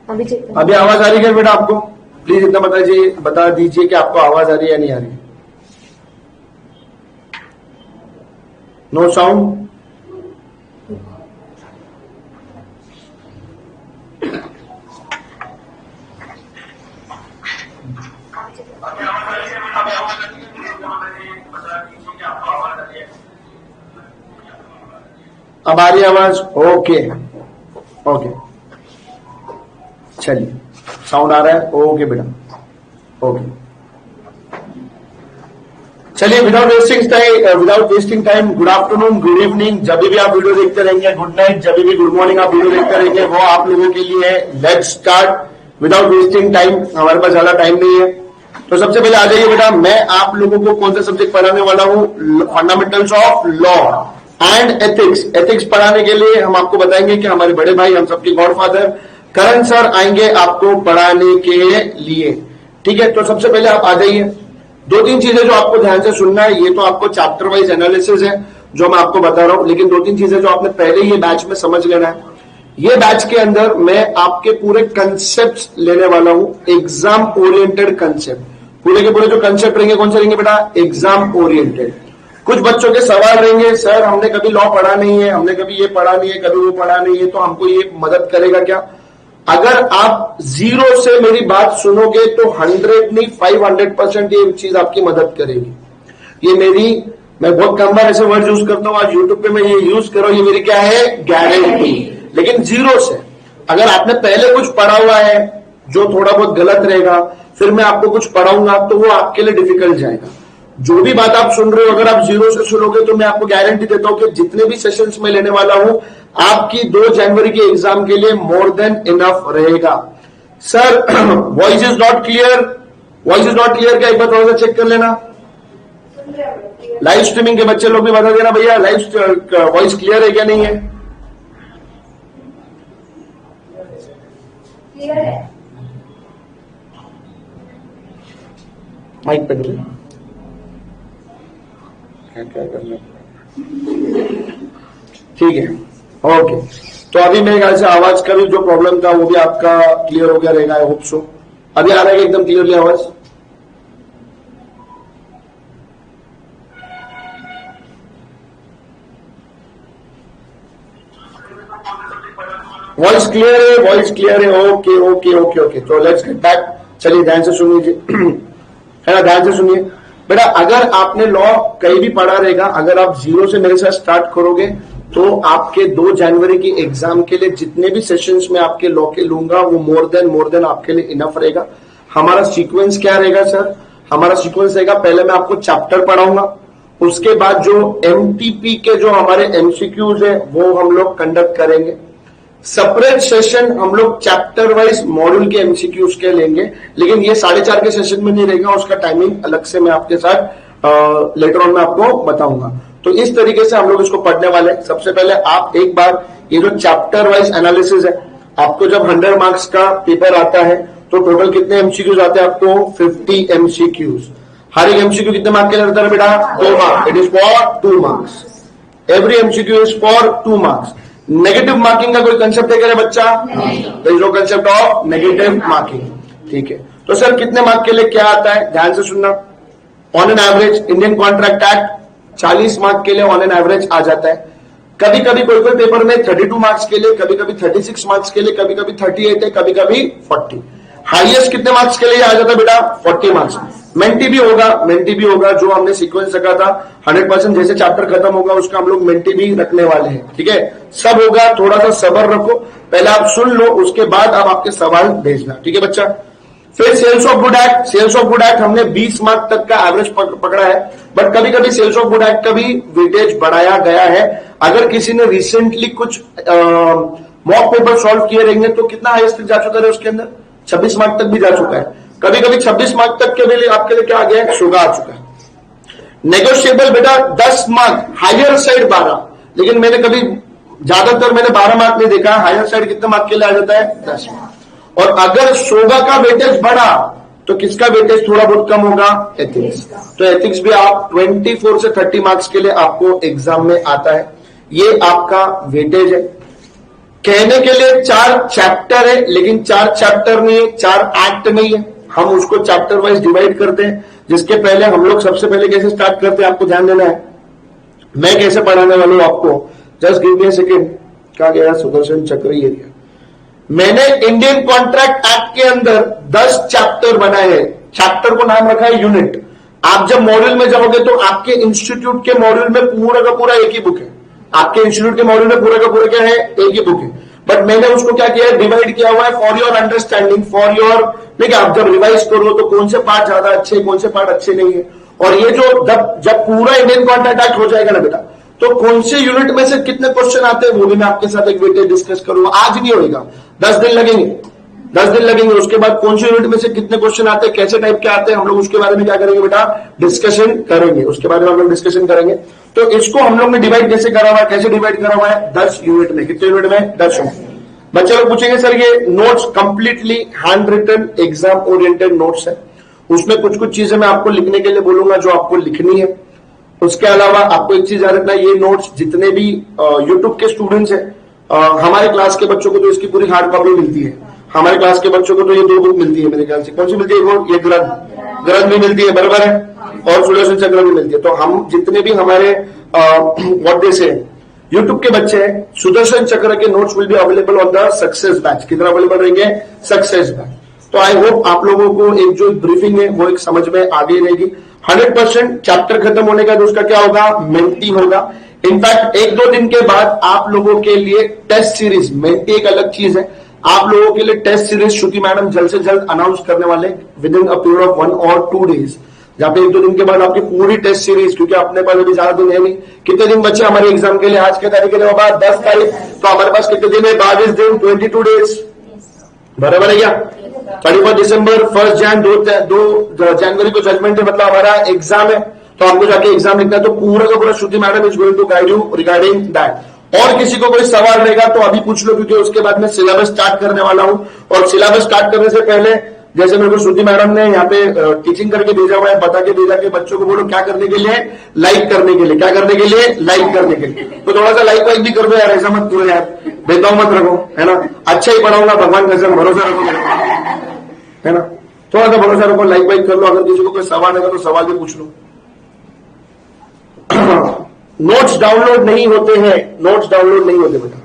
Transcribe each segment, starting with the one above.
अभी आवाज आ रही है बेटा आपको? प्लीज इतना बता दीजिए कि आपको आवाज आ रही है या नहीं आ रही? No sound? अब आ रही आवाज? ओके ओके, चलिए साउंड आ रहा है? ओके बेटा, ओके। चलिए without wasting time, good afternoon, good evening, जब भी आप वीडियो देखते रहेंगे, गुड नाइट, जब भी गुड मॉर्निंग आप वीडियो देखते रहेंगे, वो आप लोगों के लिए है। Let's start without wasting time, हमारे पास ज्यादा टाइम नहीं है। तो सबसे पहले आ जाइए बेटा, मैं आप लोगों को कौन सा सब्जेक्ट पढ़ाने वाला हूं? Fundamentals of law and ethics. Ethics पढ़ाने के लिए हम आपको बताएंगे कि हमारे बड़े भाई, हम सबके गॉडफादर करण सर आएंगे आपको पढ़ाने के लिए, ठीक है? तो सबसे पहले आप आ जाइए। दो तीन चीजें जो आपको ध्यान से सुनना है, ये तो आपको चैप्टर वाइज एनालिसिस है जो मैं आपको बता रहा हूं, लेकिन दो तीन चीजें जो आपने पहले ही बैच में समझ लेना है। ये बैच के अंदर मैं आपके पूरे कंसेप्ट लेने वाला हूं, एग्जाम ओरिएंटेड कंसेप्ट। पूरे के पूरे जो कंसेप्ट रहेंगे कौन से रहेंगे बेटा? Exam oriented. कुछ बच्चों के सवाल रहेंगे, सर हमने कभी लॉ पढ़ा नहीं है, हमने कभी ये पढ़ा नहीं है, कभी वो पढ़ा नहीं है, तो हमको ये मदद करेगा क्या? अगर आप जीरो से मेरी बात सुनोगे तो 100 नहीं 500% ये चीज आपकी मदद करेगी। ये मैं बहुत कम बार ऐसे वर्ड यूज करता हूं, आज यूट्यूब पे मैं ये यूज कर रहा हूं, ये मेरी क्या है? गारंटी। लेकिन जीरो से अगर आपने पहले कुछ पढ़ा हुआ है जो थोड़ा बहुत गलत रहेगा, फिर मैं आपको कुछ पढ़ाऊंगा तो वो आपके लिए डिफिकल्ट जाएगा। जो भी बात आप सुन रहे हो, अगर आप जीरो से सुनोगे तो मैं आपको गारंटी देता हूं कि जितने भी सेशंस में लेने वाला हूं, आपकी 2 जनवरी के एग्जाम के लिए मोर देन इनफ रहेगा। Sir voice is not clear, voice is not clear क्या? एक बार थोड़ा सा चेक कर लेना। लाइव स्ट्रीमिंग के बच्चे लोग भी बता देना भैया लाइव वॉइस क्लियर है क्या नहीं है? क्लियर है। माइक पे क्या करना, ठीक है, ओके। तो अभी मेरे ख्याल से आवाज का भी जो प्रॉब्लम था वो भी आपका क्लियर हो गया रहेगा, आई होप सो। अभी आ रहा है एकदम क्लियरली आवाज? वॉइस क्लियर है, वॉइस क्लियर है, ओके ओके ओके ओके। तो लेट्स गेट बैक। चलिए ध्यान से सुनिए है ना, ध्यान से सुनिए बेटा। अगर आपने लॉ कहीं भी पढ़ा रहेगा, अगर आप जीरो से मेरे साथ स्टार्ट करोगे तो आपके 2 जनवरी की एग्जाम के लिए जितने भी सेशंस में आपके लॉ के लूंगा वो मोर देन आपके लिए इनफ रहेगा। हमारा सीक्वेंस क्या रहेगा सर? हमारा सीक्वेंस रहेगा, पहले मैं आपको चैप्टर पढ़ाऊंगा, उसके बाद जो एमटीपी के जो हमारे एमसीक्यूज है वो हम लोग कंडक्ट करेंगे। सेपरेट सेशन हम लोग चैप्टर वाइज मॉड्यूल के एमसीक्यूज के लेंगे, लेकिन ये 4:30 के सेशन में नहीं रहेगा, उसका टाइमिंग अलग से मैं आपके साथ लेटर ऑन में आपको बताऊंगा। तो इस तरीके से हम लोग इसको पढ़ने वाले हैं। सबसे पहले आप एक बार ये जो चैप्टर वाइज एनालिसिस है, आपको जब 100 मार्क्स का पेपर आता है तो टोटल कितने एमसीक्यूज आते हैं आपको? 50 एमसीक्यूज। हर एक एमसीक्यू कितने मार्क्स के लिए रहता है बेटा? 2 marks. It is for 2 marks. Every MCQ is for 2 marks. Negative marking का कोई कंसेप्ट है क्या बच्चा? There is no concept of negative marking, ठीक है। तो सर कितने मार्क के लिए क्या आता है? ध्यान से सुनना। On an average Indian contract act 40 mark के लिए ऑन एन एवरेज आ जाता है। कभी कभी कोई पेपर में 32 मार्क्स के लिए, कभी कभी 36 मार्क्स के लिए, कभी कभी 38 है, कभी कभी 40। हाईएस्ट कितने मार्क्स के लिए आ जाता है बेटा? 40 मार्क्स। मेंटी भी होगा जो हमने सीक्वेंस रखा था 100%। जैसे चैप्टर खत्म होगा उसका हम लोग मेंटी भी रखने वाले हैं, ठीक है। सब होगा, थोड़ा सा सब्र रखो, पहले आप सुन लो, उसके बाद आप आपके सवाल भेजना, ठीक है बच्चा। फिर sales of good act. Sales of good act हमने 20 मार्क तक का एवरेज पकड़ा है, बट कभी कभी सेल्स ऑफ गुड एक्ट का भी वेटेज बढ़ाया गया है। अगर किसी ने रिसेंटली कुछ मॉक पेपर सॉल्व किए रहेंगे तो कितना हाईएस्ट तक जा चुका है उसके अंदर? 26 मार्क तक भी जा चुका है। कभी कभी 26 मार्क तक के लिए आपके लिए क्या आ गया है? शुगर आ चुका है। नेगोशिएबल बेटा 10 मार्क, हायर साइड 12, लेकिन मैंने कभी ज्यादातर 12 मार्क नहीं देखा। हायर साइड कितने मार्क के लिए आ जाता है? 10 मार्क। और अगर सोगा का वेटेज बढ़ा तो किसका वेटेज थोड़ा बहुत कम होगा? एथिक्स। तो एथिक्स भी आप 24 से 30 मार्क्स के लिए आपको एग्जाम में आता है। ये आपका वेटेज है। कहने के लिए 4 चैप्टर है, लेकिन 4 चैप्टर नहीं है, 4 एक्ट नहीं है। हम उसको चैप्टर वाइज डिवाइड करते हैं। जिसके पहले हम लोग सबसे पहले कैसे स्टार्ट करते हैं आपको ध्यान देना है। मैं कैसे पढ़ाने वाला हूं आपको, just give me a second. कहा गया सुदर्शन चक्र एरिया। मैंने इंडियन कॉन्ट्रैक्ट एक्ट के अंदर 10 चैप्टर बनाए हैं। चैप्टर को नाम रखा है यूनिट। आप जब मॉड्यूल में जाओगे तो आपके इंस्टीट्यूट के मॉड्यूल में पूरा का पूरा एक ही बुक है। आपके इंस्टीट्यूट के मॉड्यूल में पूरा का पूरा क्या है, एक ही बुक है। बट मैंने उसको क्या किया है, डिवाइड किया हुआ है for your understanding, for your, देखिए आप जब रिवाइज करो तो कौन से पार्ट ज्यादा अच्छे, कौन से पार्ट अच्छे नहीं है। और ये जो जब पूरा इंडियन कॉन्ट्रैक्ट एक्ट हो जाएगा ना बेटा, तो कौन से यूनिट में से कितने क्वेश्चन आते हैं वो भी मैं आपके साथ एक वेटेज डिस्कस करूंगा। आज नहीं होगा, 10 दिन लगेंगे, 10 दिन लगेंगे। उसके बाद कौन से यूनिट में से कितने क्वेश्चन आते हैं, कैसे टाइप के आते हैं, हम लोग उसके बारे में क्या करेंगे बेटा, डिस्कशन करेंगे। उसके बारे में हम लोग डिस्कशन करेंगे। तो इसको हम लोग ने डिवाइड कैसे करा हुआ है, कैसे डिवाइड करा हुआ है, 10 यूनिट में। कितने यूनिट में, 10 यूनिट। बच्चे लोग पूछेंगे सर ये notes completely hand written exam oriented notes है। उसमें कुछ कुछ चीजें मैं आपको लिखने के लिए बोलूंगा जो आपको लिखनी है। उसके अलावा आपको एक चीज याद रखना, ये नोट्स जितने भी यूट्यूब के स्टूडेंट्स हैं, हमारे क्लास के बच्चों को तो इसकी पूरी हार्ड कॉपी मिलती है। हमारे क्लास के बच्चों को तो ये 2 बुक मिलती है मेरे ख्याल से। कौन सी मिलती है वो, ये ग्रंथ भी मिलती है, बराबर है, और सुदर्शन चक्र भी मिलती है। तो हम जितने भी हमारे व्हाट दे से यूट्यूब के बच्चे हैं, सुदर्शन चक्र के notes will be available on the success batch. कितना अवेलेबल रहेंगे, सक्सेस बैच। तो आई होप आप लोगों को एक जो ब्रीफिंग है वो एक समझ में आ गई रहेगी। 100% चैप्टर खत्म होने का उसका क्या होगा, मेंटी होगा। इनफैक्ट 1-2 दिन के बाद आप लोगों के लिए टेस्ट सीरीज, मेंटी एक अलग चीज है, आप लोगों के लिए टेस्ट सीरीज श्रुति मैडम जल्द से जल्द अनाउंस करने वाले with in a period of 1 or 2 days, जहां पे 1-2 दिन के बाद आपकी पूरी टेस्ट सीरीज, क्योंकि अपने पास अभी ज्यादा दिन है नहीं। कितने दिन बचे हमारे एग्जाम के लिए, आज के तारीख के लिए 10 तारीख, तो हमारे पास कितने दिन है, 22 दिन, 22 डेज, बराबर है क्या। 31 दिसंबर, 1 जनवरी, 2 जनवरी को जजमेंट है, मतलब हमारा एग्जाम है। तो हमको जाके एग्जाम लिखना है। तो पूरा का पूरा Shruti madam is going to guide you regarding that. और किसी को कोई सवाल रहेगा तो अभी पूछ लो, क्योंकि उसके बाद मैं सिलेबस स्टार्ट करने वाला हूं। और सिलेबस स्टार्ट करने से पहले जैसे मेरे को श्रुति मैडम ने यहाँ पे टीचिंग करके भेजा हुआ है, बता के भेजा के बच्चों को बोलो क्या करने के लिए, लाइक करने के लिए। क्या करने के लिए, लाइक करने के लिए। तो थोड़ा सा लाइक वाइक भी कर दो यार, ऐसा मत करो यार, भेदभाव मत रखो, है ना। अच्छा ही पढ़ाऊंगा, भगवान कसम, भरोसा रखो, है ना। थोड़ा सा भरोसा रखो, लाइक वाइक कर लो। अगर किसी को कोई सवाल है तो सवाल भी पूछ लो। नोट्स डाउनलोड नहीं होते हैं, नोट्स डाउनलोड नहीं होते बेटा।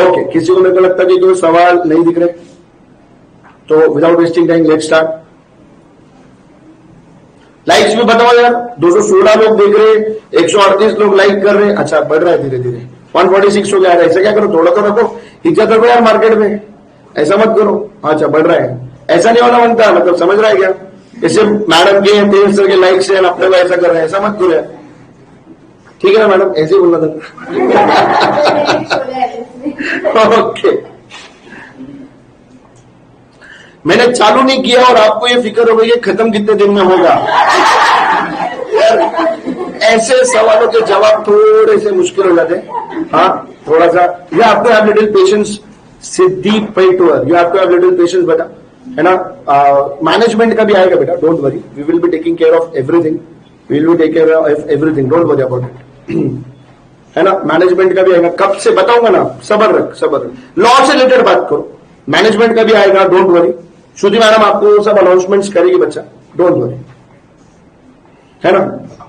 ओके, किसी को मेरे को लगता है कि कोई सवाल नहीं दिख रहे, तो without wasting time let's start. Likes भी बताओ यार, 216 लोग देख रहे हैं, 138 लोग लाइक कर रहे हैं। अच्छा, बढ़ रहा है धीरे धीरे, 146 हो गया है। ऐसा क्या करो, थोड़ा तो रखो, इज्जत रखो यार मार्केट में, ऐसा मत करो। अच्छा, बढ़ रहा है, ऐसा नहीं होना बनता, मतलब समझ रहा है क्या। जैसे मैडम के 23 सर के लाइक से अपने को ऐसा कर रहे हैं, ऐसा मत करो यार, ठीक है ना मैडम, ऐसे ही बोलना था। ओके, मैंने चालू नहीं किया और आपको ये फिक्र हो गई है खत्म कितने दिन में होगा। ऐसे सवालों के जवाब थोड़े से मुश्किल हो जाते हैं। हाँ, थोड़ा सा you have to have little patience, Siddhi पेटुअर, you have to have little patience बेटा, है ना। मैनेजमेंट का भी आएगा बेटा, don't worry, we will be taking care of everything, we will be take care of everything, don't worry about it, है ना। मैनेजमेंट का भी आएगा, कब से बताऊंगा ना, सबर रख, सबर रख। लॉ से रिलेटेड बात करो, मैनेजमेंट का भी आएगा, डोंट वरी। श्रुति मैडम आपको सब अनाउंसमेंट्स करेगी बच्चा, डोंट वरी, है ना।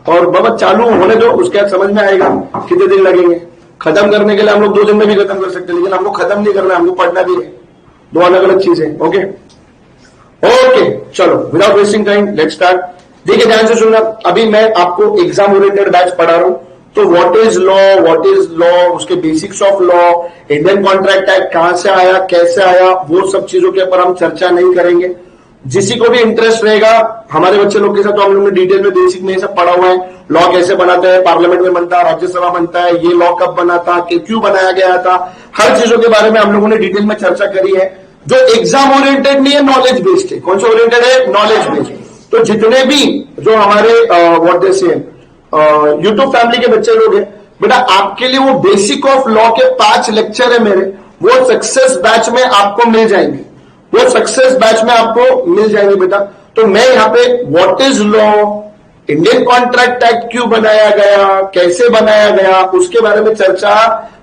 और बाबा चालू होने दो, उसके बाद समझ में आएगा कितने दिन लगेंगे। खत्म करने के लिए हम लोग 2 दिन में भी खत्म कर सकते हैं, लेकिन हमको खत्म नहीं करना है, हमको पढ़ना भी है। 2 अलग अलग चीजें। ओके ओके, चलो without wasting time let's start. देखिए ध्यान से सुनना, अभी मैं आपको एग्जाम ओरिएंटेड बैच पढ़ा रहा हूं। तो व्हाट इज लॉ, उसके basics of law, Indian contract act कहां से आया, कैसे आया, वो सब चीजों के ऊपर हम चर्चा नहीं करेंगे। जिसी को भी इंटरेस्ट रहेगा हमारे बच्चे लोग के साथ, तो हम लोग ने डिटेल में बेसिक में सब पढ़ा हुआ है। लॉ कैसे बनाते हैं, पार्लियामेंट में बनता है, राज्यसभा बनता है, ये लॉ कब बना था, क्यों बनाया गया था, हर चीजों के बारे में हम लोगों ने डिटेल में चर्चा करी है। जो एग्जाम ओरिएंटेड नहीं है, नॉलेज बेस्ड है। कौन सा ओरिएंटेड है, नॉलेज बेस्ड। तो जितने भी जो हमारे व्हाट दे से यूट्यूब फैमिली के बच्चे लोग हैं बेटा, आपके लिए वो बेसिक ऑफ लॉ के 5 लेक्चर है मेरे, वो सक्सेस बैच में आपको मिल जाएंगे, वो सक्सेस बैच में आपको मिल जाएंगे बेटा। तो मैं यहाँ पे what is law, Indian contract act क्यों बनाया गया, कैसे बनाया गया, उसके बारे में चर्चा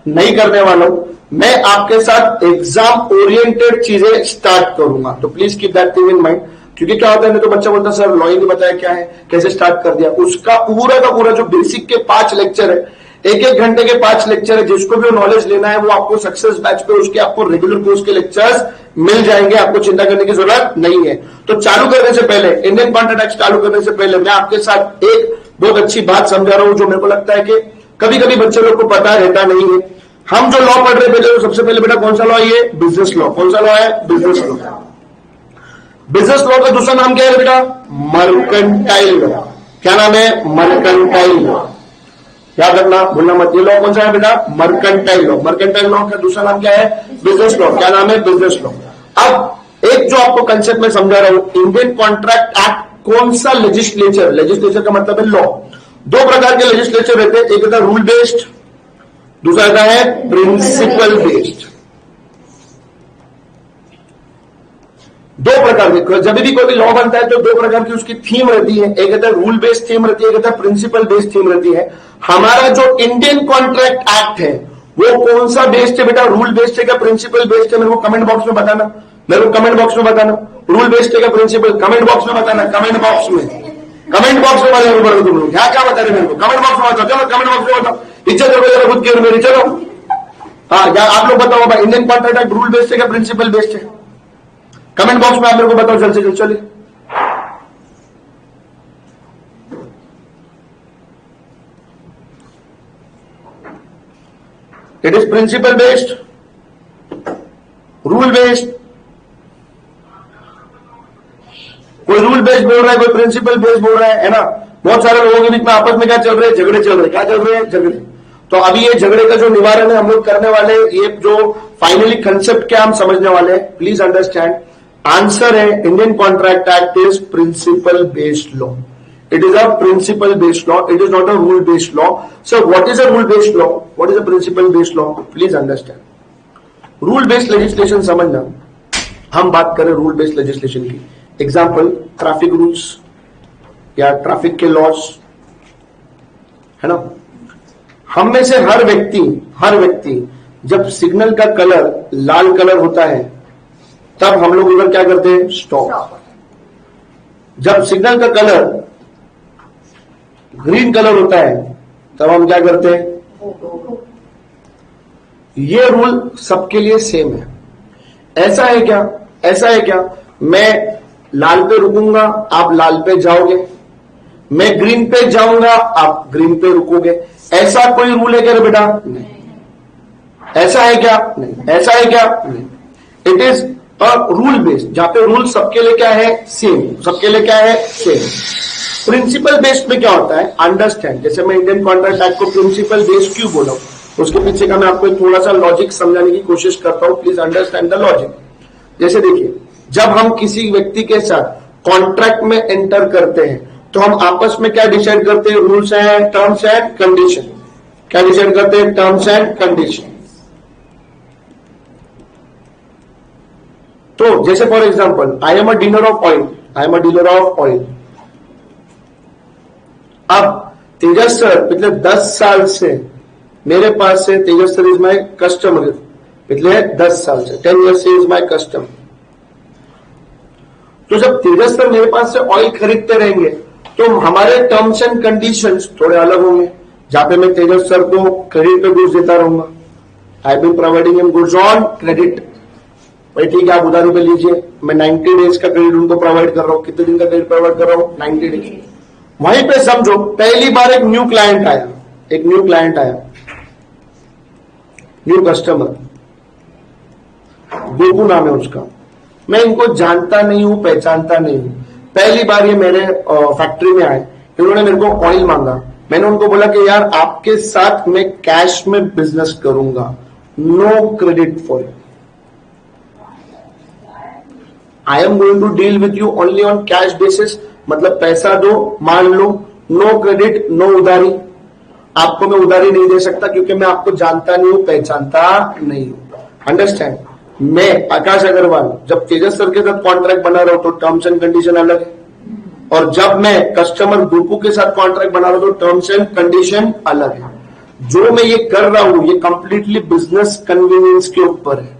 नहीं करने वाला हूं। मैं आपके साथ एग्जाम ओरिएंटेड चीजें स्टार्ट करूंगा, तो please keep that thing in mind. क्योंकि क्या होता है, नहीं तो बच्चा बोलता सर लॉ ही नहीं बताया क्या है, कैसे स्टार्ट कर दिया। उसका पूरा का पूरा जो बेसिक के 5 लेक्चर है, एक एक घंटे के 5 लेक्चर है, जिसको भी नॉलेज लेना है वो आपको सक्सेस बैच पे उसके आपको रेगुलर कोर्स के लेक्चर्स मिल जाएंगे, आपको चिंता करने की जरूरत नहीं है। तो चालू करने से पहले, इंडियन कॉन्ट्रैक्ट एक्ट चालू करने से पहले मैं आपके साथ एक बहुत अच्छी बात समझा रहा हूं, जो मेरे को लगता है कि कभी कभी बच्चे लोग को पता रहता नहीं है। हम जो लॉ पढ़ रहे थे, तो सबसे पहले बेटा कौन सा लॉ है, ये बिजनेस लॉ। कौन सा लॉ है, बिजनेस लॉ। बिजनेस लॉ का दूसरा नाम क्या है बेटा, मर्केंटाइल लॉ। क्या नाम है, मर्केंटाइल लॉ। याद रखना, भूलना मत। ये लॉ कौन सा है बेटा, मर्केंटाइल लॉ। मर्केंटाइल लॉ का दूसरा नाम क्या है, बिजनेस लॉ। क्या नाम है, बिजनेस लॉ। अब एक जो आपको कंसेप्ट में समझा रहा हूं, इंडियन कॉन्ट्रैक्ट एक्ट कौन सा लेजिस्लेचर, लेजिस्लेचर का मतलब है लॉ। 2 प्रकार के लेजिस्लेचर रहते हैं, एक होता है रूल बेस्ड, दूसरा होता है प्रिंसिपल बेस्ड। 2 प्रकार के, जब भी कोई भी लॉ बनता है तो 2 प्रकार की उसकी थीम रहती है, एक होता है रूल बेस्ड थीम रहती है, एक होता है प्रिंसिपल बेस्ड थीम रहती है। हमारा जो इंडियन कॉन्ट्रैक्ट एक्ट है वो कौन सा बेस्ड है बेटा, रूल बेस्ड है क्या प्रिंसिपल बेस्ड है, मेरे को कमेंट बॉक्स में बताना, मेरे को कमेंट बॉक्स में बताना। रूल बेस्ड है क्या प्रिंसिपल, कमेंट बॉक्स में बताना, कमेंट बॉक्स में, कमेंट बॉक्स में बताना। तुम लोग क्या क्या बता रहे मेरे को, कमेंट बॉक्स में बताओ, चलो कमेंट बॉक्स में बताओ। इज्जत रखो जरा खुद की मेरी, चलो। हाँ, आप लोग बताओ भाई, Indian contract act rule based है क्या प्रिंसिपल बेस्ड है, कमेंट बॉक्स में आप मेरे को बताओ जल्द से जल्द। चलिए, it is principle based, rule based. कोई रूल बेस्ड बोल रहा है, कोई प्रिंसिपल बेस्ड बोल रहा है ना। बहुत सारे लोगों के बीच में आपस में क्या चल रहे हैं, झगड़े चल रहे हैं। क्या चल रहे हैं, झगड़े। तो अभी ये झगड़े का जो निवारण है हम लोग करने वाले, ये जो फाइनली कंसेप्ट क्या हम समझने वाले हैं, प्लीज अंडरस्टैंड। आंसर है, Indian contract act is principle based law. It is a principle based law. It is not a rule based law. So what is a rule based law? What is a principle based law? Please understand. Rule based legislation समझना, हम बात करें rule based legislation की। Example, traffic rules या traffic के laws, है ना। हम में से हर व्यक्ति जब सिग्नल का कलर लाल कलर होता है तब हम लोग उधर क्या करते हैं, स्टॉप। जब सिग्नल का कलर ग्रीन कलर होता है तब हम क्या करते हैं। ये रूल सबके लिए सेम है। ऐसा है क्या, ऐसा है क्या, मैं लाल पे रुकूंगा, आप लाल पे जाओगे, मैं ग्रीन पे जाऊंगा, आप ग्रीन पे रुकोगे। ऐसा कोई रूल है क्या बेटा, नहीं। ऐसा है क्या, नहीं। ऐसा है क्या, नहीं। It is a rule based, जहां पे रूल सबके लिए क्या है, सेम। सबके लिए क्या है, सेम। प्रिंसिपल बेस्ड में क्या होता है, अंडरस्टैंड। जैसे मैं इंडियन कॉन्ट्रैक्ट एक्ट को प्रिंसिपल बेस्ड क्यों बोला हूं, उसके पीछे का मैं आपको थोड़ा सा लॉजिक समझाने की कोशिश करता हूं। Please understand the logic. जैसे देखिए, जब हम किसी व्यक्ति के साथ कॉन्ट्रैक्ट में एंटर करते हैं तो हम आपस में क्या डिसाइड करते हैं, rules and terms and condition. क्या डिसाइड करते हैं, टर्म्स एंड कंडीशन। तो जैसे for example, I am a dealer of oil, I am a dealer of oil. अब तेजस सर पिछले 10 साल से मेरे पास से, तेजस सर इज माई कस्टमर पिछले 10 साल से, 10 years से इज माई कस्टमर। तो जब तेजस सर मेरे पास से ऑयल खरीदते रहेंगे तो हमारे टर्म्स एंड कंडीशंस थोड़े अलग होंगे। जहां पे मैं तेजस सर को क्रेडिट पे गुड्स देता रहूंगा, I been providing him goods on credit. भाई ठीक है, आप उधारी पे लीजिए, मैं 90 डेज का क्रेडिट उनको प्रोवाइड कर रहा हूं। कितने दिन का क्रेडिट प्रोवाइड कर रहा हूं, 90 डेज। वहीं पे समझो पहली बार एक न्यू क्लाइंट आया, एक न्यू क्लाइंट आया, न्यू कस्टमर, गोपू नाम है उसका। मैं इनको जानता नहीं हूं, पहचानता नहीं हूं। पहली बार ये मेरे फैक्ट्री में आए, इन्होंने मेरे को ऑयल मांगा। मैंने उनको बोला कि यार आपके साथ मैं कैश में बिजनेस करूंगा, no credit for you. I am going to deal with you only on cash basis, मतलब पैसा दो, मान लो, नो क्रेडिट, नो उधारी। आपको मैं उधारी नहीं दे सकता क्योंकि मैं आपको जानता नहीं हूं, पहचानता नहीं हूं। अंडरस्टैंड। मैं आकाश अग्रवाल जब तेजस सर के साथ कॉन्ट्रैक्ट बना रहा हूं तो टर्म्स एंड कंडीशन अलग है, और जब मैं कस्टमर गोपू के साथ कॉन्ट्रैक्ट बना रहा हूं तो टर्म्स एंड कंडीशन अलग है। जो मैं ये कर रहा हूं ये कंप्लीटली बिजनेस कन्वीनियंस के ऊपर है।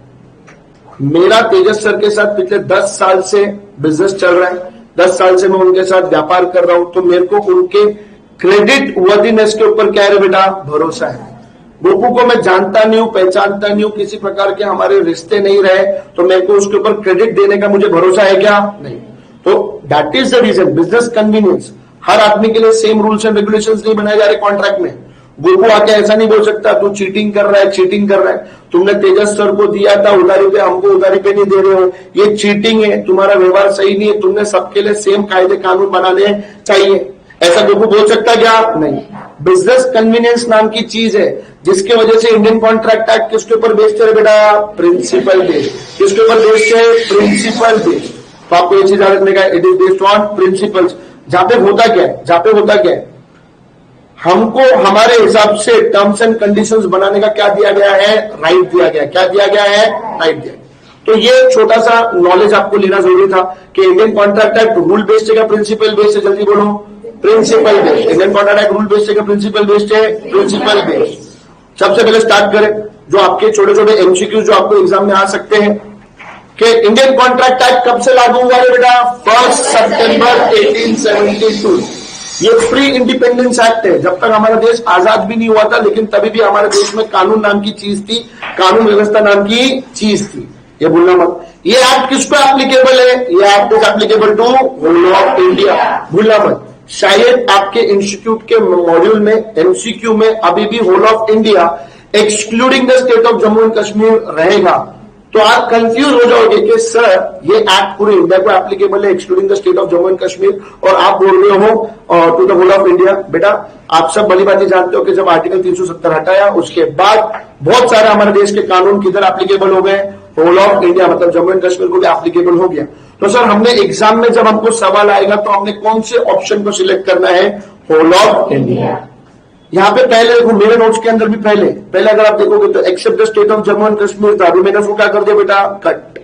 मेरा तेजस सर के साथ पिछले 10 साल से बिजनेस चल रहा है, 10 साल से मैं उनके साथ व्यापार कर रहा हूं, तो मेरे को उनके क्रेडिट वर्दीनेस के ऊपर क्या है बेटा, भरोसा है। गोपू को मैं जानता नहीं हूं, पहचानता नहीं हूं, किसी प्रकार के हमारे रिश्ते नहीं रहे, तो मेरे को उसके ऊपर क्रेडिट देने का मुझे भरोसा है क्या, नहीं। तो that is the reason, business convenience. हर आदमी के लिए सेम रूल्स एंड रेगुलेशंस नहीं बनाए जा रहे कॉन्ट्रैक्ट में। गोपू आके ऐसा नहीं बोल सकता तू चीटिंग कर रहा है, चीटिंग कर रहा है, तुमने तेजस सर को दिया था उधारी पे, हमको उधारी पे नहीं दे रहे हो, ये चीटिंग है, तुम्हारा व्यवहार सही नहीं है, तुमने सबके लिए सेम कायदे कानून बनाने चाहिए, ऐसा गोपू बोल सकता क्या, नहीं। बिजनेस कन्वीनियंस नाम की चीज है जिसके वजह से इंडियन कॉन्ट्रैक्ट एक्ट किसके ऊपर बेस्ड है बेटा, प्रिंसिपल बेस्ड। किसके ऊपर बेस्ड है, प्रिंसिपल बेस्ड। तो आपको ये चीज याद रखने का, it is based on principles. जहां पे होता क्या है, जहां पे होता क्या है, हमको हमारे हिसाब से टर्म्स एंड कंडीशंस बनाने का क्या दिया गया है, राइट दिया गया। क्या दिया गया है, राइट दिया। तो ये छोटा सा नॉलेज आपको लेना जरूरी था कि Indian contract act rule based है क्या प्रिंसिपल बेस्ड है, जल्दी बोलो, principle based. Indian contract act rule based है क्या प्रिंसिपल बेस्ड है, प्रिंसिपल बेस्ड। सबसे पहले स्टार्ट करें जो आपके छोटे छोटे एमसीक्यू जो आपको एग्जाम में आ सकते हैं कि इंडियन कॉन्ट्रैक्ट एक्ट कब से लागू हुआ है बेटा, 1 सितंबर 1872। ये प्री इंडिपेंडेंस एक्ट है, जब तक हमारा देश आजाद भी नहीं हुआ था, लेकिन तभी भी हमारे देश में कानून नाम की चीज थी, कानून व्यवस्था नाम की चीज थी, ये भूलना मत। ये एक्ट किसको एप्लीकेबल है, ये act is applicable to whole of India, भूलना मत। शायद आपके इंस्टीट्यूट के मॉड्यूल में एमसीक्यू में अभी भी whole of India excluding the state of Jammu and Kashmir रहेगा, तो आप कंफ्यूज हो जाओगे कि सर ये एक्ट पूरे इंडिया को एप्लीकेबल है excluding the state of Jammu and Kashmir, और आप बोल रहे हो to the whole of India. बेटा आप सब भली बात जानते हो कि जब आर्टिकल 370 हटाया उसके बाद बहुत सारे हमारे देश के कानून किधर एप्लीकेबल हो गए, होल ऑफ इंडिया, मतलब जम्मू एंड कश्मीर को भी एप्लीकेबल हो गया। तो सर हमने एग्जाम में जब हमको सवाल आएगा तो हमने कौन से ऑप्शन को सिलेक्ट करना है, होल ऑफ इंडिया। यहां पे पहले देखो मेरे नोट्स के अंदर भी पहले अगर आप देखोगे तो except the state of Jammu and Kashmir था, अभी मैंने उसको क्या कर दिया बेटा, कट।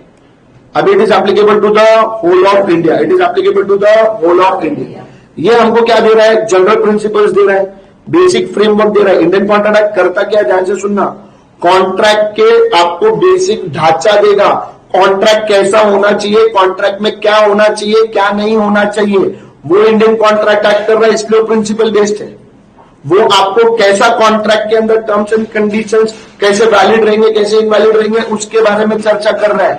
अभी it is applicable to the whole of India, it is applicable to the whole of India. ये हमको क्या दे रहा है, जनरल प्रिंसिपल्स दे रहा है, बेसिक फ्रेमवर्क दे रहा है। इंडियन कॉन्ट्रैक्ट एक्ट करता क्या है, ध्यान से सुनना, कॉन्ट्रैक्ट के आपको बेसिक ढांचा देगा, कॉन्ट्रैक्ट कैसा होना चाहिए, कॉन्ट्रैक्ट में क्या होना चाहिए, क्या नहीं होना चाहिए, वो इंडियन कॉन्ट्रैक्ट एक्ट कर रहा है, इसलिए प्रिंसिपल बेस्ड है। वो आपको कैसा कॉन्ट्रैक्ट के अंदर टर्म्स एंड कंडीशंस कैसे वैलिड रहेंगे, कैसे इनवैलिड रहेंगे, उसके बारे में चर्चा कर रहा है।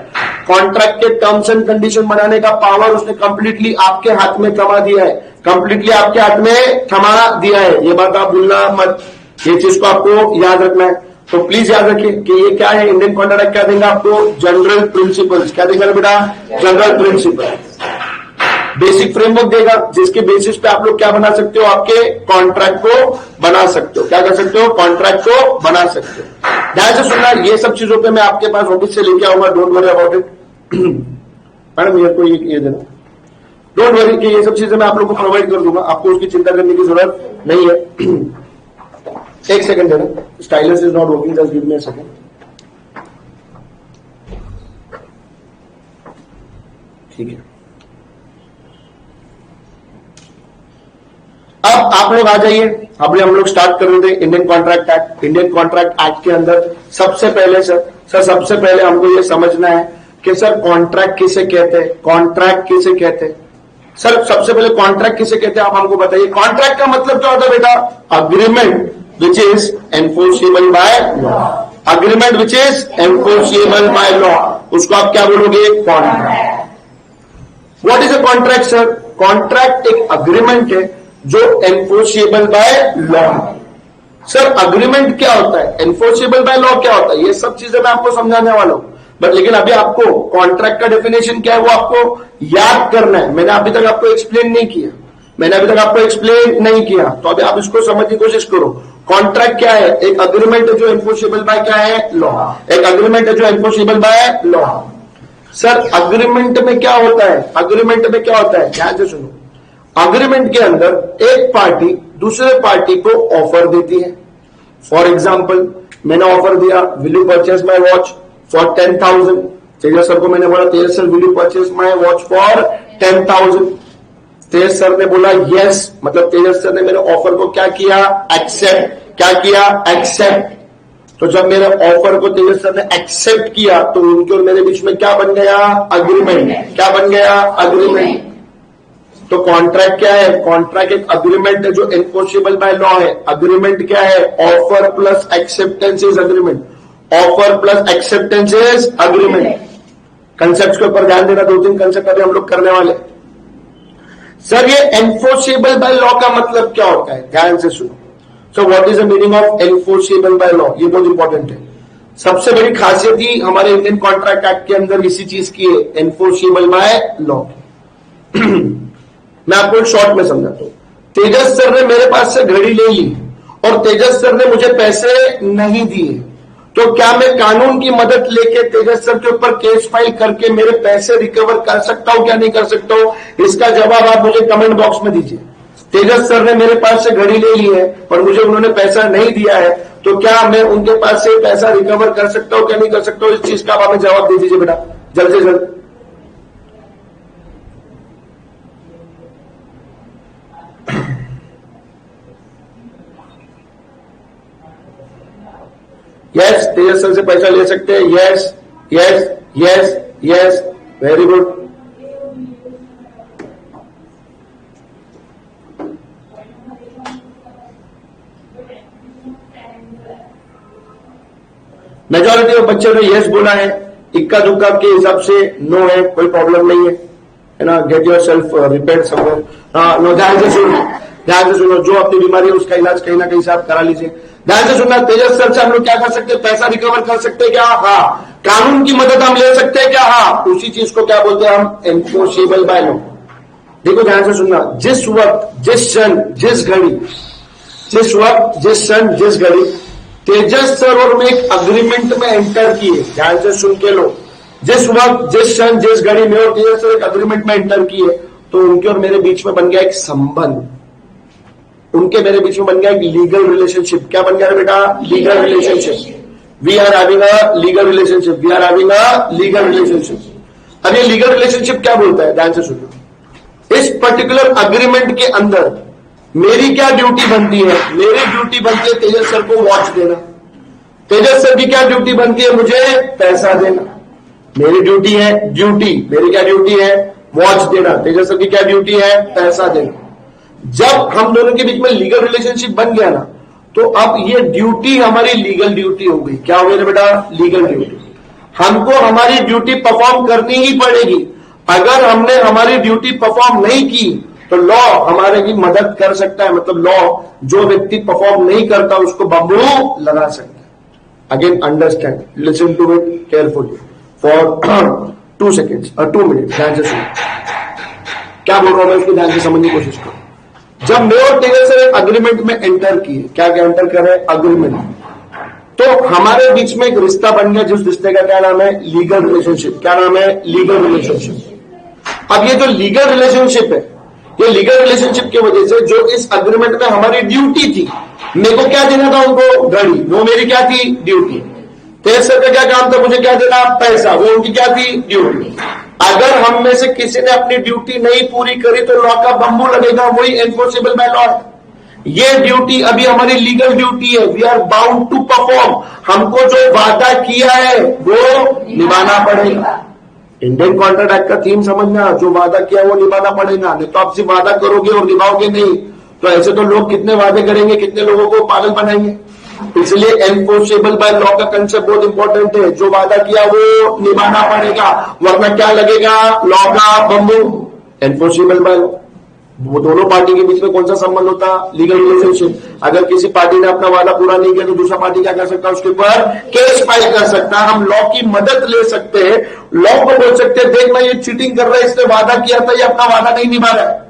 कॉन्ट्रैक्ट के टर्म्स एंड कंडीशन बनाने का पावर उसने कंप्लीटली आपके हाथ में थमा दिया है, कंप्लीटली आपके हाथ में थमा दिया है। ये बात आप भूलना मत, ये चीज को आपको याद रखना है। तो प्लीज याद रखिए कि ये क्या है, इंडियन कॉन्ट्रैक्ट एक्ट क्या देगा आपको, जनरल प्रिंसिपल्स। क्या देगा बेटा, जनरल प्रिंसिपल, बेसिक फ्रेमवर्क देगा जिसके बेसिस पे आप लोग क्या बना सकते हो, आपके कॉन्ट्रैक्ट को बना सकते हो। क्या कर सकते हो, कॉन्ट्रैक्ट को बना सकते हो। ध्यान से सुनना, ये सब चीजों पे मैं आपके पास ऑफिस से लेके आऊंगा, don't worry about it. Madam मेरे को ये देना, डोंट वरी कि ये सब चीजें मैं आप लोग को प्रोवाइड कर दूंगा, आपको उसकी चिंता करने की जरूरत नहीं है। एक सेकंड देना, stylus is not working, just give me a second. ठीक है, अब आप लोग आ जाइए। अभी हम लोग स्टार्ट कर रहे थे Indian contract act. Indian contract act के अंदर सबसे पहले सबसे पहले हमको ये समझना है कि सर कॉन्ट्रैक्ट किसे कहते हैं, कॉन्ट्रैक्ट किसे कहते हैं। सर सबसे पहले कॉन्ट्रैक्ट किसे कहते हैं आप हमको बताइए। कॉन्ट्रैक्ट का मतलब क्या होता है बेटा, agreement which is enforceable by law, agreement which is enforceable by law, उसको आप क्या बोलोगे, contract. What is a contract sir, contract एक अग्रीमेंट है जो enforceable by law. Sir agreement क्या होता है, एनफोर्सेबल बाय लॉ क्या होता है, ये सब चीजें मैं आपको समझाने वाला हूं। बट लेकिन अभी आपको कॉन्ट्रैक्ट का डेफिनेशन क्या है वो आपको याद करना है। मैंने अभी तक आपको एक्सप्लेन नहीं किया, तो अभी आप इसको समझने की कोशिश करो। कॉन्ट्रैक्ट क्या है, एक अग्रीमेंट है जो एनफोर्सेबल बाय क्या है, लॉ। एक अग्रीमेंट है जो enforceable by law. Sir agreement में क्या होता है, अग्रीमेंट में क्या होता है, ध्यान से सुनो। अग्रीमेंट के अंदर एक पार्टी दूसरे पार्टी को ऑफर देती है। फॉर एग्जाम्पल मैंने ऑफर दिया, will you purchase my watch for 10,000। Tejas sir को मैंने बोला, Tejas sir will you purchase my watch for 10,000। Tejas sir ने बोला यस, मतलब तेजस सर ने मेरे ऑफर को क्या किया, एक्सेप्ट। क्या किया, एक्सेप्ट। तो जब मेरे ऑफर को तेजस सर ने एक्सेप्ट किया तो उनके और मेरे बीच में क्या बन गया, अग्रीमेंट। क्या बन गया, अग्रीमेंट। तो कॉन्ट्रैक्ट क्या है, कॉन्ट्रैक्ट एक अग्रीमेंट है जो एनफोर्सेबल बाय लॉ है। अग्रीमेंट क्या है, offer plus acceptance is agreement. Offer plus acceptance is agreement. Concept के ऊपर ध्यान देना, 2-3 कंसेप्ट अभी हम लोग करने वाले। सर ये एनफोर्सेबल बाय लॉ का मतलब क्या होता है, ध्यान से सुनो। So what is the meaning of enforceable by law, ये बहुत इंपॉर्टेंट है। सबसे बड़ी खासियत ही हमारे इंडियन कॉन्ट्रैक्ट एक्ट के अंदर इसी चीज की है, एनफोर्सेबल बाय लॉ। मैं आपको एक शॉर्ट में समझाता हूं। तेजस सर ने मेरे पास से घड़ी ले ली और तेजस सर ने मुझे पैसे नहीं दिए, तो क्या मैं कानून की मदद लेके तेजस सर के ऊपर केस फाइल करके मेरे पैसे रिकवर कर सकता हूं, क्या नहीं कर सकता हूं? इसका जवाब आप मुझे कमेंट बॉक्स में दीजिए। तेजस सर ने मेरे पास से घड़ी ले ली है और मुझे उन्होंने पैसा नहीं दिया है, तो क्या मैं उनके पास से पैसा रिकवर कर सकता हूं, क्या नहीं कर सकता हूं? इस चीज का आप हमें जवाब दे दीजिए बेटा, जल्द से जल्द। यस, तेजस सर से पैसा ले सकते हैं। Yes yes yes yes, very good. Majority of बच्चों ने यस बोला है, इक्का दुक्का के हिसाब से नो है, कोई प्रॉब्लम नहीं है ना। Get your self repair somewhere. हाँ, नो, ध्यान से सुनो, ध्यान से सुनो। जो अपनी बीमारी है उसका इलाज कहीं ना कहीं से आप करा लीजिए। ध्यान से सुनना, तेजस सर से हम लोग क्या कर सकते हैं, पैसा रिकवर कर सकते हैं क्या, हाँ। कानून की मदद हम ले सकते हैं क्या, हाँ। उसी चीज को क्या बोलते हैं हम, एनफोर्सेबल बाय लॉ। देखो ध्यान से सुनना, जिस वक्त, जिस क्षण, जिस घड़ी, जिस वक्त, जिस क्षण, जिस घड़ी तेजस सर और मैं एक अग्रीमेंट में एंटर किए, ध्यान से सुन के लो, जिस वक्त, जिस क्षण, जिस घड़ी में और तेजस सर एक अग्रीमेंट में एंटर किए, तो उनके और मेरे बीच में बन गया एक संबंध। उनके मेरे बीच में बन गया एक लीगल रिलेशनशिप। क्या बन गया बेटा, legal relationship. We are having a legal relationship, we are having a legal relationship. अब ये लीगल रिलेशनशिप क्या बोलता है, ध्यान से सुनो। इस पर्टिकुलर अग्रीमेंट के अंदर मेरी क्या ड्यूटी बनती है, मेरी ड्यूटी बनती है तेजस सर को वॉच देना। तेजस सर की क्या ड्यूटी बनती है, मुझे पैसा देना। मेरी ड्यूटी है, ड्यूटी मेरी क्या ड्यूटी है, वॉच देना। तेजस सर की क्या ड्यूटी है, पैसा देना। जब हम दोनों के बीच में लीगल रिलेशनशिप बन गया ना, तो अब ये ड्यूटी हमारी लीगल ड्यूटी हो गई। क्या हो गई बेटा, लीगल ड्यूटी। हमको हमारी ड्यूटी परफॉर्म करनी ही पड़ेगी। अगर हमने हमारी ड्यूटी परफॉर्म नहीं की तो लॉ हमारे की मदद कर सकता है, मतलब लॉ जो व्यक्ति परफॉर्म नहीं करता उसको बम्बू लगा सकता है। Again understand, listen to it carefully for 2 seconds और 2 minutes। ध्यान से सुनो क्या बोल रहा हूं मैं, इसको ध्यान से समझने की कोशिश करो। जब मैं और तेजस सर अग्रीमेंट में एंटर किए, क्या क्या एंटर कर रहे हैं, अग्रीमेंट, तो हमारे बीच में एक रिश्ता बन गया, जिस रिश्ते का क्या नाम है, लीगल रिलेशनशिप। क्या नाम है, लीगल रिलेशनशिप। अब ये जो लीगल रिलेशनशिप है, ये लीगल रिलेशनशिप की वजह से जो इस अग्रीमेंट में हमारी ड्यूटी थी, मेरे को क्या देना था उनको, घड़ी, वो मेरी क्या थी, ड्यूटी। तेजस सर का क्या काम था, मुझे क्या देना, पैसा, वो उनकी क्या थी, ड्यूटी। अगर हम में से किसी ने अपनी ड्यूटी नहीं पूरी करी तो लॉ का बम्बू लगेगा, वही एनफोर्सेबल बाय लॉ है। ये ड्यूटी अभी हमारी लीगल ड्यूटी है, we are bound to perform. हमको जो वादा किया है वो निभाना पड़ेगा। इंडियन कॉन्ट्रैक्ट एक्ट का थीम समझना, जो वादा किया वो निभाना पड़ेगा। नहीं तो आप सिर्फ वादा करोगे और निभाओगे नहीं, तो ऐसे तो लोग कितने वादे करेंगे, कितने लोगों को पागल बनाएंगे। इसलिए एनफोर्सेबल बाय लॉ का कंसेप्ट बहुत इंपॉर्टेंट है। जो वादा किया वो निभाना पड़ेगा, वरना क्या लगेगा, लॉ का बम्बू। एनफोर्सेबल बाय लॉ, वो दोनों पार्टी के बीच में कौन सा संबंध होता, लीगल रिलेशनशिप। अगर किसी पार्टी ने अपना वादा पूरा नहीं किया तो दूसरा पार्टी क्या कर सकता है, उसके ऊपर केस फाइल कर सकता है। हम लॉ की मदद ले सकते हैं, लॉ को बोल सकते हैं, देख मैं ये चीटिंग कर रहा है, इसने वादा किया था, ये अपना वादा नहीं निभा रहा है,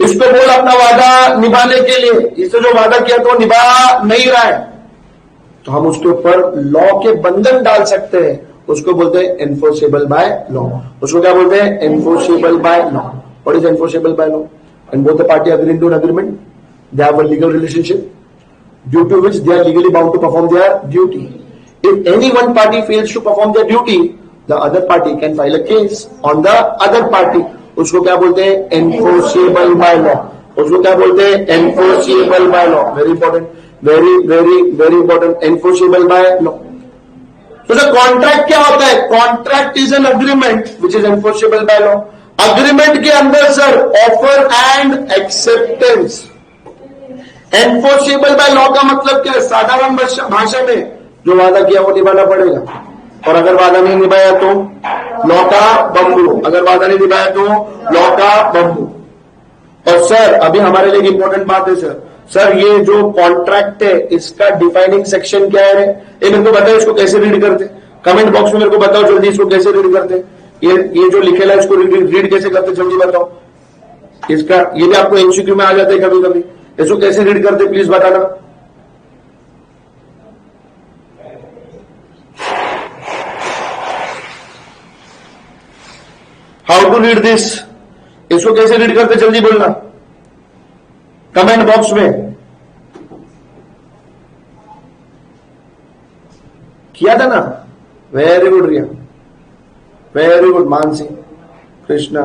इसको बोल अपना वादा निभाने के लिए, इससे जो वादा किया तो निभा नहीं रहा है, तो हम उसके ऊपर लॉ के बंधन डाल सकते हैं। उसको बोलते हैं एनफोर्सेबल बाय लॉ। उसको क्या बोलते हैं, enforceable by law. What is enforceable by law? And both the party agree into an agreement. They have a legal relationship, due to which they are legally bound to perform their duty. If any one party fails to perform their duty, the other party can file a case on the other party. उसको क्या बोलते हैं? Enforceable by law. उसको क्या बोलते हैं? Enforceable by law. Very important, very very very important, enforceable by law. तो the contract क्या होता है? Contract is an agreement which is enforceable by law. Agreement के अंदर sir offer and acceptance. Enforceable by law का मतलब क्या है? साधारण भाषा में जो वादा किया वो निभाना पड़ेगा, और अगर वादा नहीं निभाया तो लॉ का बम्बू। अगर वादा नहीं निभाया तो लॉ का बम्बू। और सर अभी हमारे लिए इंपॉर्टेंट बात है सर ये जो कॉन्ट्रैक्ट है इसका डिफाइनिंग सेक्शन क्या है? ये मेरे को बताओ, इसको कैसे रीड करते? कमेंट बॉक्स में मेरे को बताओ जल्दी, इसको कैसे रीड करते? ये जो लिखेला है इसको रीड कैसे करते? जल्दी बताओ। इसका ये भी आपको एमसीक्यू में आ जाता है कभी कभी। इसको कैसे रीड करते प्लीज बताना। How to read this? इसको कैसे रीड करते जल्दी बोलना कमेंट बॉक्स में। किया था ना? Very good Riya, very good Mansi, Krishna.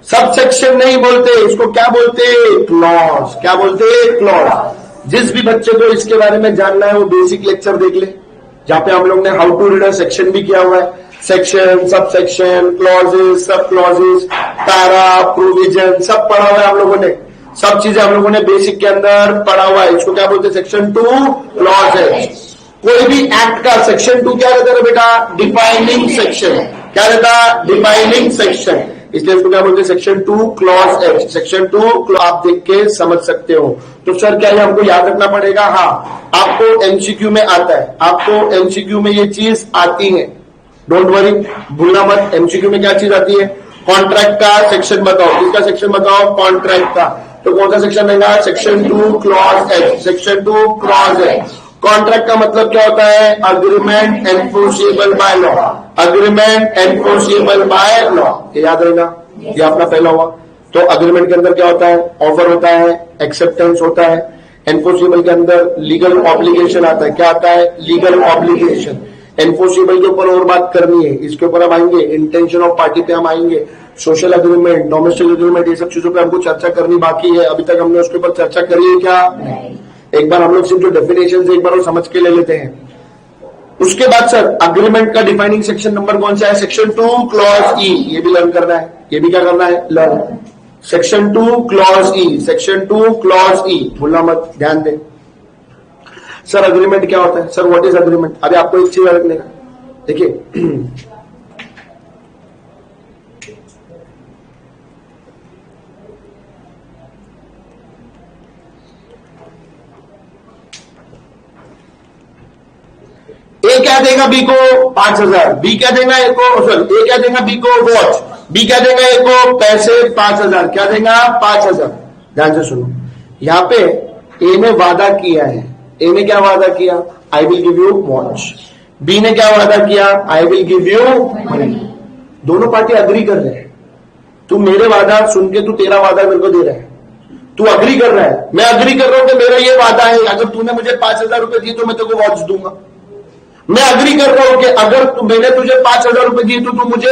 सब सेक्शन नहीं बोलते, इसको क्या बोलते? क्लॉज। क्या बोलते? क्लॉज। जिस भी बच्चे को इसके बारे में जानना है वो बेसिक लेक्चर देख ले, जहां पे हम लोग ने how to read a section भी किया हुआ है। Section, sub section, clauses, sub clauses, para, provision, सब पढ़ा हुआ है हम लोगों ने। सब चीजें हम लोगों ने बेसिक के अंदर पढ़ा हुआ है। इसको क्या बोलते हैं? Section 2 clauses. कोई भी एक्ट का सेक्शन 2 क्या रहता है बेटा? Defining section. क्या रहता? Defining section. इसलिए इसको क्या बोलते हैं? Section 2 clause act. सेक्शन 2 आप देख के समझ सकते हो। तो सर क्या ये हमको याद रखना पड़ेगा? हाँ, आपको एमसीक्यू में आता है, आपको एमसीक्यू में ये चीज आती है, डोंट वरी, भूलना मत। एमसीक्यू में क्या चीज आती है? कॉन्ट्रैक्ट का सेक्शन बताओ। किसका सेक्शन बताओ? कॉन्ट्रैक्ट का। तो कौन सा सेक्शन रहेगा? Section 2 clause act. Section 2 clause act. Contract का मतलब क्या होता है? Agreement enforceable by law. Agreement enforceable by law, ये याद रहेगा, ये अपना पहला हुआ। तो अग्रीमेंट के अंदर क्या होता है? ऑफर होता है, एक्सेप्टेंस होता है। एनफोर्सेबल के अंदर लीगल ऑब्लिगेशन आता है। क्या आता है? Legal obligation. एनफोर्सेबल के ऊपर और बात करनी है, इसके ऊपर हम आएंगे। इंटेंशन ऑफ पार्टी पे हम आएंगे। सोशल एग्रीमेंट, डोमेस्टिक एग्रीमेंट, ये सब चीजों पे हमको चर्चा करनी बाकी है। अभी तक हमने उसके ऊपर चर्चा करी है क्या? एक बार हम लोग सिर्फ जो डेफिनेशन एक बार वो समझ के ले लेते हैं। उसके बाद सर अग्रीमेंट का डिफाइनिंग सेक्शन नंबर कौन सा है? सेक्शन 2 क्लॉज ई। ये भी लर्न करना है। ये भी क्या करना है? लर्न। सेक्शन 2 क्लॉज ई। सेक्शन 2 क्लॉज ई, भूलना मत, ध्यान दे। सर अग्रीमेंट क्या होता है? Sir what is agreement? अभी आपको एक चीज रखने का, देखिए ए क्या देगा बी को? 5000। बी क्या देगा ए को? सॉरी, ए क्या देगा बी को? वॉच। बी क्या देगा ए को? पैसे 5000। क्या देगा? 5000। ध्यान से सुनो, यहां पे ए ने वादा किया है। ए ने क्या वादा किया? I will give you watch. B ने क्या वादा किया? I will give you money. दोनों पार्टी अग्री कर रहे हैं। तू मेरे वादा सुन के तू तेरा वादा मेरे को दे रहा है, तू अग्री कर रहा है, मैं अग्री कर रहा हूं कि मेरा ये वादा है, अगर तूने मुझे 5000 रुपए दिए तो मैं तेरे को वॉच दूंगा। मैं अग्री कर रहा हूं कि अगर मैंने तुझे 5000 रुपए दिए तो तू मुझे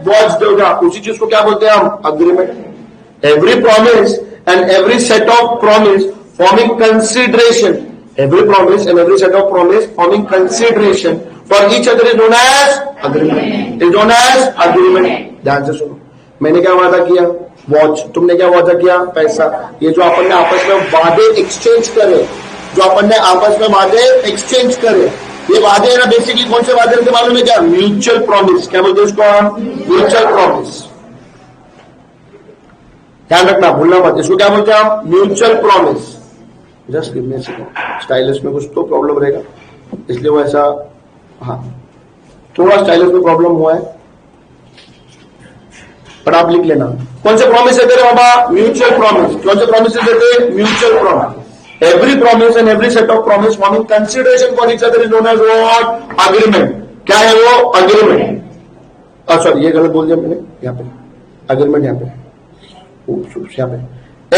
वॉच देगा। उसी चीज को क्या बोलते हैं हम? Agreement. Every promise and every set of promise forming consideration, every promise and every set of promise forming consideration for each other is known as agreement. Is known as agreement. ध्यान से सुनो, मैंने क्या वादा किया? वॉच। तुमने क्या वादा किया? पैसा। ये जो अपन ने आपस में वादे एक्सचेंज करे, जो अपन ने आपस में वादे एक्सचेंज करे, ये वादे है ना, बेसिकली कौन से वादे के मालूम है क्या? Mutual promise. क्या बोलते हैं इसको? Mutual promise. ध्यान रखना, भूलना मत, इसको क्या बोलते हैं हम? Mutual promise. Just give me a second, stylish में कुछ तो प्रॉब्लम रहेगा इसलिए वो ऐसा, हाँ थोड़ा स्टाइलिश में प्रॉब्लम हुआ है, पर आप लिख लेना। कौन से प्रॉमिस है तेरे बाबा? Mutual promise. कौन से प्रॉमिस देते? Mutual promise. Every promise and every set of promise forming consideration for each other is known as what? Agreement. क्या है वो? Agreement. सॉरी, ये गलत बोल दिया मैंने, यहाँ पे agreement, यहाँ पे यहाँ पे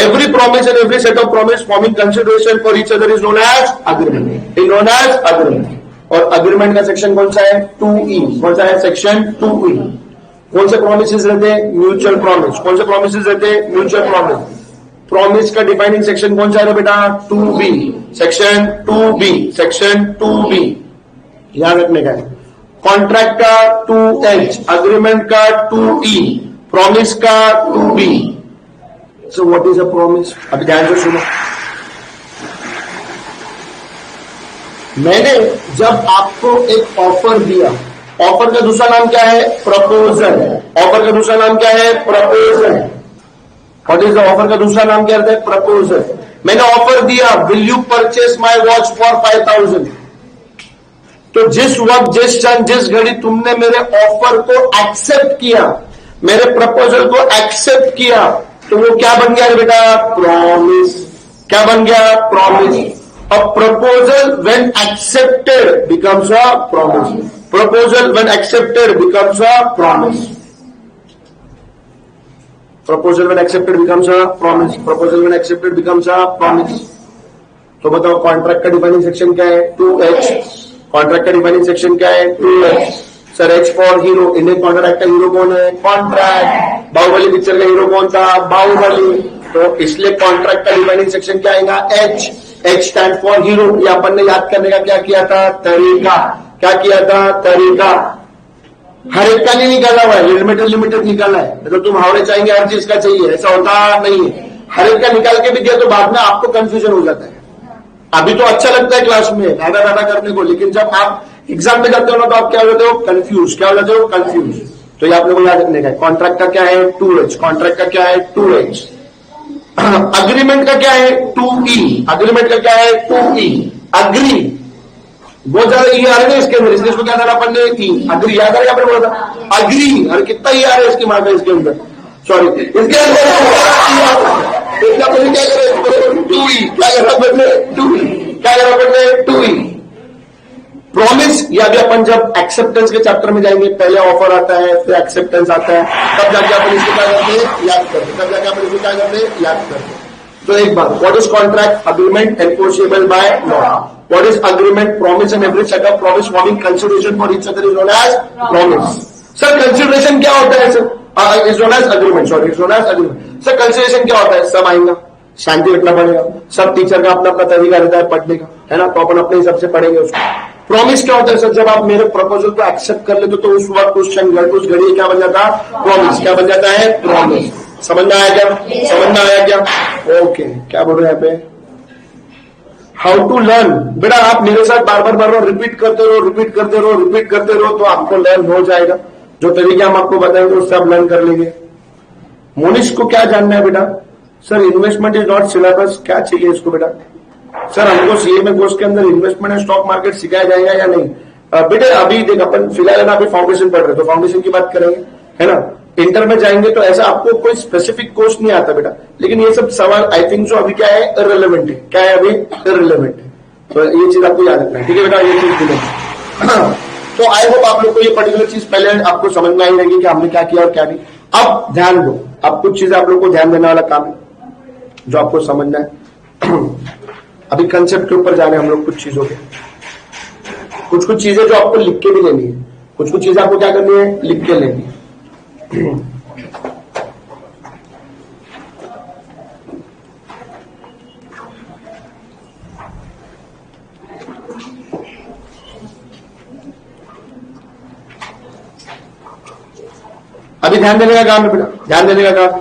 every promise and every set of promise forming consideration for each other is known as agreement. Is known as agreement. और agreement का सेक्शन कौन सा है? 2E. कौन सा है? Section 2E. कौन से प्रोमिसेस रहते हैं? Mutual promise. कौन से प्रोमिसेस रहते हैं? Mutual promise. प्रॉमिस का डिफाइनिंग सेक्शन कौन सा है बेटा? 2B, section 2B, section 2B याद रखने का है। कॉन्ट्रैक्ट का 2H, अग्रीमेंट का 2E, प्रॉमिस का 2B। So what is a promise? अभी ध्यान से सुनो। मैंने जब आपको एक ऑफर दिया, ऑफर का दूसरा नाम क्या है? प्रपोजल। ऑफर का दूसरा नाम क्या है? Proposal. What is the offer का दूसरा नाम क्या रहता है? प्रपोजल। मैंने ऑफर दिया, will you purchase my watch for 5000। तो जिस वक्त, जिस क्षण, जिस घड़ी तुमने मेरे ऑफर को एक्सेप्ट किया, मेरे प्रपोजल को एक्सेप्ट किया, तो वो क्या बन गया बेटा? प्रॉमिस। क्या बन गया? Promise. A proposal when accepted becomes a promise. Proposal when accepted becomes a promise. Proposal when accepted becomes a promise. Proposal when accepted becomes a promise. तो बताओ कॉन्ट्रैक्ट का डिफाइनिंग सेक्शन क्या है? 2H। कॉन्ट्रैक्ट का defining section क्या है? 2H। Sir H for hero. Indian contract का hero कौन है? कॉन्ट्रैक्ट। बाहुबली पिक्चर का हीरो कौन था? बाहुबली। तो इसलिए कॉन्ट्रैक्ट का डिफाइनिंग सेक्शन क्या आएगा? H। H stand for hero. ये अपन ने याद करने का क्या किया था? तरीका। क्या किया था? तरीका। हर एक का नहीं निकाला हुआ है, लिमिटेड लिमिटेड निकाला है। तो तुम हावड़े चाहेंगे हर चीज का चाहिए, ऐसा होता नहीं है। हर एक का निकाल के भी दिया तो बाद में आपको कंफ्यूजन हो जाता है। अभी तो अच्छा लगता है क्लास में डाटा डाटा करने को, लेकिन जब आप एग्जाम में जाते हो ना तो आप क्या हो जाते हो? कंफ्यूज। क्या हो जाते हो? कंफ्यूज। तो ये आप लोगों को याद रखने का है। कॉन्ट्रैक्ट का क्या है? 2H। कॉन्ट्रैक्ट का क्या है? 2H। अग्रीमेंट का क्या है? 2E। अग्रीमेंट का क्या है? 2E। अग्री बहुत ज्यादा ई आ रहे हैं इसके अंदर, इसलिए इसको क्या था अपन ने? अग्री। याद आ रहा है? बोला था अग्री। अरे कितना ई आ रहा है इसकी मार्का इसके अंदर, सॉरी इसके अंदर क्या करें? 2E। क्या करा बदले? 2E। क्या करा बदले? 2E। प्रॉमिस या भी अपन जब एक्सेप्टेंस के चैप्टर में जाएंगे, पहले ऑफर आता है, फिर एक्सेप्टेंस आता है, तब जाके अपन इसको क्या करते हैं? याद करते हैं। तब जाके अपन इसको क्या करते हैं? याद करते हैं। तो एक बात, what is contract? Agreement enforceable by law. What is agreement? Promise and every set of promise forming consideration for each other is known as promise. Sir consideration क्या होता है? Sir is known as agreement. Sorry, is known as agreement. Sir consideration क्या होता है? सब आएगा, शांति रखना पड़ेगा, सब टीचर का अपना अपना तरीका रहता है पढ़ने का, है ना, तो अपन अपने हिसाब से पढ़ेंगे उसको। प्रॉमिस क्या होता है? सर जब आप मेरे प्रपोजल को एक्सेप्ट कर लेते तो उस वक्त, उस क्षण, उस घड़ी क्या बन जाता? प्रॉमिस। क्या बन जाता है? प्रॉमिस। समझ में आया क्या? समझ में आया क्या? ओके। क्या बोल रहे हैं यहाँ पे? How to learn. बेटा आप मेरे साथ बार बार रिपीट करते रहो, रिपीट करते रहो, रिपीट करते रहो, तो आपको लर्न हो जाएगा। जो तरीके हम आपको बताएंगे उससे आप लर्न कर लेंगे। मोनिश को क्या जानना है बेटा? Sir investment is not syllabus. क्या चाहिए इसको बेटा? सर हमको सीए में कोर्स के अंदर इन्वेस्टमेंट एंड स्टॉक मार्केट सिखाया जाएगा या नहीं? बेटे अभी देख, अपन फिलहाल अभी फाउंडेशन पढ़ रहे, तो फाउंडेशन की बात करेंगे, है ना। इंटर में जाएंगे तो ऐसा आपको कोई स्पेसिफिक कोर्स नहीं आता बेटा, लेकिन ये सब सवाल आई थिंक जो अभी क्या है? इररिलेवेंट है। क्या है? अभी इररिलेवेंट है। तो ये चीज आपको याद रखना है, ठीक है बेटा? ये चीज तो आई होप आप लोग को ये पर्टिकुलर चीज पहले आपको समझ में आई रहेगी कि हमने क्या किया और क्या नहीं। अब ध्यान दो, अब कुछ चीजें आप लोग को ध्यान देने वाला काम है जो आपको समझना है। अभी कंसेप्ट के ऊपर जा रहे हैं हम लोग, कुछ चीजों के, कुछ चीजें जो आपको लिख के भी लेनी है, कुछ चीजें आपको क्या करनी है? लिख के लेनी है। अभी ध्यान देने का काम है बेटा, ध्यान देने का काम।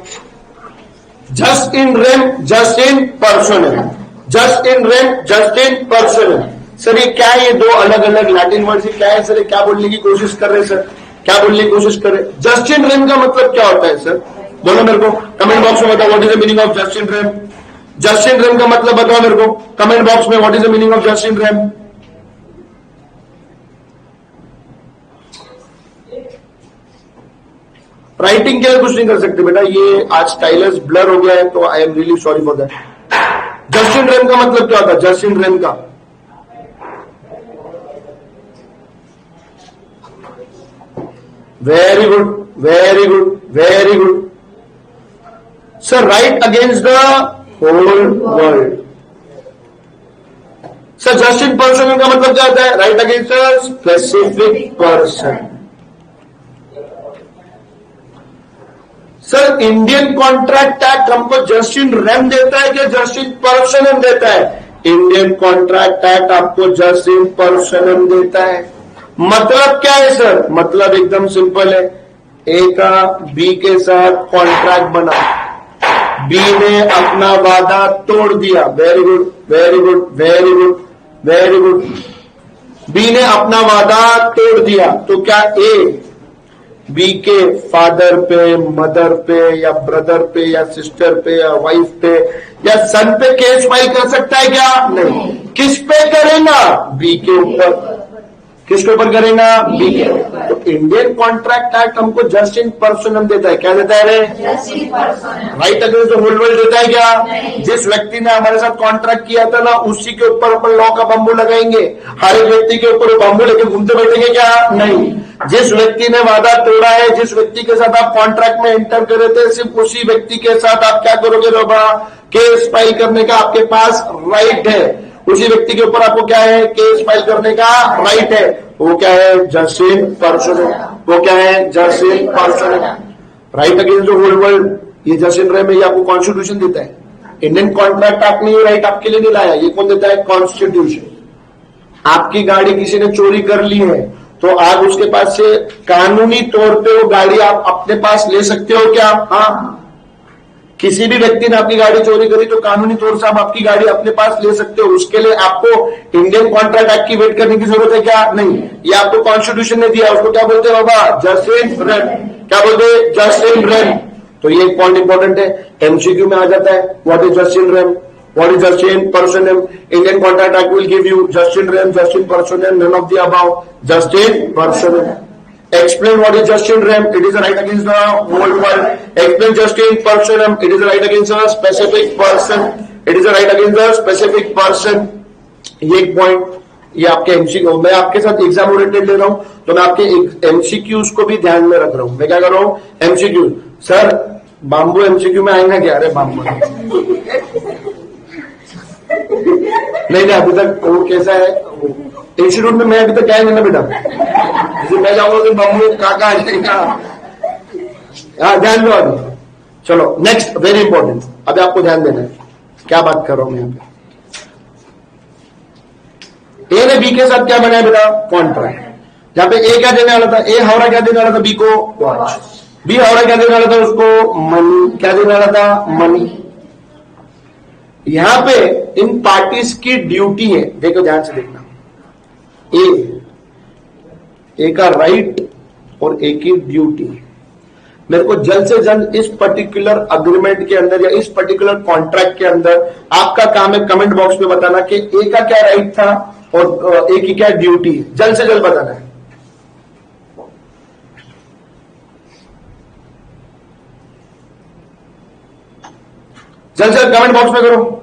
Just in rem, just in personal. Just in rem, just in personal. Sir ये क्या है? ये दो अलग अलग लैटिन वर्ड से क्या है सर? क्या बोलने की कोशिश कर रहे हैं सर? क्या बोलने की कोशिश कर रहे हैं? जस्ट इन रेम का मतलब क्या होता है सर? बोलो मेरे को, कमेंट बॉक्स में बताओ what is the meaning of just in rem. Just in rem का मतलब बताओ मेरे को कमेंट बॉक्स में, what is the meaning of just in rem. Writing के लिए कुछ नहीं कर सकते बेटा, ये आज स्टाइलस ब्लर हो गया है, तो I am really sorry for that. Just in rem का मतलब क्या होता है? जस्ट इन रेम का very good, very good, very good sir. Right against the whole world. Sir just in person का मतलब क्या होता है? Right against a specific person. Sir Indian contract act हमको जस्ट इन रेम देता है कि जस्ट इन पर्सनम देता है? इंडियन कॉन्ट्रैक्ट एक्ट आपको जस्ट इन पर्सनम देता है। मतलब क्या है सर? मतलब एकदम सिंपल है। ए का बी के साथ कॉन्ट्रैक्ट बना, बी ने अपना वादा तोड़ दिया। Very good, very good, very good, very good. B ने अपना वादा तोड़ दिया, तो क्या ए बी के फादर पे, मदर पे, या ब्रदर पे, या सिस्टर पे, या वाइफ पे, या सन पे केस फाइल कर सकता है क्या? नहीं। किस पे करेगा? बी के ऊपर। किसके ऊपर करेगा? बी के। तो इंडियन कॉन्ट्रैक्ट एक्ट हमको जस्ट इन पर्सनम देता है। क्या देता है रे? Right against the whole world देता है क्या? जिस व्यक्ति ने हमारे साथ कॉन्ट्रैक्ट किया था ना, उसी के ऊपर अपन लॉ का बम्बू लगाएंगे। हर एक व्यक्ति के ऊपर बम्बू लेके घूमते बैठेंगे क्या? नहीं। जिस व्यक्ति ने वादा तोड़ा है, जिस व्यक्ति के साथ आप कॉन्ट्रैक्ट में एंटर करे थे, सिर्फ उसी व्यक्ति के साथ आप क्या करोगे बाबा? केस फाइल करने का आपके पास राइट है। उसी व्यक्ति के ऊपर आपको क्या है? केस फाइल करने का राइट है। वो क्या है? Just in personam. वो क्या है? Just in personam. Right against the whole world, ये जस्ट इन रेम में ये आपको कॉन्स्टिट्यूशन देता है। इंडियन कॉन्ट्रैक्ट एक्ट ने ये राइट आपके लिए नहीं लाया। ये कौन देता है? कॉन्स्टिट्यूशन। आपकी गाड़ी किसी ने चोरी कर ली है, तो आप उसके पास से कानूनी तौर पे वो गाड़ी आप अपने पास ले सकते हो क्या? हाँ। किसी भी व्यक्ति ने आपकी गाड़ी चोरी करी तो कानूनी तौर से आप आपकी गाड़ी अपने पास ले सकते हो। उसके लिए आपको इंडियन कॉन्ट्रैक्ट एक्ट की वेट करने की जरूरत है क्या? नहीं। ये आपको कॉन्स्टिट्यूशन ने दिया। उसको क्या बोलते हैं बाबा? Just in RAM. क्या बोलते हैं? Just in rem. तो ये एक पॉइंट इंपॉर्टेंट है, एमसीक्यू में आ जाता है। What is just in rem? What is just in personam? Indian Contract Act will give you just in rem, just in personam, none of the above. Just in personam. Explain what is just in rem. It is a right against the whole world. Explain just in personam. It is a right against a specific person. It is a right against a specific person. ये एक point, ये आपके MCQ, मैं आपके साथ exam oriented ले रहा हूं, तो मैं आपके एमसीक्यूज को भी ध्यान में रख रहा हूं। मैं क्या कर रहा हूं? एमसीक्यू। सर बाम्बू एमसीक्यू में आएगा क्या? अरे बाम्बू नहीं, अभी तक वो कैसा है इंस्टीट्यूट में, मैं अभी तक क्या नहीं ना बेटा, जैसे मैं जाऊंगा तो बम्बू काका आ जाएगा। हाँ, ध्यान दो अभी। चलो नेक्स्ट, वेरी इंपॉर्टेंट, अभी आपको ध्यान देना है। क्या बात कर रहा हूं मैं यहाँ पे? ए ने बी के साथ क्या बनाया बेटा? कॉन्ट्रैक्ट। जहां पे ए क्या देने वाला था? ए हावड़ा क्या देने वाला था? बी को वॉच। बी हावड़ा क्या देने वाला था? उसको मनी। क्या देने वाला था? मनी। यहां पे इन पार्टीज की ड्यूटी है, देखो ध्यान से देखना। ए का राइट और ए की ड्यूटी। मेरे को जल्द से जल्द इस पर्टिकुलर अग्रीमेंट के अंदर या इस पर्टिकुलर कॉन्ट्रैक्ट के अंदर आपका काम है कमेंट बॉक्स में बताना कि ए का क्या राइट था और ए की क्या ड्यूटी है। जल्द से जल्द बताना है। जल्द से कमेंट बॉक्स में करो।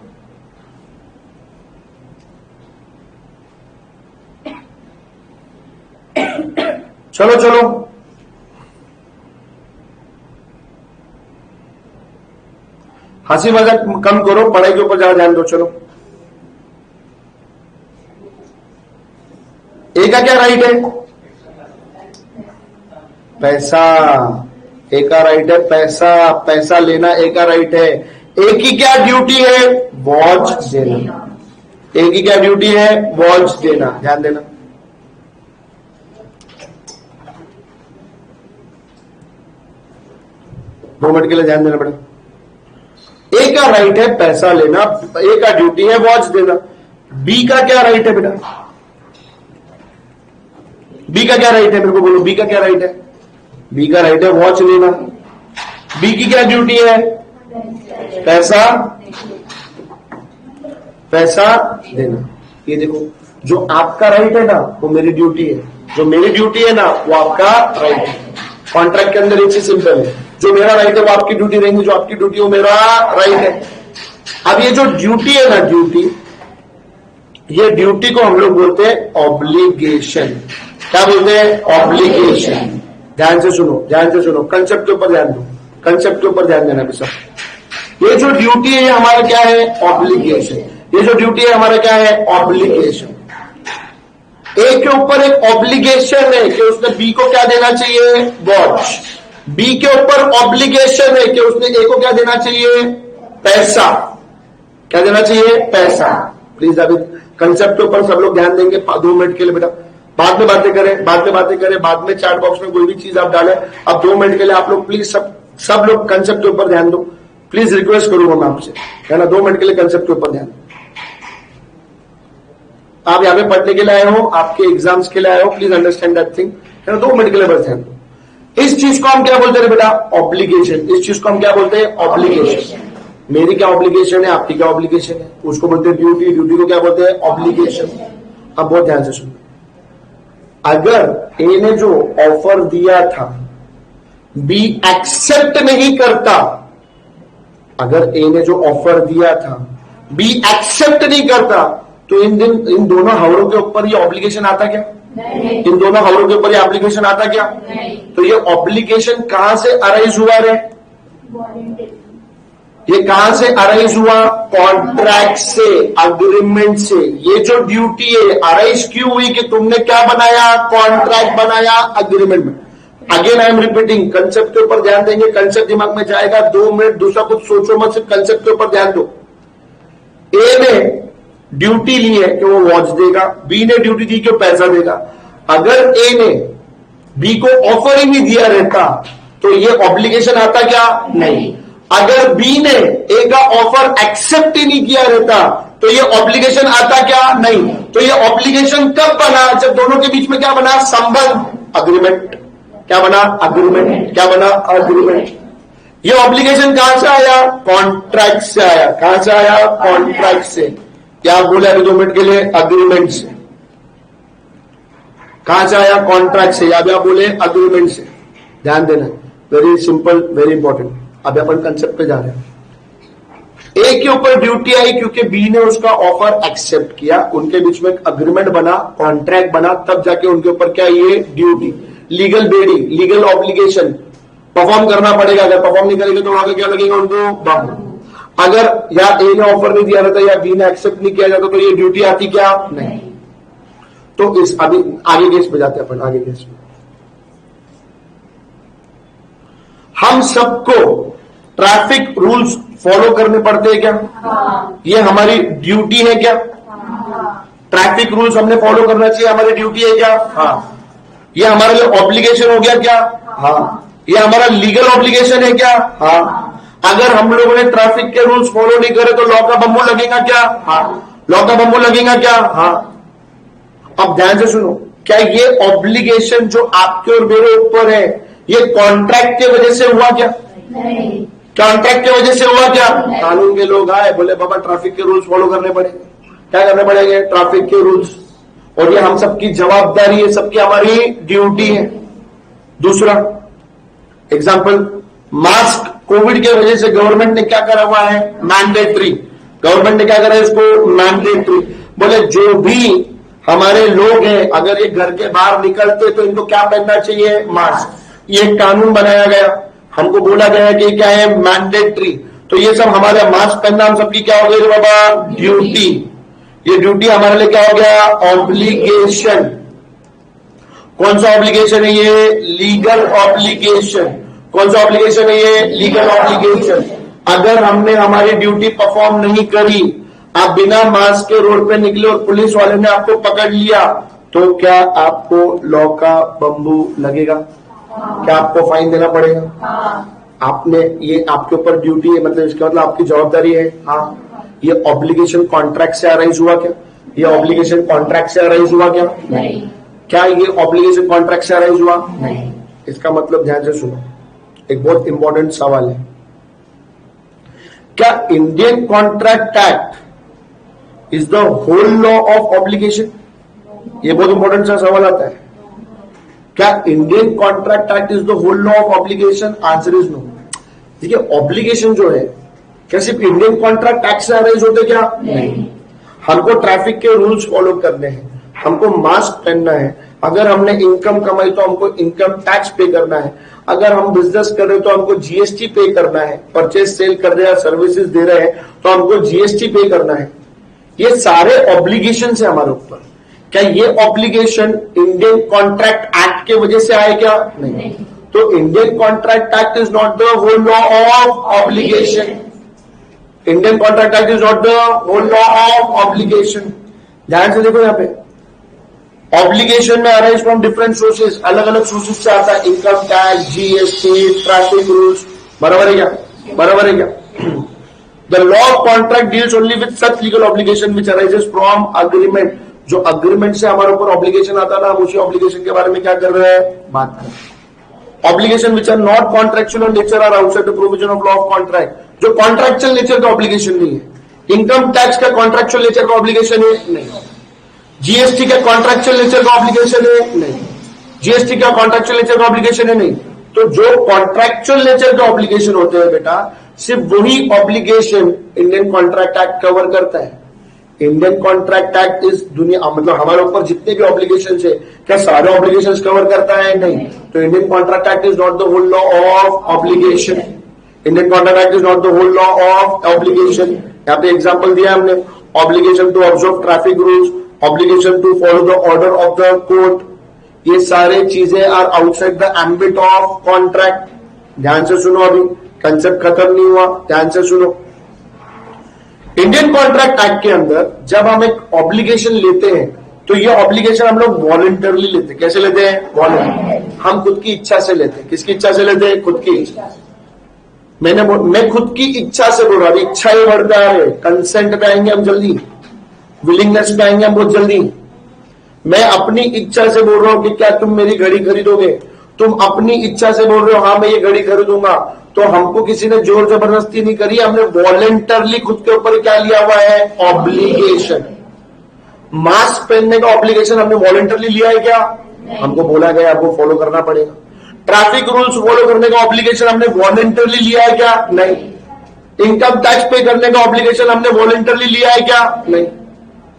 चलो चलो, हंसी मजाक कम करो, पढ़ाई के ऊपर ज्यादा ध्यान दो। चलो, ए का क्या राइट है? पैसा। ए का राइट है पैसा, पैसा लेना ए का राइट है। ए की क्या ड्यूटी है? वॉच देना। ए की क्या ड्यूटी है? वॉच देना। ध्यान देना। दो मिनट के लिए ध्यान देना पड़ेगा। ए का राइट है पैसा लेना, ए का ड्यूटी है वॉच देना। बी का क्या राइट है बेटा? बी का क्या राइट है? मेरे को बोलो, बी का क्या राइट है? बी का राइट है वॉच लेना। बी की क्या ड्यूटी है? पैसा, पैसा देना। ये देखो, जो आपका राइट है ना वो मेरी ड्यूटी है, जो मेरी ड्यूटी है ना वो आपका राइट है। कॉन्ट्रैक्ट के अंदर एक चीज सिंपल है, जो मेरा राइट है वो आपकी ड्यूटी रहेंगी, जो आपकी ड्यूटी वो मेरा राइट है। अब ये जो ड्यूटी है ना, ड्यूटी, ये ड्यूटी को हम लोग बोलते हैं ऑब्लिगेशन। क्या बोलते हैं? ऑब्लिगेशन। ध्यान से सुनो, ध्यान से सुनो, कंसेप्ट के ऊपर ध्यान दो, कंसेप्ट के ऊपर ध्यान देना भी सब। ये जो ड्यूटी है हमारा क्या है? ऑब्लिगेशन। ये जो ड्यूटी है हमारा क्या है? ऑब्लिगेशन। ए के ऊपर एक ऑब्लिगेशन है कि उसने बी को क्या देना चाहिए? वॉच। बी के ऊपर ऑब्लिगेशन है कि उसने ए को क्या देना चाहिए, पैसा। क्या देना चाहिए, पैसा। प्लीज अभी कंसेप्ट के ऊपर सब लोग ध्यान देंगे 2 मिनट के लिए बेटा, बाद में बातें करें, बाद में चैट बॉक्स में कोई भी चीज आप डालें। अब 2 मिनट के लिए आप लोग प्लीज सब लोग कंसेप्ट के ऊपर ध्यान दो, प्लीज रिक्वेस्ट करूंगा मैं आपसे, है ना। 2 मिनट के लिए कंसेप्ट के ऊपर ध्यान। आप यहाँ पे पढ़ने के लिए आए हो, आपके एग्जाम्स के लिए आए हो, प्लीज अंडरस्टैंड दैट थिंग, है ना। 2 मिनट के लिए बस ध्यान दो। इस चीज को हम क्या बोलते हैं बेटा, ऑब्लिगेशन। इस चीज को हम क्या बोलते हैं, ऑब्लिगेशन। मेरी क्या ऑब्लिगेशन है, आपकी क्या ऑब्लिगेशन है, उसको बोलते हैं ड्यूटी। ड्यूटी को क्या बोलते हैं, ऑब्लिगेशन। अब बहुत ध्यान से सुनो, अगर ए ने जो ऑफर दिया था बी एक्सेप्ट नहीं करता, अगर ए ने जो ऑफर दिया था बी एक्सेप्ट नहीं करता, तो इन दोनों हवरों के ऊपर ये ऑब्लिगेशन आता क्या, नहीं। इन दोनों हवरों के ऊपर ये ऑब्लिगेशन आता क्या, नहीं। तो ये ऑब्लिगेशन कहां से अराइज हुआ रे, ये कहां से अराइज हुआ, कॉन्ट्रैक्ट से, अग्रीमेंट से। ये जो ड्यूटी है अराइज क्यों हुई, कि तुमने क्या बनाया, कॉन्ट्रैक्ट बनाया अग्रीमेंट में। Again I am repeating, concept के ऊपर ध्यान देंगे, कंसेप्ट दिमाग में जाएगा। 2 मिनट दूसरा कुछ सोचो मत, सिर्फ कंसेप्ट के ऊपर ध्यान दो। ए ने ड्यूटी ली है कि वो वॉच देगा, बी ने ड्यूटी दी कि वो पैसा देगा। अगर ए ने बी को ऑफर ही नहीं दिया रहता तो ये ऑब्लिगेशन आता क्या, नहीं। अगर बी ने ए का ऑफर एक्सेप्ट ही नहीं किया रहता तो ये ऑब्लिगेशन आता क्या, नहीं। तो ये ऑब्लिगेशन कब बना, जब दोनों के बीच में क्या बना, संबंध, अग्रीमेंट। क्या बना, अग्रीमेंट। क्या बना, अग्रीमेंट। ये ऑब्लिगेशन कहां से आया, कॉन्ट्रैक्ट से आया। कहां से आया, कॉन्ट्रैक्ट से। क्या बोले अभी 2 मिनट के लिए, अग्रीमेंट से। कहां से आया, कॉन्ट्रैक्ट से, या भी आप बोले अग्रीमेंट से। ध्यान देना, वेरी सिंपल, वेरी इंपॉर्टेंट। अभी अपन कंसेप्ट पे जा रहे हैं। ए के ऊपर ड्यूटी आई क्योंकि बी ने उसका ऑफर एक्सेप्ट किया, उनके बीच में एक अग्रीमेंट बना, कॉन्ट्रैक्ट बना, तब जाके उनके ऊपर क्या, ये ड्यूटी, लीगल बेडी, लीगल ऑब्लिगेशन परफॉर्म करना पड़ेगा। अगर परफॉर्म नहीं करेंगे तो आगे क्या लगेगा उनको, बाबू। अगर या ए ने ऑफर नहीं दिया रहता या बी ने एक्सेप्ट नहीं किया जाता तो ये ड्यूटी आती क्या, नहीं। तो इस अभी आगे केस पे जाते हैं अपन, आगे केस में हम सबको ट्रैफिक रूल्स फॉलो करने पड़ते हैं क्या, ये हमारी ड्यूटी है क्या, ट्रैफिक रूल्स हमने फॉलो करना चाहिए, हमारी ड्यूटी है क्या, हाँ। ये हमारे लिए ऑब्लिगेशन हो गया क्या, हाँ। ये हमारा लीगल ऑब्लिगेशन है क्या, हाँ। अगर हम लोगों ने ट्रैफिक के रूल्स फॉलो नहीं करे तो लॉ का बम्बू लगेगा क्या, हाँ। लॉ का बम्बू लगेगा क्या, हाँ। अब ध्यान से सुनो, क्या ये ऑब्लिगेशन जो आपके और मेरे ऊपर है ये कॉन्ट्रैक्ट की वजह से हुआ क्या, नहीं। कॉन्ट्रैक्ट की वजह से हुआ क्या, कानून के लोग आए, बोले बाबा ट्रैफिक के रूल्स फॉलो करने पड़ेंगे। क्या करने पड़ेंगे, ट्रैफिक के रूल्स, और ये हम सबकी जवाबदारी है, सबकी हमारी ड्यूटी है। दूसरा एग्जाम्पल, मास्क कोविड की वजह से गवर्नमेंट ने क्या करा हुआ है, मैंडेटरी। गवर्नमेंट ने क्या करा है इसको, मैंडेटरी। बोले जो भी हमारे लोग हैं अगर ये घर के बाहर निकलते तो इनको क्या पहनना चाहिए, मास्क। ये कानून बनाया गया, हमको बोला गया कि क्या है, मैंडेटरी। तो ये सब हमारे मास्क पहनना हम सबकी क्या हो गई बाबा, ड्यूटी। ये ड्यूटी हमारे लिए क्या हो गया, ऑब्लिगेशन। कौन सा ऑब्लिगेशन है ये, लीगल ऑब्लिगेशन। कौन सा ऑब्लिगेशन है ये, लीगल ऑब्लिगेशन। अगर हमने हमारी ड्यूटी परफॉर्म नहीं करी, आप बिना मास्क के रोड पे निकले और पुलिस वाले ने आपको पकड़ लिया, तो क्या आपको लॉ का बम्बू लगेगा, क्या आपको फाइन देना पड़ेगा, आपने, ये आपके ऊपर ड्यूटी है, मतलब इसका मतलब आपकी जवाबदारी है, हाँ। ये ऑब्लिगेशन कॉन्ट्रैक्ट से अराइज हुआ क्या, ये ऑब्लिगेशन कॉन्ट्रैक्ट से अराइज हुआ क्या, नहीं। क्या ये ऑब्लिगेशन कॉन्ट्रैक्ट से अराइज हुआ, नहीं। इसका मतलब ध्यान से सुनो, एक बहुत इंपॉर्टेंट सवाल है, क्या Indian contract act is the whole law of obligation? ये बहुत इंपॉर्टेंट सा सवाल आता है, क्या Indian contract act is the whole law of obligation? Answer is no. देखिए ऑब्लिगेशन जो है क्या सिर्फ इंडियन कॉन्ट्रैक्ट एक्ट से अरेंज होते क्या, नहीं। हमको ट्रैफिक के रूल्स फॉलो करने हैं, हमको मास्क पहनना है, अगर हमने इनकम कमाई तो हमको इनकम टैक्स पे करना है, अगर हम बिजनेस कर रहे हैं तो हमको जीएसटी पे करना है, परचेज सेल कर रहे हैं, सर्विसेज दे रहे हैं तो हमको जीएसटी पे करना है। ये सारे ऑब्लिगेशन है हमारे ऊपर। क्या ये ऑब्लिगेशन इंडियन कॉन्ट्रैक्ट एक्ट के वजह से आए क्या, नहीं। तो Indian contract act is not the whole law of obligation. Indian contract act is not the whole law of obligation. ध्यान से देखो, यहां पे ऑब्लिगेशन में अराइज फ्रॉम डिफरेंट सोर्सेज, अलग अलग सोर्सेज से आता है. Income tax, GST, traffic rules. बराबर है क्या? बराबर है क्या? The law of contract deals only with such legal obligation which arises from agreement. जो अग्रीमेंट से हमारे ऊपर ऑब्लिगेशन आता है ना, हम उसी ऑब्लिगेशन के बारे में क्या कर रहे हैं? बात कर रहे हैं. Obligation which are not contractual in nature are outside the provision of law of contract. जो कॉन्ट्रैक्चुअल नेचर का ऑब्लिगेशन नहीं है. इनकम टैक्स का कॉन्ट्रैक्चुअल नेचर का ऑब्लिगेशन है? नहीं. जीएसटी का कॉन्ट्रैक्चुअल नेचर का ऑब्लिगेशन है? नहीं. जीएसटी का कॉन्ट्रैक्चुअल नेचर का ऑब्लिगेशन है? नहीं. तो जो कॉन्ट्रैक्चुअल नेचर का ऑब्लिगेशन होते हैं बेटा, सिर्फ वही obligation Indian contract act cover करता है. इंडियन कॉन्ट्रैक्ट एक्ट इस दुनिया, मतलब हमारे ऊपर जितने भी ऑब्लिगेशन है, क्या सारे ऑब्लिगेशन कवर करता है? नहीं. तो Indian contract act is not the whole law of obligation. Indian contract act is not the whole law of obligation. यहाँ पे एग्जाम्पल दिया हमने, obligation to observe traffic rules, obligation to follow the order of the court. ये सारे चीजें are outside the ambit of contract. ध्यान से सुनो, अभी कंसेप्ट खत्म नहीं हुआ, ध्यान से सुनो. इंडियन कॉन्ट्रैक्ट एक्ट के अंदर जब हम एक ऑब्लिगेशन लेते हैं, तो ये ऑब्लिगेशन हम लोग वॉलंटरली लेते हैं. कैसे लेते हैं? वॉलंटरी. हम खुद की इच्छा से लेते हैं. किसकी इच्छा से लेते हैं? खुद की इच्छा. मैं खुद की इच्छा से बोल रहा हूं. इच्छा ही बढ़ता है. कंसेंट पे आएंगे हम जल्दी, विलिंगनेस पे आएंगे हम बहुत जल्दी. मैं अपनी इच्छा से बोल रहा हूं कि क्या तुम मेरी घड़ी खरीदोगे. तुम अपनी इच्छा से बोल रहे हो हाँ मैं ये घड़ी खरीदूंगा. तो हमको किसी ने जोर जबरदस्ती नहीं करी, हमने वॉलंटरली खुद के ऊपर क्या लिया हुआ है? ऑब्लिगेशन. मास्क पहनने का ऑब्लिगेशन हमने वॉलंटरली लिया है क्या? हमको बोला गया आपको फॉलो करना पड़ेगा. ट्रैफिक रूल्स फॉलो करने का ऑब्लिगेशन हमने वॉलंटरली लिया है क्या? नहीं. इनकम टैक्स पे करने का ऑब्लिगेशन हमने वॉलंटरली लिया है क्या? नहीं.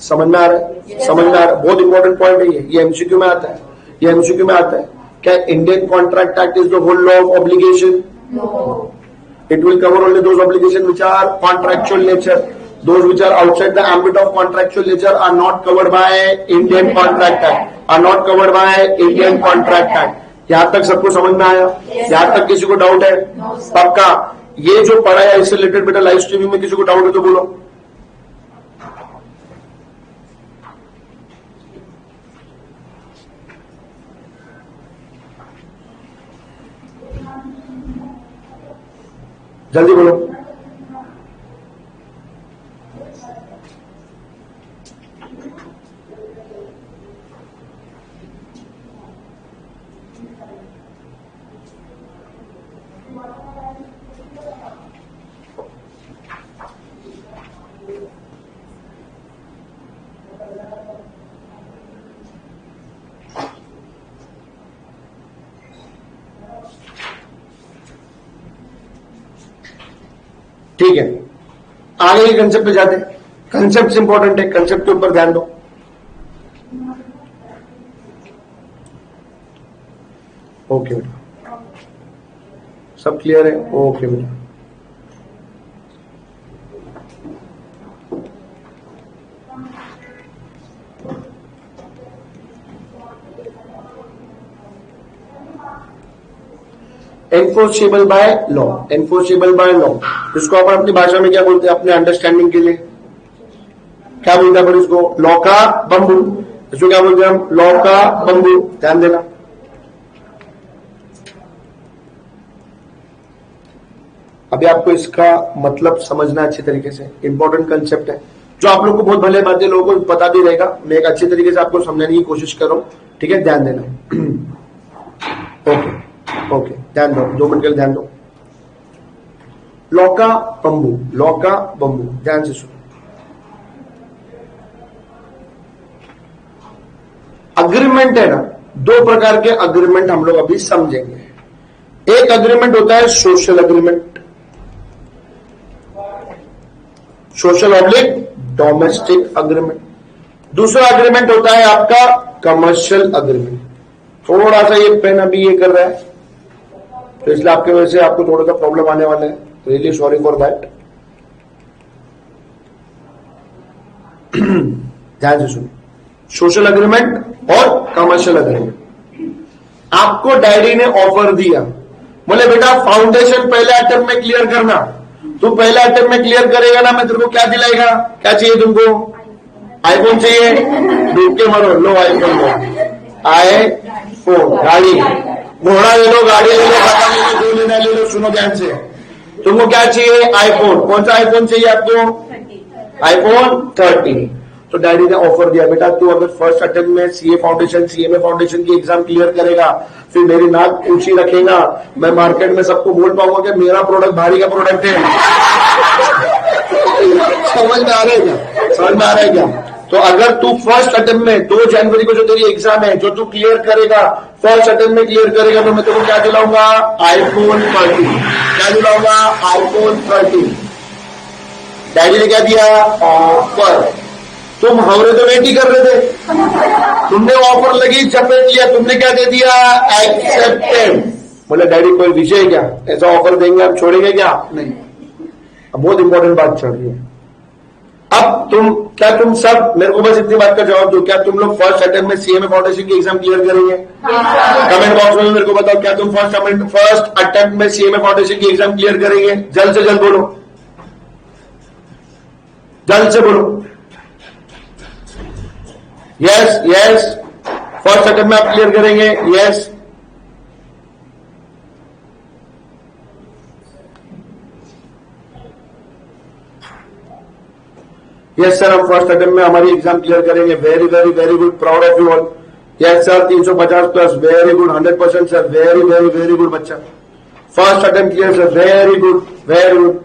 समझ में आ रहा है? समझ में आ रहा है. बहुत इंपॉर्टेंट पॉइंट है ये एमसीक्यू में आता है. ये एमसीक्यू में आता है. क्या Indian contract act is the whole law of obligation? No. It will cover only those obligations which are contractual nature. Those which are outside the ambit of contractual nature are not covered by Indian Contract Act. Are not covered by Indian Contract Act. यहां तक सबको समझ में आया? yes, यहां तक किसी को डाउट है? no, पक्का. ये जो पढ़ा है इससे रिलेटेड बेटा लाइव स्ट्रीमिंग में किसी को डाउट है तो बोलो. जल्दी बोलो. ठीक है, आगे के कंसेप्ट पे जाते हैं. कंसेप्ट इंपॉर्टेंट है, कंसेप्ट के ऊपर ध्यान दो. ओके बेटा, सब क्लियर है? ओके बेटा. Enforceable by law. Enforceable by law इसको अपन अपनी भाषा में क्या बोलते हैं? अपने अंडरस्टैंडिंग के लिए क्या बोलते हैं अपन इसको? लॉ का बंबू. इसको क्या बोलते हैं हम? लॉ का बंबू. ध्यान देना. अभी आपको इसका मतलब समझना अच्छी तरीके से. इंपॉर्टेंट कंसेप्ट है जो आप लोग को बहुत भले बातें लोगों को पता भी रहेगा. मैं एक अच्छी तरीके से आपको समझाने की कोशिश कर रहा हूं. ठीक है, ध्यान देना. ओके ओके, ध्यान दो. 2 मिनट के लिए ध्यान दो. लॉ का बंबू. लॉ का बंबू. ध्यान से सुनो. अग्रीमेंट है ना, 2 प्रकार के अग्रीमेंट हम लोग अभी समझेंगे. एक अग्रीमेंट होता है social agreement, social oblique domestic agreement. दूसरा अग्रीमेंट होता है आपका कमर्शियल अग्रीमेंट. थोड़ा सा ये पेन अभी ये कर रहा है तो इसलिए आपके वजह से आपको थोड़ा सा प्रॉब्लम आने वाला है. Really sorry for that. ध्यान से सुनो. सोशल अग्रीमेंट और कमर्शियल अग्रीमेंट. आपको डैडी ने ऑफर दिया, बोले बेटा फाउंडेशन पहले अटेम्प्ट में क्लियर करना, तू पहले अटेम्प्ट में क्लियर करेगा ना, मैं तेरे को क्या दिलाएगा, क्या चाहिए तुमको, आईफोन चाहिए, डूब के मरो, लो आईफोन लो, आईफोन, गाड़ी, घोड़ा ले लो, गाड़ी ले लो, खाता ले लो, जो लेना ले लो, सुनो ध्यान से, तुमको क्या चाहिए, आईफोन, कौन सा आईफोन चाहिए आपको, आईफोन 13। तो डैडी ने ऑफर दिया, बेटा तू अगर फर्स्ट अटेम्प्ट में सीए फाउंडेशन, सीएमए फाउंडेशन की एग्जाम क्लियर करेगा, फिर मेरी नाक ऊंची रखेगा, मैं मार्केट में सबको बोल पाऊंगा कि मेरा प्रोडक्ट भारी का प्रोडक्ट है। समझ में आ रहा है क्या, समझ में आ रहा है क्या। तो अगर तू फर्स्ट अटेम्प्ट में 2 जनवरी को जो तेरी एग्जाम है, जो तू क्लियर करेगा, फर्स्ट अटेम्प्ट में क्लियर करेगा, तो मैं तेरे को क्या दिलाऊंगा, आईफोन 13। क्या दिलाऊंगा, आईफोन 13। डैडी ने क्या दिया, ऑफर। तुम हवरे तो वेट ही कर रहे थे, तुमने ऑफर लगी, चपेट लिया, तुमने क्या दे दिया, एक्सेप्टेड। बोले डैडी कोई विषय क्या, ऐसा ऑफर देंगे आप छोड़ेंगे क्या, नहीं। अब बहुत इंपॉर्टेंट बात चल रही है। अब तुम सब मेरे को बस इतनी बात का जवाब दो, क्या तुम लोग फर्स्ट अटेम्प्ट में सीएमए फाउंडेशन की एग्जाम क्लियर करेंगे? कमेंट बॉक्स में मेरे को बताओ, क्या तुम फर्स्ट अटेम्प्ट में सीएमए फाउंडेशन की एग्जाम क्लियर करेंगे? जल्द से जल्द बोलो, जल्द से बोलो। यस यस, फर्स्ट अटेम्प्ट में आप क्लियर करेंगे? यस। यस सर, हम फर्स्ट अटेम्प्ट में हमारी एग्जाम क्लियर करेंगे। Very very very good, proud of you all. Yes sir, 350 plus, very good, 100% sir, very very very good बच्चा, first attempt clear sir, very good very good.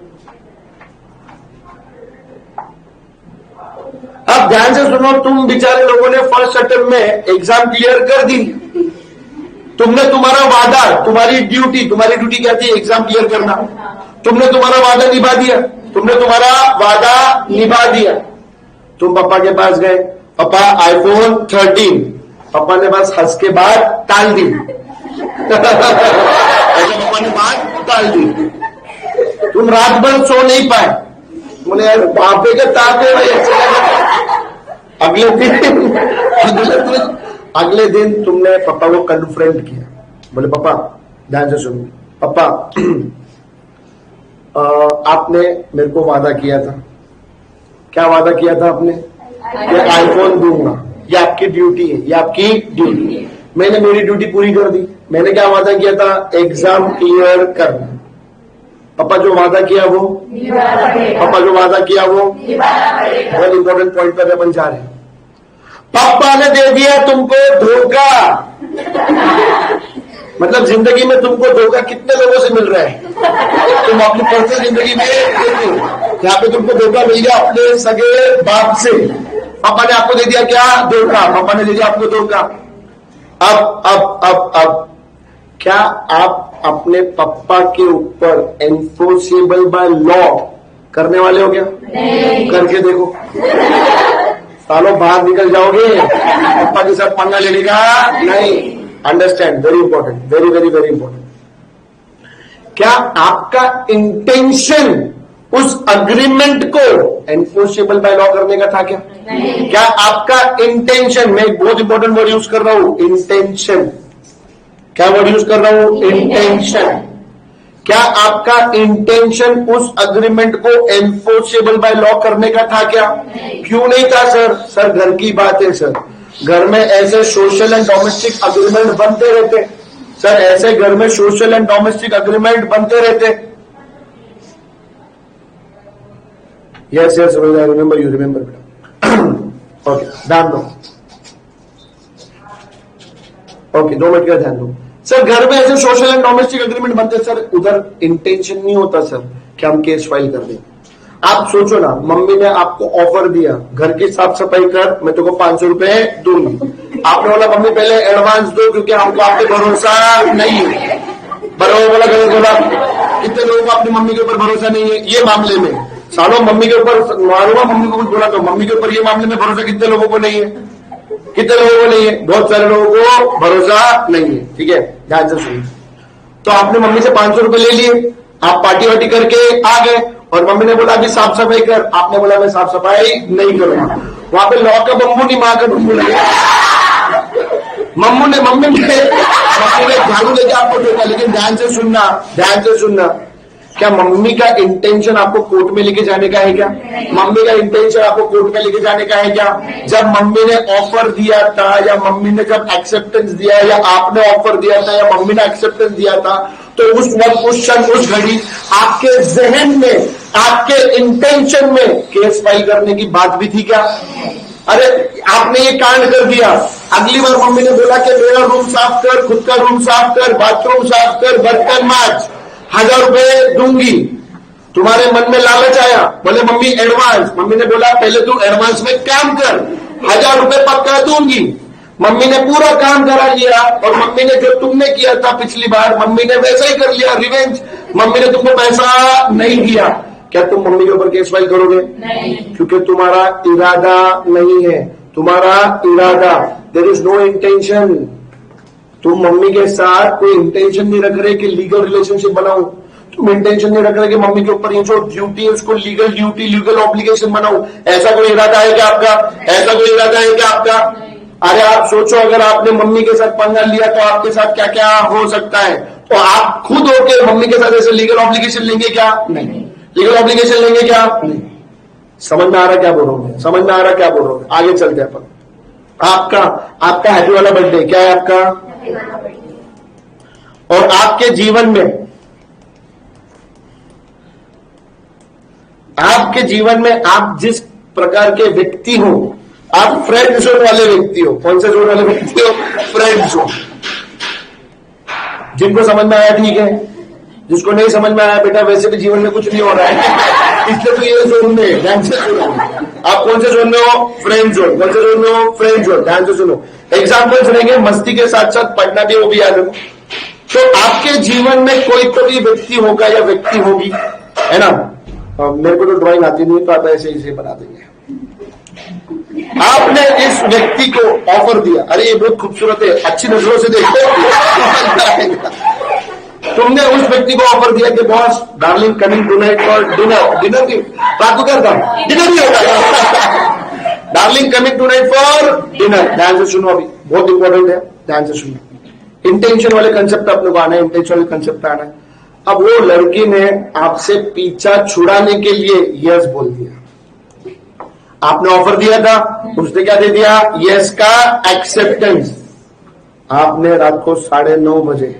अब ध्यान से सुनो, तुम बेचारे लोगों ने फर्स्ट अटेम्प्ट में एग्जाम क्लियर कर दी, तुमने तुम्हारा वादा, तुम्हारी ड्यूटी क्या थी, एग्जाम क्लियर करना, तुमने तुम्हारा वादा निभा दिया, तुमने तुम्हारा वादा निभा दिया। तुम पापा के पास गए, पापा आईफोन 13, पापा ने बस हंस के बाद टाल दी। ऐसे पापा ने बात टाल दी, तुम रात भर सो नहीं पाए, बोले यार पापे के तापे भाई। अगले दिन तुमने पापा को कन्फ्रंट किया, बोले पापा ध्यान से सुनो, पापा आपने मेरे को वादा किया था, क्या वादा किया था आपने, ये आईफोन दूंगा, ये आपकी ड्यूटी है, ये आपकी ड्यूटी है। मैंने मेरी ड्यूटी पूरी कर दी, मैंने क्या वादा किया था, एग्जाम क्लियर करना। पापा जो वादा किया वो, पापा जो वादा किया वो, बहुत इंपॉर्टेंट पॉइंट पर अपन जा रहे हैं। पापा ने दे दिया तुमको धोखा, मतलब जिंदगी में तुमको धोखा कितने लोगों से मिल रहा है, तुम अपनी पर्सनल जिंदगी में देखो, यहाँ पे तुमको धोखा मिल गया अपने सगे बाप से, पापा ने आपको दे दिया क्या, धोखा, पापा ने दे दिया आपको धोखा। अब क्या आप अपने पापा के ऊपर एनफोर्सेबल बाय लॉ करने वाले हो क्या? नहीं। करके देखो, सालों बाहर निकल जाओगे, पापा के साथ पंगा लेने का नहीं। Understand, very important, very very very important. क्या आपका इंटेंशन उस अग्रीमेंट को एनफोर्सेबल बाय लॉ करने का था क्या? नहीं। क्या आपका इंटेंशन, मैं एक बहुत इंपॉर्टेंट वर्ड यूज कर रहा हूं, इंटेंशन, क्या वर्ड यूज कर रहा हूं, इंटेंशन। क्या आपका इंटेंशन उस अग्रीमेंट को एनफोर्सेबल बाय लॉ करने का था क्या? क्यों नहीं था सर? सर घर की बात है सर, घर में ऐसे सोशल एंड डोमेस्टिक अग्रीमेंट बनते रहते सर, ऐसे घर में सोशल एंड डोमेस्टिक अग्रीमेंट बनते रहते। Yes yes, I remember, you remember बेटा। ओके, ध्यान दो, ओके 2 मिनट का ध्यान दो सर। घर में ऐसे सोशल एंड डोमेस्टिक एग्रीमेंट बनते सर, उधर इंटेंशन नहीं होता सर कि हम केस फाइल कर दें। आप सोचो ना, मम्मी ने आपको ऑफर दिया, घर की साफ सफाई कर, मैं तुमको 500 रुपए दूंगी। आपने बोला मम्मी पहले एडवांस दो क्योंकि हमको आप पे भरोसा नहीं है। बराबर बोला, गलत बोला? कितने लोगों को अपनी मम्मी के ऊपर भरोसा नहीं है ये मामले में? सालों मम्मी के ऊपर, मालूम मम्मी को कुछ बोला तो मम्मी के ऊपर ये मामले में भरोसा कितने लोगों को नहीं है? कितने लोगों को नहीं है? बहुत सारे लोगों को भरोसा नहीं है। ठीक है, ध्यान से सुनिए। तो आपने मम्मी से 500 रुपए ले लिए, आप पार्टी वार्टी करके आ गए, और मम्मी ने बोला अभी साफ सफाई कर, आपने बोला मैं साफ सफाई नहीं करूंगा। वहां पे लॉ का बम्बू नहीं, मां का बम्बू लगे। मम्मी ने झाड़ू लेके आपको टोका, लेकिन ध्यान से सुनना, क्या मम्मी का इंटेंशन आपको कोर्ट में लेके जाने का है क्या? मम्मी का इंटेंशन आपको कोर्ट में लेके जाने का है क्या? जब मम्मी ने ऑफर दिया था, या मम्मी ने जब एक्सेप्टेंस दिया, या आपने ऑफर दिया था, या मम्मी ने एक्सेप्टेंस दिया था, तो उस वक्त, उस क्षण, उस घड़ी आपके जहन में, आपके इंटेंशन में केस फाइल करने की बात भी थी क्या? अरे आपने ये कांड कर दिया, अगली बार मम्मी ने बोला कि मेरा रूम साफ कर, खुद का रूम साफ कर, बाथरूम साफ कर, बर्तन मांज, 1000 रुपए दूंगी। तुम्हारे मन में लालच आया, बोले मम्मी एडवांस। मम्मी ने बोला पहले तू एडवांस में काम कर, 1000 रुपए पक्का दूंगी। मम्मी ने पूरा काम करा लिया, और मम्मी ने जो तुमने किया था पिछली बार, मम्मी ने वैसा ही कर लिया, रिवेंज। मम्मी ने तुमको पैसा नहीं दिया, क्या तुम मम्मी के ऊपर केस फाइल करोगे? नहीं, क्योंकि तुम्हारा इरादा नहीं है, तुम्हारा इरादा, देयर इज नो इंटेंशन। तुम मम्मी के साथ कोई इंटेंशन नहीं रख रहे कि लीगल रिलेशनशिप बनाओ, तुम इंटेंशन नहीं रख रहे कि मम्मी के ऊपर ये जो ड्यूटी है उसको लीगल ड्यूटी, लीगल ऑब्लिगेशन बनाओ। ऐसा कोई इरादा है क्या आपका? ऐसा कोई इरादा है क्या आपका? अरे आप सोचो, अगर आपने मम्मी के साथ पंगा लिया तो आपके साथ क्या क्या हो सकता है। तो आप खुद होकर मम्मी के साथ ऐसे लीगल ऑब्लिगेशन लेंगे क्या? नहीं। लीगल ऑब्लिगेशन लेंगे क्या? नहीं। समझ में आ रहा क्या बोल रहा हूं? समझ में आ रहा क्या बोल रहा हूं? आगे चलते हैं अपन। आपका हैप्पी वाला बर्थडे क्या है आपका? और आपके जीवन में आप जिस प्रकार के व्यक्ति हो, आप फ्रेंड जोन वाले व्यक्ति हो। कौन से जोन वाले व्यक्ति हो? Friend zone. जिनको समझ में आया ठीक है, जिसको नहीं समझ में आया बेटा वैसे भी जीवन में कुछ नहीं हो रहा है, इसलिए तो ये जोन में ध्यान से सुनो। आप कौन से जोन में हो? Friend zone. कौन से जोन में हो? Friend zone. ध्यान से सुनो, एग्जाम्पल सुनेंगे, मस्ती के साथ साथ पढ़ना भी वो भी याद रखो। तो आपके जीवन में कोई तो भी व्यक्ति होगा या व्यक्ति होगी, है ना? मेरे को तो ड्राइंग आती नहीं, तो आप ऐसे ही बना देंगे। आपने इस व्यक्ति को ऑफर दिया, अरे ये बहुत खूबसूरत है, अच्छी नजरों से देखो, तुमने उस व्यक्ति को ऑफर दिया कि boss darling coming tonight for dinner की बात तो करता, डिनर भी होगा, darling coming tonight for dinner. ध्यान से सुनो, अभी बहुत इंपॉर्टेंट है, ध्यान से सुनो। इंटेंशन वाले कंसेप्ट अपने को आना है, इंटेंशन वाले कंसेप्ट आना है। अब वो लड़की ने आपसे पीछा छुड़ाने के लिए यस बोल दिया, आपने ऑफर दिया था, उसने क्या दे दिया? यस का एक्सेप्टेंस। आपने रात को 9:30 बजे,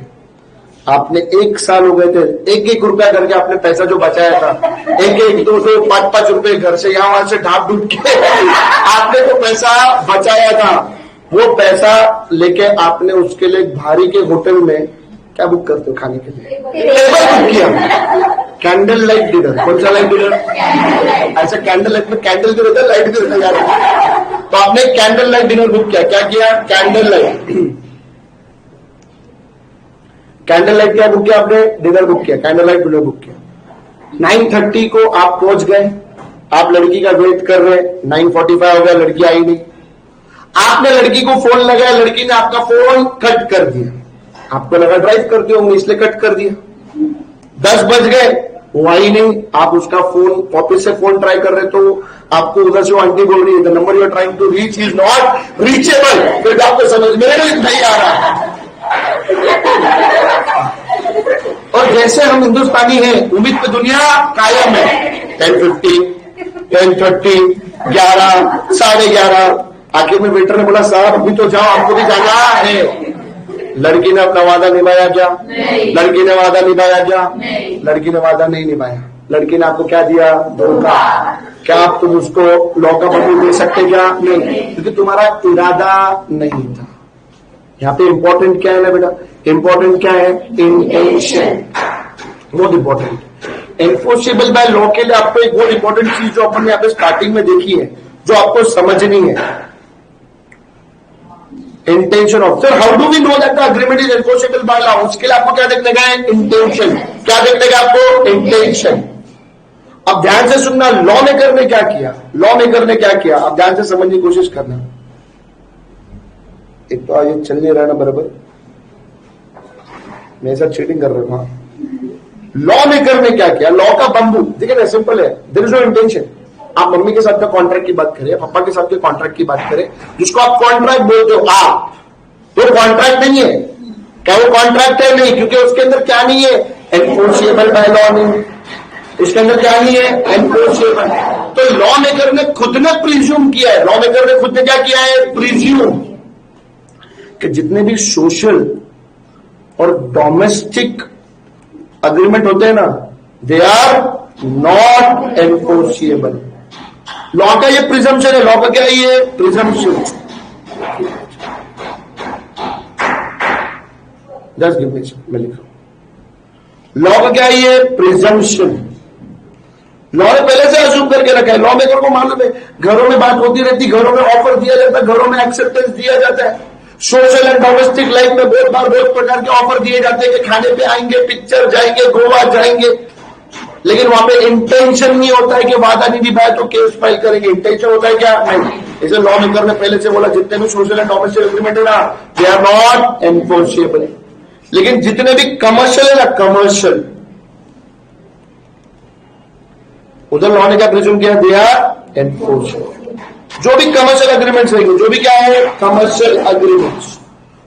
आपने 1 साल हो गए थे, 1-1 रुपया करके आपने पैसा जो बचाया था, 1-1, 200, 5-5 रुपए घर से यहाँ वहां से ढाप ढूंढ के आपने तो पैसा बचाया था, वो पैसा लेके आपने उसके लिए भारी के होटल में क्या बुक करते हो खाने के लिए? टेबल बुक किया, कैंडल लाइट डिनर। कौन सा लाइट डिनर? ऐसा कैंडल लाइट में कैंडल भी रहता है, लाइट भी रहता है। तो आपने कैंडल लाइट डिनर बुक किया। क्या किया? Candle light. कैंडल लाइट क्या बुक किया आपने? डिनर बुक किया, कैंडल लाइट डिनर बुक किया। 9:30 को आप पहुंच गए, आप लड़की का वेट कर रहे, 9:45 हो गया, लड़की आई नहीं। आपने लड़की को फोन लगाया, लड़की ने आपका फोन कट कर दिया, आपको लगा ड्राइव करते होंगे इसलिए कट कर दिया। 10 बज गए, वो आई नहीं, आप उसका फोन वापस से फोन ट्राई कर रहे, तो आपको उधर से आंटी बोल रही है the number you are trying to reach is not reachable. फिर आपको समझ में नहीं आ रहा। और जैसे हम हिंदुस्तानी हैं, उम्मीद पे दुनिया कायम है। 10:50, 10:30, 11, 11:30, आखिर में वेटर ने बोला साहब अभी तो जाओ, आपको भी जाना है। लड़की ने अपना वादा निभाया क्या? लड़की ने वादा निभाया क्या? लड़की ने वादा नहीं निभाया। लड़की ने आपको क्या दिया? धोखा। क्या आप तुम उसको लॉ का पकड़ दे सकते क्या? नहीं, क्योंकि तुम्हारा इरादा नहीं था। यहाँ पे इंपॉर्टेंट क्या है ना बेटा? इंपॉर्टेंट क्या है? इंटेंशन, बहुत इंपॉर्टेंट। एनफोर्सेबल बाय लॉ के लिए आपको एक बहुत इंपॉर्टेंट चीज जो अपन ने यहाँ पे स्टार्टिंग में देखी है, जो आपको समझनी है, intention of. Sir how do we know that the agreement is enforceable by law? उसके लिए आपको क्या देखने का है? इंटेंशन। क्या देखने का आपको? इंटेंशन। अब ध्यान से सुनना, लॉ मेकर ने क्या किया? लॉ मेकर ने क्या किया? अब ध्यान से समझने की कोशिश करना। एक तो ये चल नहीं रहा ना बराबर, मेरे साथ चीटिंग कर रहे हो। लॉ मेकर ने क्या किया? लॉ का बंबू देखिए ना, सिंपल है, देयर इज नो इंटेंशन। आप मम्मी के साथ का कॉन्ट्रैक्ट की बात करें, पापा के साथ के कॉन्ट्रैक्ट की बात करें, जिसको आप कॉन्ट्रैक्ट बोलते हो, आप तो कॉन्ट्रैक्ट नहीं है। क्या वो कॉन्ट्रैक्ट है? नहीं, क्योंकि उसके अंदर क्या नहीं है? एनफोर्सेबल बाय लॉ नहीं, इसके अंदर क्या नहीं है? एनफोर्सेबल। तो लॉ मेकर ने खुद ने प्रिज्यूम किया है, लॉ मेकर ने खुद ने क्या किया है? प्रिज्यूम कि जितने भी सोशल और डोमेस्टिक अग्रीमेंट होते हैं ना, they are not enforceable. Law का ये प्रिजम्पशन है। लॉ का क्या है? ये प्रिजम्पशन। जस्ट गिव मी, मैं लिखा लॉ का क्या है? ये प्रिजम्पशन। लॉ ने पहले से अज्यूम करके रखा है। लॉ मेकर को मालूम है, घरों में बात होती रहती, घरों में ऑफर दिया जाता है, घरों में एक्सेप्टेंस दिया जाता है। सोशल एंड डोमेस्टिक लाइफ में बहुत बार बहुत प्रकार के ऑफर दिए जाते हैं कि खाने पे आएंगे, पिक्चर जाएंगे, गोवा जाएंगे, लेकिन वहां पे इंटेंशन नहीं होता है कि वादा नहीं निभाया तो केस फाइल करेंगे। इंटेंशन होता है क्या? नहीं। इसे लॉ मेकर ने पहले से बोला जितने भी सोशल एंड डोमेस्टिक एग्रीमेंट है ना, दे आर नॉट एनफोर्सिएबल। लेकिन जितने भी कमर्शियल है ना, कमर्शियल, उधर लॉ ने क्या प्रिज्यूम किया? They are enforceable. जो भी कमर्शियल एग्रीमेंट्स रहेंगे, जो भी क्या है? कमर्शियल एग्रीमेंट्स,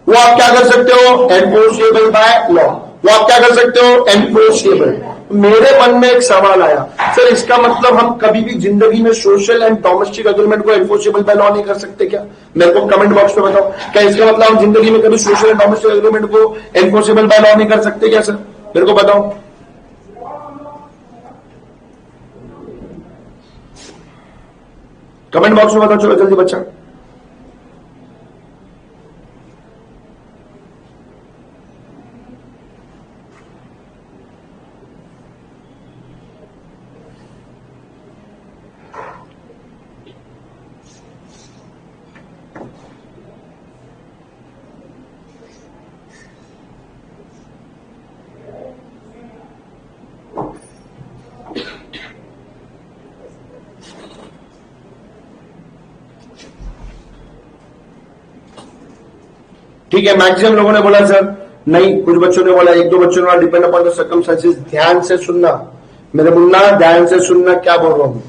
वो आप क्या कर सकते हो? Enforceable bye law. वो आप क्या कर सकते हो? एनफोर्सिएबल। मेरे मन में एक सवाल आया, सर इसका मतलब हम कभी भी जिंदगी में सोशल एंड डोमेस्टिक एग्रीमेंट को एनफोर्सिबल बाय लॉ नहीं कर सकते क्या? मेरे को कमेंट बॉक्स में बताओ, क्या इसका मतलब हम जिंदगी में कभी सोशल एंड डोमेस्टिक एग्रीमेंट को एनफोर्सिबल बाय लॉ नहीं कर सकते क्या? सर मेरे को बताओ। कमेंट बॉक्स में बताओ, चलो जल्दी बच्चा। ठीक है, मैक्सिमम लोगों ने बोला सर नहीं, कुछ बच्चों ने बोला, एक दो बच्चों ने बोला डिपेंड अपॉन द सर्कमस्टेंसेस। ध्यान से सुनना मेरे मुन्ना, ध्यान से सुनना क्या बोल रहा हूं।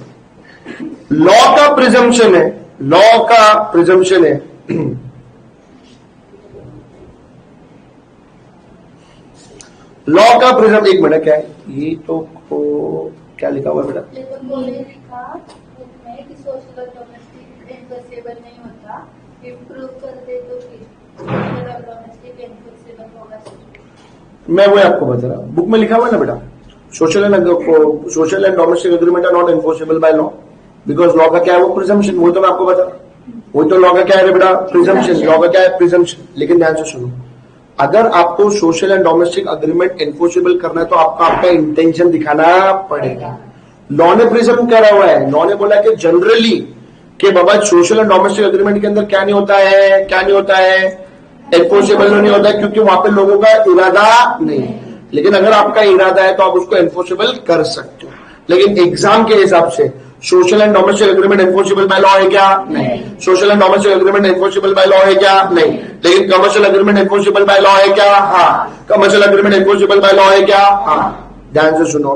लॉ का प्रिजम्पशन है, लॉ का प्रिजम्पशन है लॉ का प्रिजम, एक मिनट, क्या है ये? तो क्या लिखा हुआ बेटा? नहीं होता, इम्प्रूव कर दे तो मैं वो आपको बता रहा, बुक में लिखा हुआ है ना बेटा, social and domestic agreement are not enforceable by law, because law का क्या है? वो प्रिजम्पशन। वो तो मैं आपको बता रहा, वो तो लॉ का क्या है बेटा? प्रिजम्पशन। लॉ का क्या है? प्रिजम्पशन। लेकिन ध्यान से सुनो, अगर आपको social and domestic agreement enforceable करना है तो आपको आपका इंटेंशन दिखाना पड़ेगा। लॉ ने प्रिज्यूम करा हुआ है, लॉ ने बोला कि जनरली कि बाबा सोशल एंड डोमेस्टिक एग्रीमेंट के अंदर क्या नहीं होता है? क्या नहीं होता है? एनफोर्सेबल नहीं होता है, क्योंकि वहां पे लोगों का इरादा नहीं। लेकिन अगर आपका इरादा है तो आप उसको एनफोर्सेबल कर सकते हो। लेकिन एग्जाम के हिसाब से social and domestic agreement enforceable by law है क्या? नहीं। Social and domestic agreement enforceable by law है क्या? नहीं। लेकिन commercial agreement enforceable by law है क्या? हाँ। Commercial agreement enforceable by law है क्या? हाँ। ध्यान से सुनो,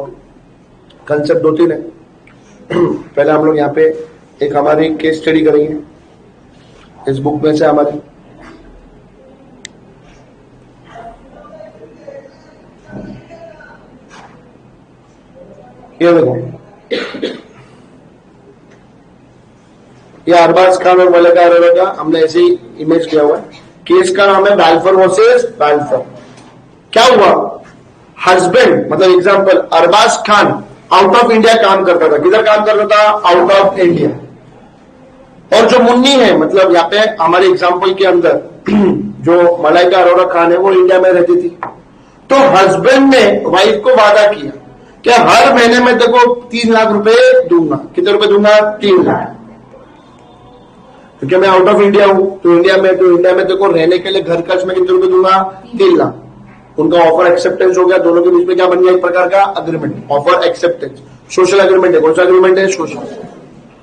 कंसेप्ट दो तीन है। पहले हम लोग यहाँ पे एक हमारी केस स्टडी करेंगे इस बुक में से हमारी। ये देखो, ये अरबाज खान और मलिका अरोड़ा का हमने ऐसे ही इमेज किया हुआ है। केस का नाम है बाल्फोर वर्सेस बाल्फोर। क्या हुआ? हस्बैंड, मतलब example, Arbaaz Khan out of India काम करता था। किधर काम करता था? Out of India. और जो मुन्नी है, मतलब यहाँ पे हमारे एग्जाम्पल के अंदर जो मलाइका अरोड़ा खान है वो इंडिया में रहती थी। तो हस्बैंड ने वाइफ को वादा किया कि हर महीने में देखो 3 लाख रुपए दूंगा। कितने रुपए दूंगा? 3 लाख। क्योंकि मैं आउट ऑफ इंडिया हूं, तो इंडिया में देखो रहने के लिए घर खर्च में कितने रुपए दूंगा? 3 लाख। उनका ऑफर एक्सेप्टेंस हो गया, दोनों के बीच में क्या बन गया? एक प्रकार का agreement, offer acceptance, social agreement है। कौन सा एग्रीमेंट है? सोशल।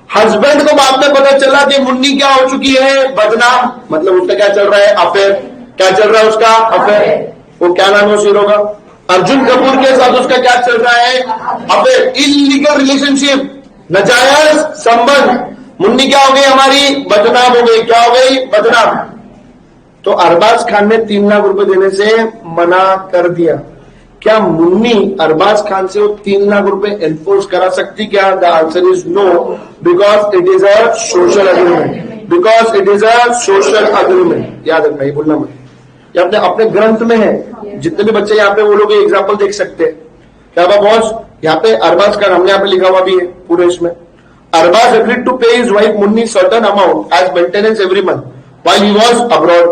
हस्बैंड को बाद में पता चला कि मुन्नी क्या हो चुकी है? बदनाम। मतलब उसका क्या चल रहा है? अफेयर। क्या चल रहा है उसका? अफेयर। वो क्या नाम है उस हीरो का? अर्जुन कपूर के साथ उसका क्या चल रहा है? अफेयर, इलीगल रिलेशनशिप, नाजायज संबंध। मुन्नी क्या हो गई? हमारी बदनाम हो गई। क्या हो गई? बदनाम। तो अरबाज खान ने 3 लाख रुपए देने से मना कर दिया, क्या मुन्नी अरबाज खान से वो 3 लाख रुपए एनफोर्स करा सकती क्या? The answer is no, because it is a social agreement, because it is a social agreement. याद रखना, ये भूलना मत, ये अपने अपने ग्रंथ में है। जितने भी बच्चे यहाँ पे वो लोग एग्जाम्पल देख सकते हैं। क्या बॉस, यहाँ पे अरबाज खान हमने यहाँ पे लिखा हुआ भी है पूरे इसमें, Arbaaz agreed to pay his wife Munni certain amount as maintenance every month while he was abroad.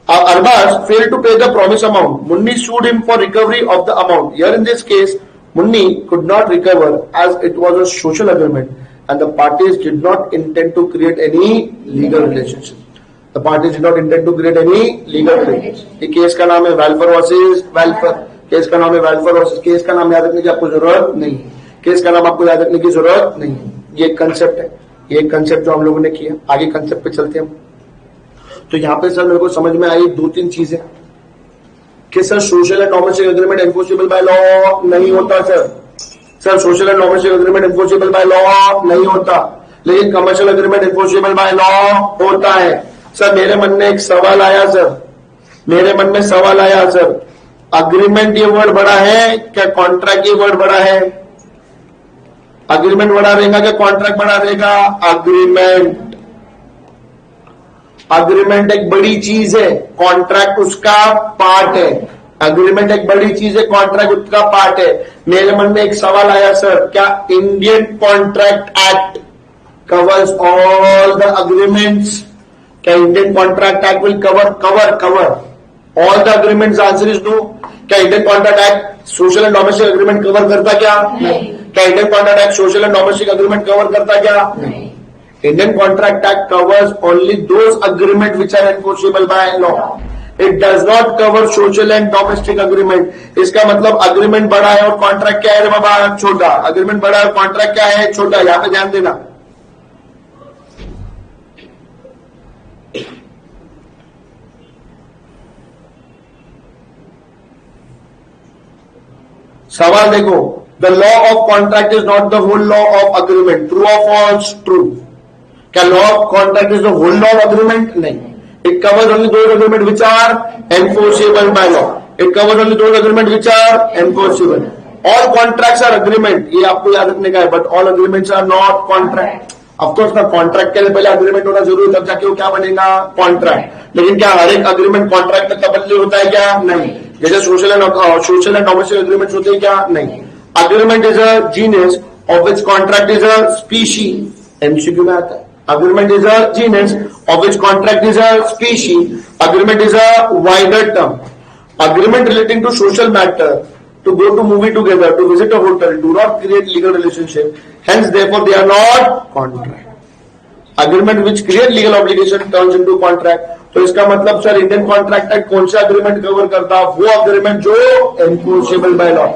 Arbaz failed to pay the promised amount. Munni sued him for recovery of the amount. Here in this case, Munni could not recover as it was a social agreement and the parties did not intend to create any legal relationship. The parties did not intend to create any legal relationship. ये case का नाम है welfare versus welfare, case का नाम है welfare versus, case का नाम याद रखने की आपको जरूरत नहीं है, केस का नाम आपको याद रखने की जरूरत नहीं है। ये कंसेप्ट है, ये कंसेप्ट जो हम लोगों ने किया। आगे कंसेप्ट पे चलते हैं हम। तो यहाँ पे सर मेरे को समझ में आई 2-3 चीजें कि sir social and domestic agreement enforceable by law नहीं होता। Sir social and domestic agreement enforceable by law नहीं होता, लेकिन commercial agreement enforceable by law होता है। सर मेरे मन में एक सवाल आया, सर मेरे मन में सवाल आया सर, अग्रीमेंट ये वर्ड बड़ा है क्या कॉन्ट्रैक्ट ये वर्ड बड़ा है? अग्रीमेंट बड़ा रहेगा क्या कॉन्ट्रैक्ट बड़ा रहेगा? अग्रीमेंट, अग्रीमेंट एक बड़ी चीज है, कॉन्ट्रैक्ट उसका पार्ट है। अग्रीमेंट एक बड़ी चीज है, कॉन्ट्रैक्ट उसका पार्ट है। मेरे मन में एक सवाल आया सर, क्या Indian contract act covers all the agreements? क्या Indian contract act will cover all the agreements? Answer is no. क्या Indian contract act social and domestic agreement cover करता क्या? नहीं। क्या Indian contract act social and domestic agreement cover करता क्या? नहीं। Indian Contract Act covers only those agreements which are enforceable by law. It does not cover social and domestic agreement. इसका मतलब agreement बड़ा है और कॉन्ट्रैक्ट क्या है रे बाबा? छोटा। अग्रीमेंट बड़ा है और कॉन्ट्रैक्ट क्या है? छोटा। यहां पे ध्यान देना। सवाल देखो, the law of contract is not the whole law of agreement. True or false? True. क्या law of contract is the whole law of agreement? नहीं। It covers only those agreement which are enforceable by law. It covers only those agreement which are enforceable. All contracts are agreement, ये आपको याद रखने का है, but all agreements are not contract. Of course ना, contract के लिए पहले अग्रीमेंट होना जरूरी है, तब जाके वो क्या बनेगा? कॉन्ट्रैक्ट। लेकिन क्या हर एक अग्रीमेंट कॉन्ट्रैक्ट में तब्दील होता है क्या? नहीं। जैसे सोशल एंड डोमेस्टिक एग्रीमेंट होते हैं क्या? नहीं। Agreement is a genus of which contract is a species. MCQ में आता है। Agreement is a genus of which contract is a species. Agreement is a wider term. Agreement relating to social matter, to go to movie together, to visit a hotel, do not create legal relationship. Hence, therefore, they are not contract. Agreement which create legal obligation turns into contract. तो इसका मतलब sir Indian contract act कौन सा agreement cover करता? वो agreement जो enforceable by law,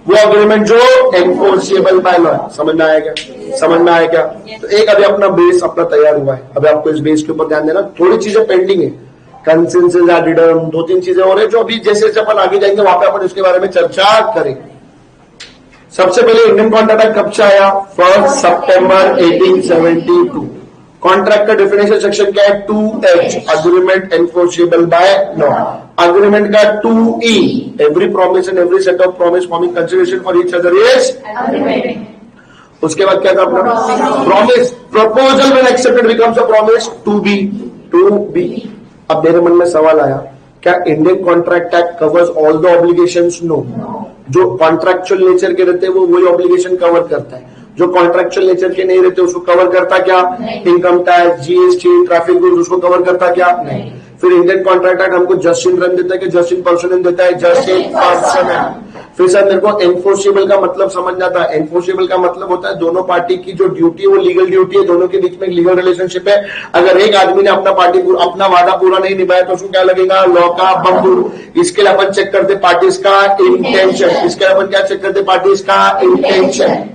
वो agreement जो एनफोर्सेबल बाय लॉ। समझ में आया क्या? समझ में आया क्या? तो एक अभी अपना बेस अपना तैयार हुआ है, अभी आपको इस बेस के ऊपर ध्यान देना। थोड़ी चीजें पेंडिंग है, कंसेंसस एडिडम, 2-3 चीजें और है जो अभी जैसे जैसे अपन आगे जाएंगे वहां पे अपन इसके बारे में चर्चा करेंगे। सबसे पहले इंडियन कॉन्ट्रैक्ट एक्ट कब से आया? 1 सितंबर 1872। कॉन्ट्रैक्ट का डेफिनेशन सेक्शन क्या है? 2H, agreement enforceable by law. Agreement का 2E, every promise and every set of promise forming consideration for each other is agreement. उसके बाद क्या था अपना? Promise. Proposal when accepted becomes a promise to be. अब मेरे मन में सवाल आया, क्या Indian contract act covers all the obligations? No. जो कॉन्ट्रैक्चुअल नेचर के रहते हैं वो वही ऑब्लिगेशन कवर करता है, जो कॉन्ट्रैक्चुअल नेचर के नहीं रहते उसको कवर करता क्या? Income tax, GST, traffic rules, उसको कवर करता क्या? नहीं। फिर इंडियन कॉन्ट्रैक्ट एक्ट हमको जस्ट इन रन देता है कि जस्ट इन पर्सन देता है? Just in person. फिर सर मेरे को एनफोर्सेबल का मतलब समझ जाता है। एनफोर्सेबल का मतलब होता है दोनों पार्टी की जो ड्यूटी है वो लीगल ड्यूटी है, दोनों के बीच में लीगल रिलेशनशिप है। अगर एक आदमी ने अपना वादा पूरा नहीं निभाया तो उसको क्या लगेगा? लॉ का भंग। इसके लिए अपन चेक करते पार्टीज का इंटेंशन। इसके लिए अपन क्या चेक करते? पार्टीज का इंटेंशन।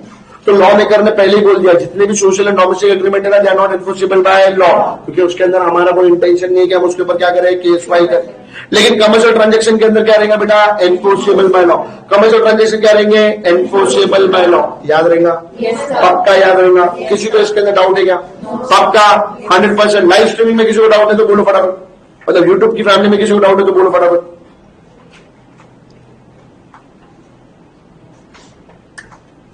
तो लॉ मेकर ने पहले ही बोल दिया जितने भी सोशल एंड डोमेस्टिक एग्रीमेंट है ना, they are not enforceable by law, क्योंकि उसके अंदर हमारा कोई इंटेंशन नहीं है कि हम उसके ऊपर क्या करें? केस फाइल करें। लेकिन कमर्शियल ट्रांजैक्शन के अंदर क्या रहेगा बेटा? Enforceable by law. Commercial transaction क्या रहेंगे? Enforceable by law. याद रहेगा? पक्का याद रहेगा? किसी को इसके अंदर डाउट है क्या? पक्का 100%। लाइव स्ट्रीमिंग में किसी को डाउट है तो बोलो फटाफट। मतलब यूट्यूब की फैमिली में किसी को डाउट है तो बोलो फटाफट।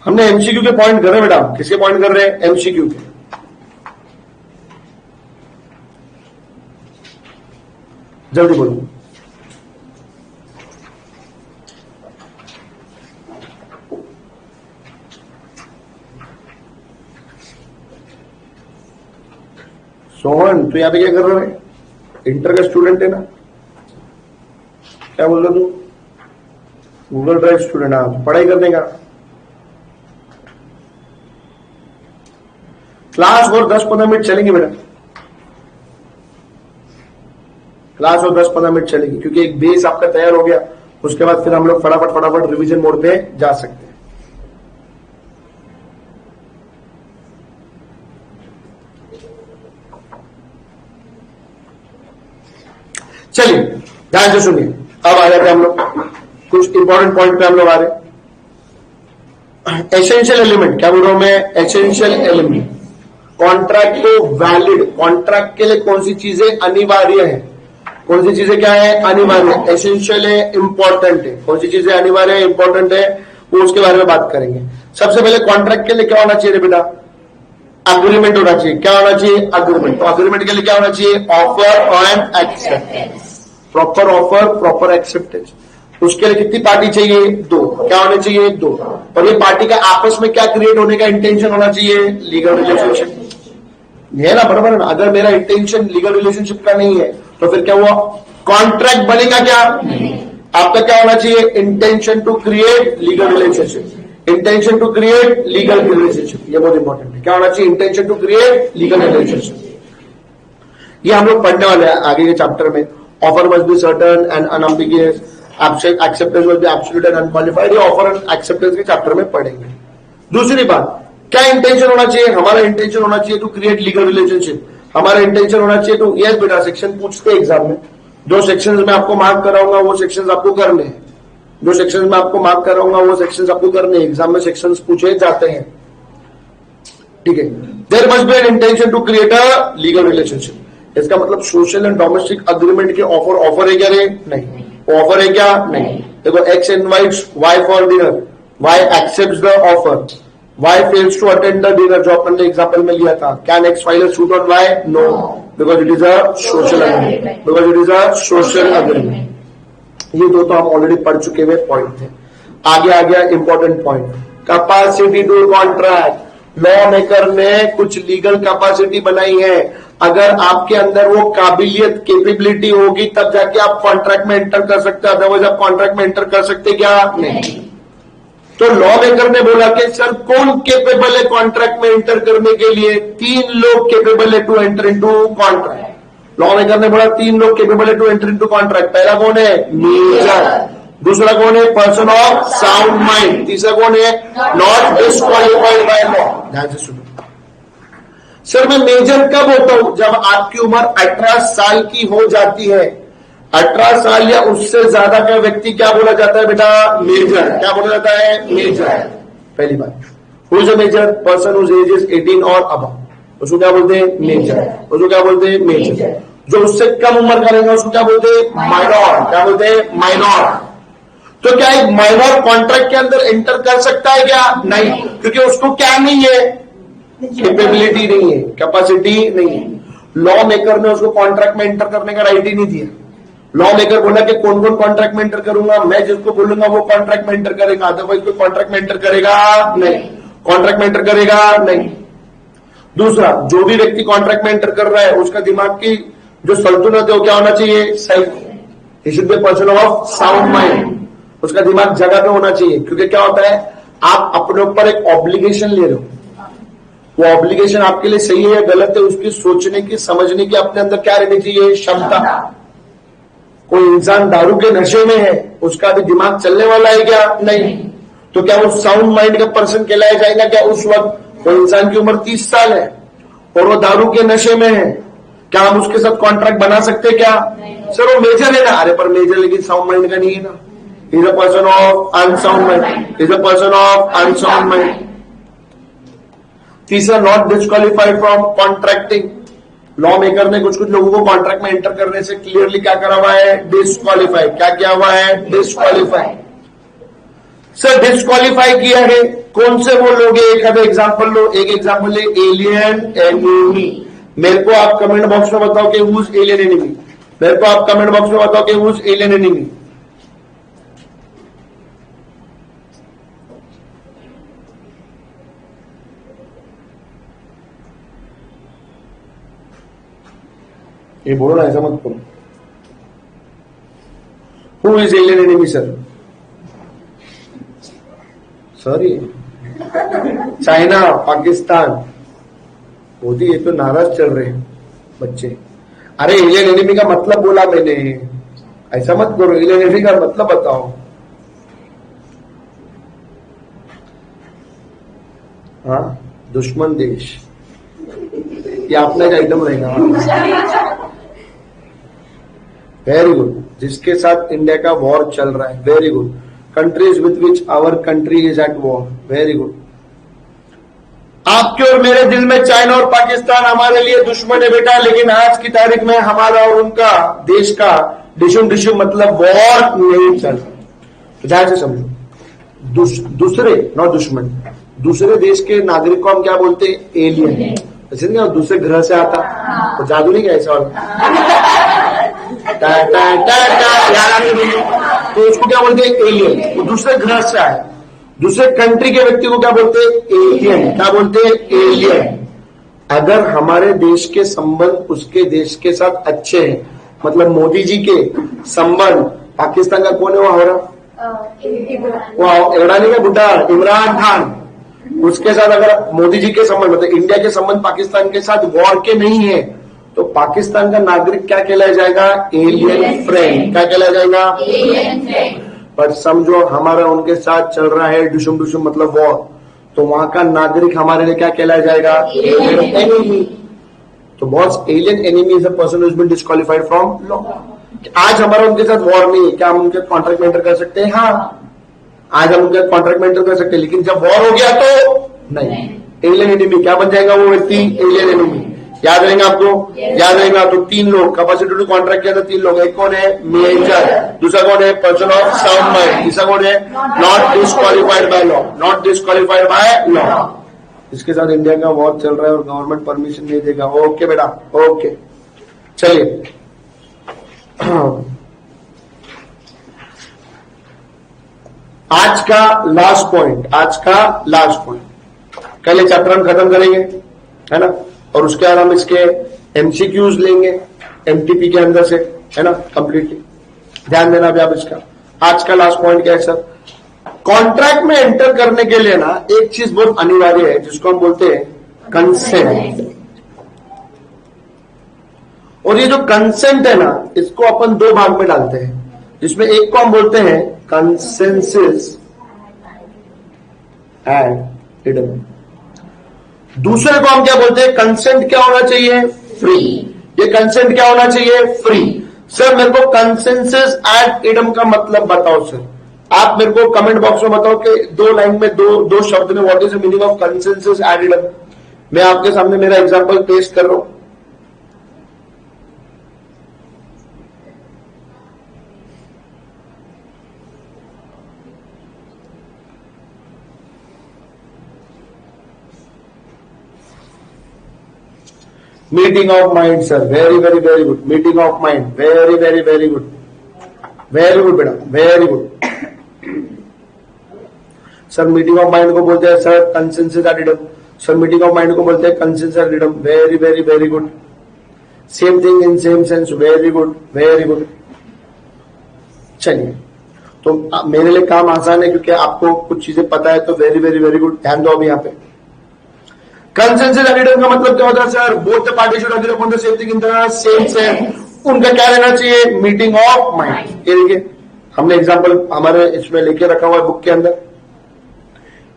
हमने एमसीक्यू के पॉइंट कर रहे हैं बेटा, किसके पॉइंट कर रहे हैं? एमसीक्यू के। जल्दी बोलो। सोहन तू यहां पे क्या कर रहा है? इंटर का स्टूडेंट है ना? क्या बोल रहा तू? Google drive student? हाँ, पढ़ाई करने का। क्लास और 10-15 मिनट चलेंगे बेटा, क्लास और 10-15 मिनट चलेगी, क्योंकि एक बेस आपका तैयार हो गया। उसके बाद फिर हम लोग फटाफट रिवीजन मोड पे जा सकते हैं। चलिए ध्यान से सुनिए, अब आ जाते हैं हम लोग कुछ इंपॉर्टेंट पॉइंट पे। हम लोग आ रहे हैं एसेंशियल एलिमेंट। क्या बोल रहा हूं मैं? Essential element. कॉन्ट्रैक्ट को वैलिड, कॉन्ट्रैक्ट के लिए कौन सी चीजें अनिवार्य है, कौन सी चीजें क्या है? अनिवार्य, एसेंशियल है, इंपॉर्टेंट है। कौन सी चीजें अनिवार्य है, इंपॉर्टेंट है, वो उसके बारे में बात करेंगे। सबसे पहले कॉन्ट्रैक्ट के लिए क्या होना चाहिए बेटा? अग्रीमेंट होना चाहिए। क्या होना चाहिए? अग्रीमेंट। तो अग्रीमेंट के लिए क्या होना चाहिए? Offer and acceptance. Proper offer, proper acceptance. उसके लिए कितनी पार्टी चाहिए? 2। क्या होने चाहिए? 2। और ये पार्टी का आपस में क्या क्रिएट होने का इंटेंशन होना चाहिए? Legal relationship. ये है ना, बराबर है ना? अगर मेरा इंटेंशन लीगल रिलेशनशिप का नहीं है तो फिर क्या हुआ? कॉन्ट्रैक्ट बनेगा क्या? आपका क्या होना चाहिए? Intention to create legal relationship. Intention to create legal relationship, ये बहुत इंपॉर्टेंट है। क्या होना चाहिए? Intention to create legal relationship. ये हम लोग पढ़ने वाले हैं आगे के चैप्टर में। Offer must be certain and unambiguous, acceptance must be absolute and unqualified. ये ऑफर एंड एक्सेप्टेंस के चैप्टर में पढ़ेंगे। दूसरी बात, क्या इंटेंशन होना चाहिए? हमारा इंटेंशन होना चाहिए टू क्रिएट लीगल रिलेशनशिप। हमारा इंटेंशन होना चाहिए टू, यस बेटा, सेक्शन पूछते एग्जाम में। जो सेक्शंस में आपको मार्क कराऊंगा वो सेक्शंस आपको करने हैं। जो सेक्शंस में आपको मार्क कराऊंगा वो सेक्शंस आपको करने हैं। एग्जाम में सेक्शंस पूछे जाते हैं, ठीक है। There must be an intention to create a legal relationship. इसका मतलब सोशल एंड डोमेस्टिक अग्रीमेंट के ऑफर है क्या रे? नहीं। ऑफर है क्या? नहीं। देखो, X invites Y for dinner, Y accepts the offer, Y fails to attend the dinner, जो अपन ने एग्जाम्पल में लिया था। Can X file a suit on Y? No, because it is a social agreement. Because it is a social agreement. ये दो तो हम ऑलरेडी पढ़ चुके हुए पॉइंट थे। आगे आ गया important point, capacity to contract. Law maker ने कुछ लीगल कैपेसिटी बनाई है। अगर आपके अंदर वो काबिलियत, कैपेबिलिटी होगी तब जाके आप कॉन्ट्रैक्ट में एंटर कर सकते हैं, अदरवाइज आप कॉन्ट्रैक्ट में एंटर कर सकते क्या? नहीं। तो लॉ मेकर ने बोला कि सर कौन केपेबल है कॉन्ट्रैक्ट में एंटर करने के लिए? 3 लोग केपेबल है to enter into contract. Law maker ने बोला 3 लोग केपेबल है टू एंटर इनटू कॉन्ट्रैक्ट। पहला कौन है? मेजर। दूसरा कौन है? Person of sound mind. तीसरा कौन है? Not disqualified by law. ध्यान से सुनो सर, मैं मेजर कब होता हूं? जब आपकी उम्र 18 साल की हो जाती है। 18 साल या उससे ज्यादा का व्यक्ति क्या बोला जाता है बेटा? मेजर। क्या बोला जाता है? मेजर। पहली बात, who is a major? Person whose age is 18 और अबव, उसको क्या बोलते हैं? मेजर। उसको क्या बोलते हैं? मेजर। जो उससे कम उम्र का रहेगा उसको क्या बोलते हैं? माइनॉर। क्या बोलते हैं? माइनॉर। तो क्या एक माइनॉर कॉन्ट्रैक्ट के अंदर एंटर कर सकता है क्या? नहीं, क्योंकि उसको क्या नहीं है? कैपेबिलिटी नहीं है, कैपेसिटी नहीं है। लॉ मेकर ने उसको कॉन्ट्रैक्ट में एंटर करने का राइट ही नहीं दिया। लॉ मेकर बोला कि कौन कौन कॉन्ट्रैक्ट में एंटर करूंगा, मैं जिसको बोलूंगा वो कॉन्ट्रैक्ट में एंटर करेगा, अदरवाइज कोई कॉन्ट्रैक्ट में एंटर करेगा नहीं। कॉन्ट्रैक्ट में एंटर करेगा नहीं। दूसरा, जो भी व्यक्ति कॉन्ट्रैक्ट में एंटर कर रहा है उसका दिमाग की जो संतुलन है वो क्या होना चाहिए? सही। He should be person of sound mind. उसका दिमाग जगह पे होना चाहिए, क्योंकि क्या होता है, आप अपने ऊपर एक ऑब्लिगेशन ले रहे हो। वो ऑब्लिगेशन आपके लिए सही है या गलत है, उसकी सोचने की, समझने की अपने अंदर क्या रहनी चाहिए? क्षमता। कोई इंसान दारू के नशे में है, उसका भी दिमाग चलने वाला है क्या? नहीं। तो क्या वो साउंड माइंड का पर्सन कहलाया जाएगा क्या उस वक्त? कोई इंसान की उम्र 30 साल है और वो दारू के नशे में है, क्या हम उसके साथ कॉन्ट्रैक्ट बना सकते क्या? सर वो मेजर है ना। अरे पर मेजर लेकिन साउंड माइंड का नहीं है ना। Is a person of unsound mind. Is a person of unsound mind. तीसरा, not disqualified from contracting. Law maker ने कुछ कुछ लोगों को कॉन्ट्रैक्ट में एंटर करने से क्लियरली क्या करा हुआ है, डिस्क्वालीफाई। क्या किया हुआ है, डिस्क्वालीफाई। सर डिस्क्वालीफाई किया है, कौन से वो लोग हैं? एक आधा एग्जाम्पल लो। एक एग्जाम्पल है एलियन एनिमी। मेरे को आप कमेंट बॉक्स में बताओ कि हुज एलियन एनिमी। मेरे को आप कमेंट बॉक्स में बताओ कि हुज एलियन एनिमी। ये बोलो ना, ऐसा मत करो। Who is alien enemy sir? Sorry, China, Pakistan. Modi ये तो नाराज चल रहे हैं बच्चे। अरे एलियन एनिमी का मतलब बोला मैंने, ऐसा मत करो। एलियन एनिमी का मतलब बताओ। हाँ, दुश्मन देश, ये अपना एक आइटम रहेगा। Very good. जिसके साथ इंडिया का वॉर चल रहा है, very good. Countries with which our country is at war, very good. आपके और मेरे दिल में चाइना और पाकिस्तान हमारे लिए दुश्मन है बेटा, लेकिन आज की तारीख में हमारा और उनका देश का डिशुम डिशुम मतलब वॉर नहीं चल रहा। ध्यान से समझो। दूसरे नॉट दुश्मन, दूसरे देश के नागरिक को हम क्या बोलते हैं, एलियन। ऐसे नहीं, दूसरे ग्रह से आता तो जादू नहीं क्या ऐसा वाला तो उसको क्या बोलते हैं, एलियन। वो दूसरे ग्रह से आए। दूसरे कंट्री के व्यक्ति को क्या बोलते हैं, एलियन। क्या बोलते हैं, एलियन। अगर हमारे देश के संबंध उसके देश के साथ अच्छे हैं, मतलब मोदी जी के संबंध, पाकिस्तान का कौन है वो हमारा, वो इमरानी का बुड्ढा इमरान खान, उसके साथ अगर मोदी जी के संबंध, मतलब इंडिया के संबंध पाकिस्तान के साथ वॉर के नहीं है, तो पाकिस्तान का नागरिक क्या कहलाया जाएगा, एलियन फ्रेंड। क्या कहलाया जाएगा, एलियन फ्रेंड। पर समझो हमारा उनके साथ चल रहा है डिशुम डिशुम मतलब वॉर, तो वहां का नागरिक हमारे लिए क्या कहलाया जाएगा, एलियन एनिमी। तो boss, alien enemy is a person who's been disqualified from law. आज हमारा उनके साथ वॉर नहीं है, क्या हम उनके कॉन्ट्रैक्ट में एंटर कर सकते हैं? हाँ, आज हम उनके कॉन्ट्रैक्ट में एंटर कर सकते हैं, लेकिन जब वॉर हो गया तो नहीं। एलियन एनिमी क्या बन जाएगा वो व्यक्ति, एलियन एनिमी। याद रहेगा आपको, याद रहेगा। तो तीन लोग कैपेसिटी टू कॉन्ट्रैक्ट किया था, तीन लोग। एक कौन है, मेजर। दूसरा कौन है, पर्सन ऑफ साउंड माइंड। तीसरा कौन है, not disqualified by law. Not disqualified by law. इसके साथ इंडिया का वॉर चल रहा है और गवर्नमेंट परमिशन नहीं देगा। ओके बेटा, ओके। चलिए आज का लास्ट पॉइंट, आज का लास्ट पॉइंट। कल ये चैप्टर हम खत्म करेंगे, है ना, और उसके बाद हम इसके एमसीक्यूज लेंगे एमटीपी के अंदर से, है ना, कंप्लीटली। ध्यान देना अभी आप इसका। आज का लास्ट पॉइंट क्या है सर, कॉन्ट्रैक्ट में एंटर करने के लिए ना एक चीज बहुत अनिवार्य है, जिसको हम बोलते हैं कंसेंट। और ये जो कंसेंट है ना, इसको अपन दो भाग में डालते हैं, जिसमें एक को हम बोलते हैं कंसेंसस एंड इडम। दूसरे को हम क्या बोलते हैं, कंसेंट क्या होना चाहिए, फ्री। ये कंसेंट क्या होना चाहिए, फ्री। सर मेरे को कंसेंसस एंड इडम का मतलब बताओ सर। आप मेरे को कमेंट बॉक्स में बताओ कि दो लाइन में, दो शब्द में, what is the meaning of consensus and idem. मैं आपके सामने मेरा एग्जांपल पेश कर रहा हूं। Meeting of mind sir, very very very good. Meeting of mind, very very very good, very good बेटा, very good. Sir meeting of mind को बोलते हैं sir consensus and idem. Sir meeting of mind को बोलते हैं consensus and idem. Very very very good. Same thing in same sense, very good very good. चलिए, तो मेरे लिए काम आसान है क्योंकि आपको कुछ चीजें पता है, तो वेरी वेरी वेरी गुड। ध्यान दो अभी यहाँ पे। कंसेंसस एंड इडम का मतलब क्या होता है sir, both the party should agree upon the same thing in the same sense. उनका क्या रहना चाहिए, मीटिंग ऑफ माइंड। ये देखिए, हमने एग्जांपल हमारे इसमें लेके रखा हुआ है बुक के अंदर।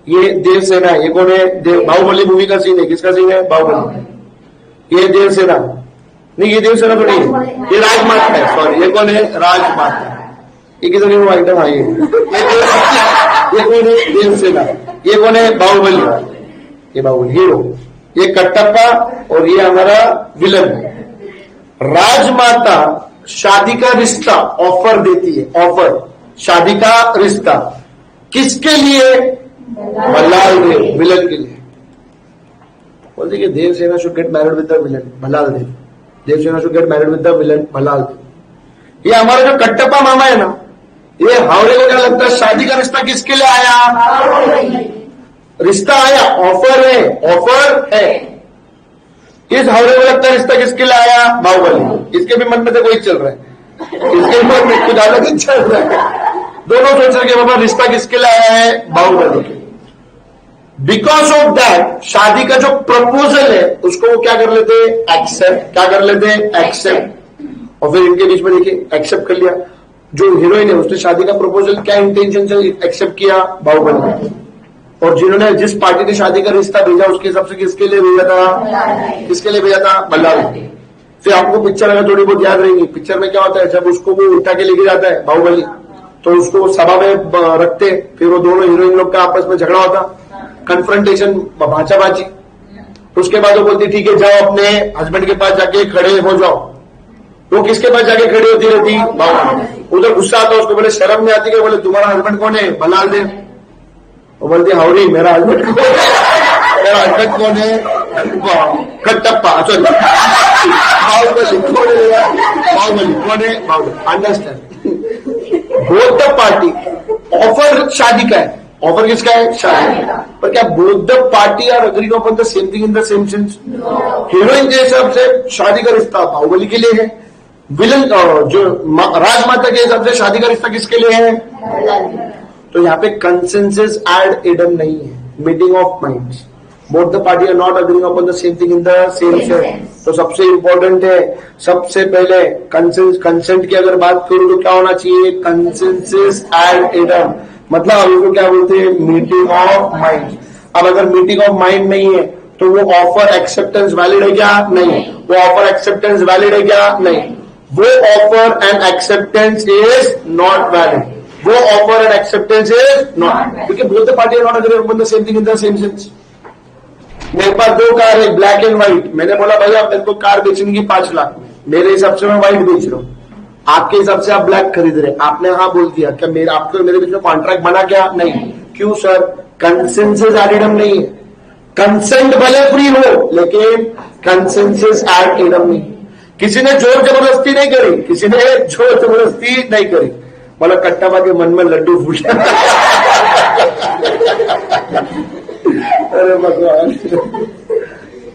ये देवसेना, ये कौन है, बाहुबली मूवी का सीन है। किसका सीन है, बाहुबली। ये देवसेना नहीं, ये देवसेना तो नहीं है, ये राजमाता है। सॉरी, ये कौन है, राजमाता। ये किधर वो आइटम आई है, ये कौन है, देवसेना। ये कौन है, बाहुबली। ये बाहुबली हीरो। ये कटप्पा और ये हमारा विलन। राजमाता शादी का रिश्ता ऑफर देती है, ऑफर शादी का रिश्ता किसके लिए? भल्लाल देव, विलन के लिए। बोलते कि Devsena should get married with the villain Bhallala Deva, Devsena should get married with the villain Bhallala Deva. ये हमारा जो कटप्पा मामा है ना, ये हावड़े को क्या लगता है शादी का रिश्ता किसके लिए आया? रिश्ता आया, ऑफर है, ऑफर है। इस हावड़े को लगता है रिश्ता किसके लिए आया? बाहुबली। इसके भी मन में तो वही चल रहा है, इसके मन में कुछ अलग ही चल रहा है। दोनों सोच रहे कि बाबा रिश्ता किसके लिए आया है? बाहुबली के। बिकॉज ऑफ दैट शादी का जो प्रपोजल है उसको वो क्या कर लेते? एक्सेप्ट। क्या कर लेते? एक्सेप्ट। और फिर इनके बीच में देखिए एक्सेप्ट कर लिया। जो हीरोइन है उसने शादी का प्रपोजल क्या इंटेंशन से एक्सेप्ट किया? बाहुबली। और जिन्होंने जिस पार्टी ने शादी का रिश्ता भेजा उसके हिसाब से किसके लिए भेजा था? किसके लिए भेजा था? भल्लाल। फिर आपको पिक्चर अगर थोड़ी बहुत याद रहेगी, पिक्चर में क्या होता है जब उसको वो उठा के लेके जाता है बाहुबली, तो उसको सभा में रखते, फिर वो दोनों हीरोइन लोग का आपस में झगड़ा होता, कन्फ्रंटेशन, भाचाभाची। उसके बाद वो बोलती ठीक है जाओ अपने हस्बैंड के पास जाके खड़े हो जाओ। वो किसके पास जाके खड़ी होती रहती? बाहुबली। उधर गुस्सा आता उसको, बोले शर्म नहीं आती क्या? बोले तुम्हारा हस्बैंड कौन है? भल्लाल देव। वो बोलती हाउरी मेरा हस्बैंड कौन है? मेरा हस्बैंड कौन है? कटप्पा, सॉरी बाहुबली। कौन है? बाहुबली। कौन है? Baahubali. Understand. Both the party offer शादी का है, ऑफर किसका है? शादी। पर क्या both the party are agreeing upon the same thing in the same sense? Heroine के हिसाब से शादी का रिश्ता बाहुबली के लिए है, विलन जो राजमाता के हिसाब से शादी का रिश्ता किसके लिए है? तो यहाँ पे कंसेंसस एड इडम नहीं है, meeting of minds. Both the party are not agreeing upon the same thing in the same sense. तो सबसे इंपॉर्टेंट है, सबसे पहले कंसेंट की अगर बात करूं तो क्या होना चाहिए? कंसेंसस एड इडम, मतलब अभी को क्या बोलते हैं? Meeting of mind. अब अगर मीटिंग ऑफ माइंड नहीं है तो वो ऑफर एक्सेप्टेंस वैलिड है क्या? नहीं। वो ऑफर एक्सेप्टेंस वैलिड है क्या? नहीं। वो offer and acceptance is not valid. वो offer and acceptance is not, क्योंकि both the party are not agreeing upon the same thing in the same sense. मेरे पास दो कार है, ब्लैक एंड व्हाइट। मैंने बोला भैया मेरे को कार बेचने की 5 लाख में, मेरे हिसाब से मैं व्हाइट बेच रहा हूँ, आपके हिसाब से आप ब्लैक खरीद रहे। आपने हाँ बोल दिया, क्या मेरे आपको मेरे बीच में कॉन्ट्रैक्ट बना क्या? नहीं। क्यों सर? कंसेंसस एडिडम नहीं है। कंसेंट भले फ्री हो लेकिन कंसेंसस एडिडम नहीं। किसी ने जोर जबरदस्ती नहीं करी, किसी ने जोर जबरदस्ती नहीं करी। बोला कट्टापा के मन में लड्डू फूटा। अरे भगवान,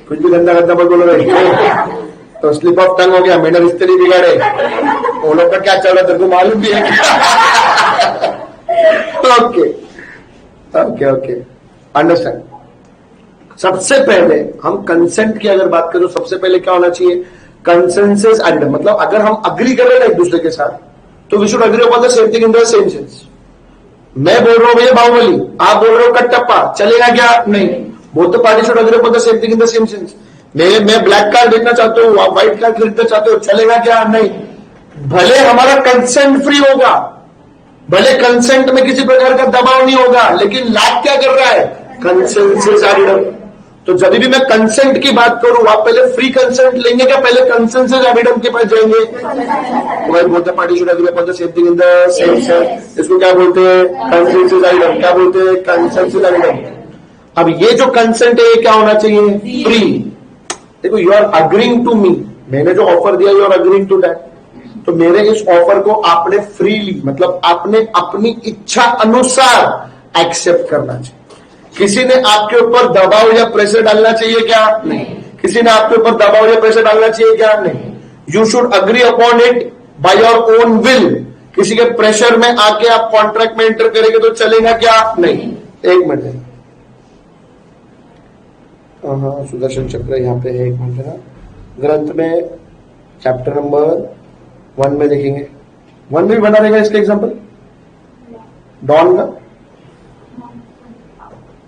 कुछ भी गंदा गंदा बोल रहे तो स्लिप ऑफ टंग हो गया, मैंने रिश्ते नहीं बिगाड़े। वो लोग का क्या चल रहा है तेरे को मालूम भी है? Okay okay okay, understand. सबसे पहले हम कंसेंट की अगर बात करें तो सबसे पहले क्या होना चाहिए? कंसेंसस एडिडम। मतलब अगर हम अग्री कर रहे हैं एक दूसरे के साथ तो we should agree upon the same thing in the same sense. मैं बोल रहा हूं भैया बाहुबली, आप बोल रहे हो कटप्पा, चलेगा क्या? नहीं। Both the party should agree upon the same thing in the same sense. मैं ब्लैक कार देखना चाहता हूँ, आप व्हाइट कार खरीदना चाहते हो, चलेगा क्या? नहीं। भले हमारा कंसेंट फ्री होगा, भले कंसेंट में किसी प्रकार का दबाव नहीं होगा, लेकिन लैक क्या कर रहा है? कंसेंसस एडिडम। तो जब भी मैं कंसेंट की बात करूं, आप पहले फ्री कंसेंट लेंगे क्या पहले कंसेंसस एडिडम के पास जाएंगे? Both the party should agree upon the same thing in the same sense. इसको क्या बोलते हैं? कंसेंसस एडिडम। क्या बोलते हैं? कंसेंसस एडिडम। अब ये जो कंसेंट है ये क्या होना चाहिए? फ्री। देखो, you are agreeing to me, मैंने जो ऑफर दिया you are agreeing to that. तो मेरे इस ऑफर को आपने फ्रीली, मतलब आपने अपनी इच्छा अनुसार एक्सेप्ट करना चाहिए। किसी ने आपके ऊपर दबाव या प्रेशर डालना चाहिए क्या? नहीं। किसी ने आपके ऊपर दबाव या प्रेशर डालना चाहिए क्या? नहीं। You should agree upon it by your own will. किसी के प्रेशर में आके आप कॉन्ट्रैक्ट में एंटर करेंगे तो चलेगा क्या? नहीं। एक मिनट, हाँ, सुदर्शन चक्र यहाँ पे है, एक मिनट ना, ग्रंथ में चैप्टर नंबर 1 में देखेंगे। 1 में भी बना रहेगा इसका एग्जाम्पल डॉन का।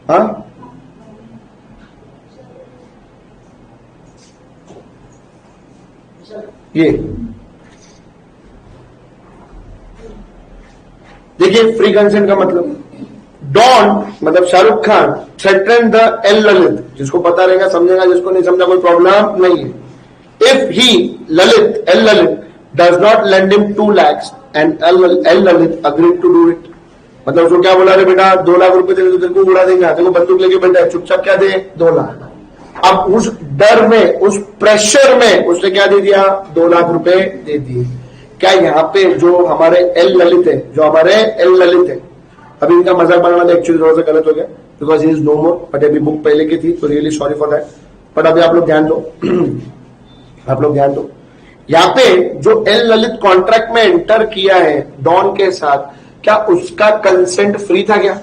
हाँ, ये देखिए फ्री कंसेंट का मतलब डॉन मतलब Shahrukh Khan threaten the L Lalit, जिसको पता रहेगा समझेगा, जिसको नहीं समझा कोई प्रॉब्लम नहीं है. If he Lalit L Lalit does not lend him 2 lakhs and L Lalit agreed to do it. मतलब उसको क्या बोला रे बेटा 2 लाख रुपए दे तो तेरे को उड़ा देंगे, तेरे को बंदूक लेके बैठा है, चुपचाप क्या दे 2 लाख. अब उस डर में, उस प्रेशर में उसने क्या दे दिया 2 लाख रुपए दे दिए. क्या यहाँ पे जो हमारे एल ललित है, जो हमारे एल ललित है, अभी इनका मजाक बनाना एक्चुअली थोड़ा सा गलत हो गया because he is no more, but अभी बुक पहले की थी तो really sorry for that. But अभी आप लोग ध्यान दो आप लोग ध्यान दो, यहाँ पे जो एल ललित कॉन्ट्रैक्ट में एंटर किया है डॉन के साथ, क्या उसका कंसेंट फ्री था क्या?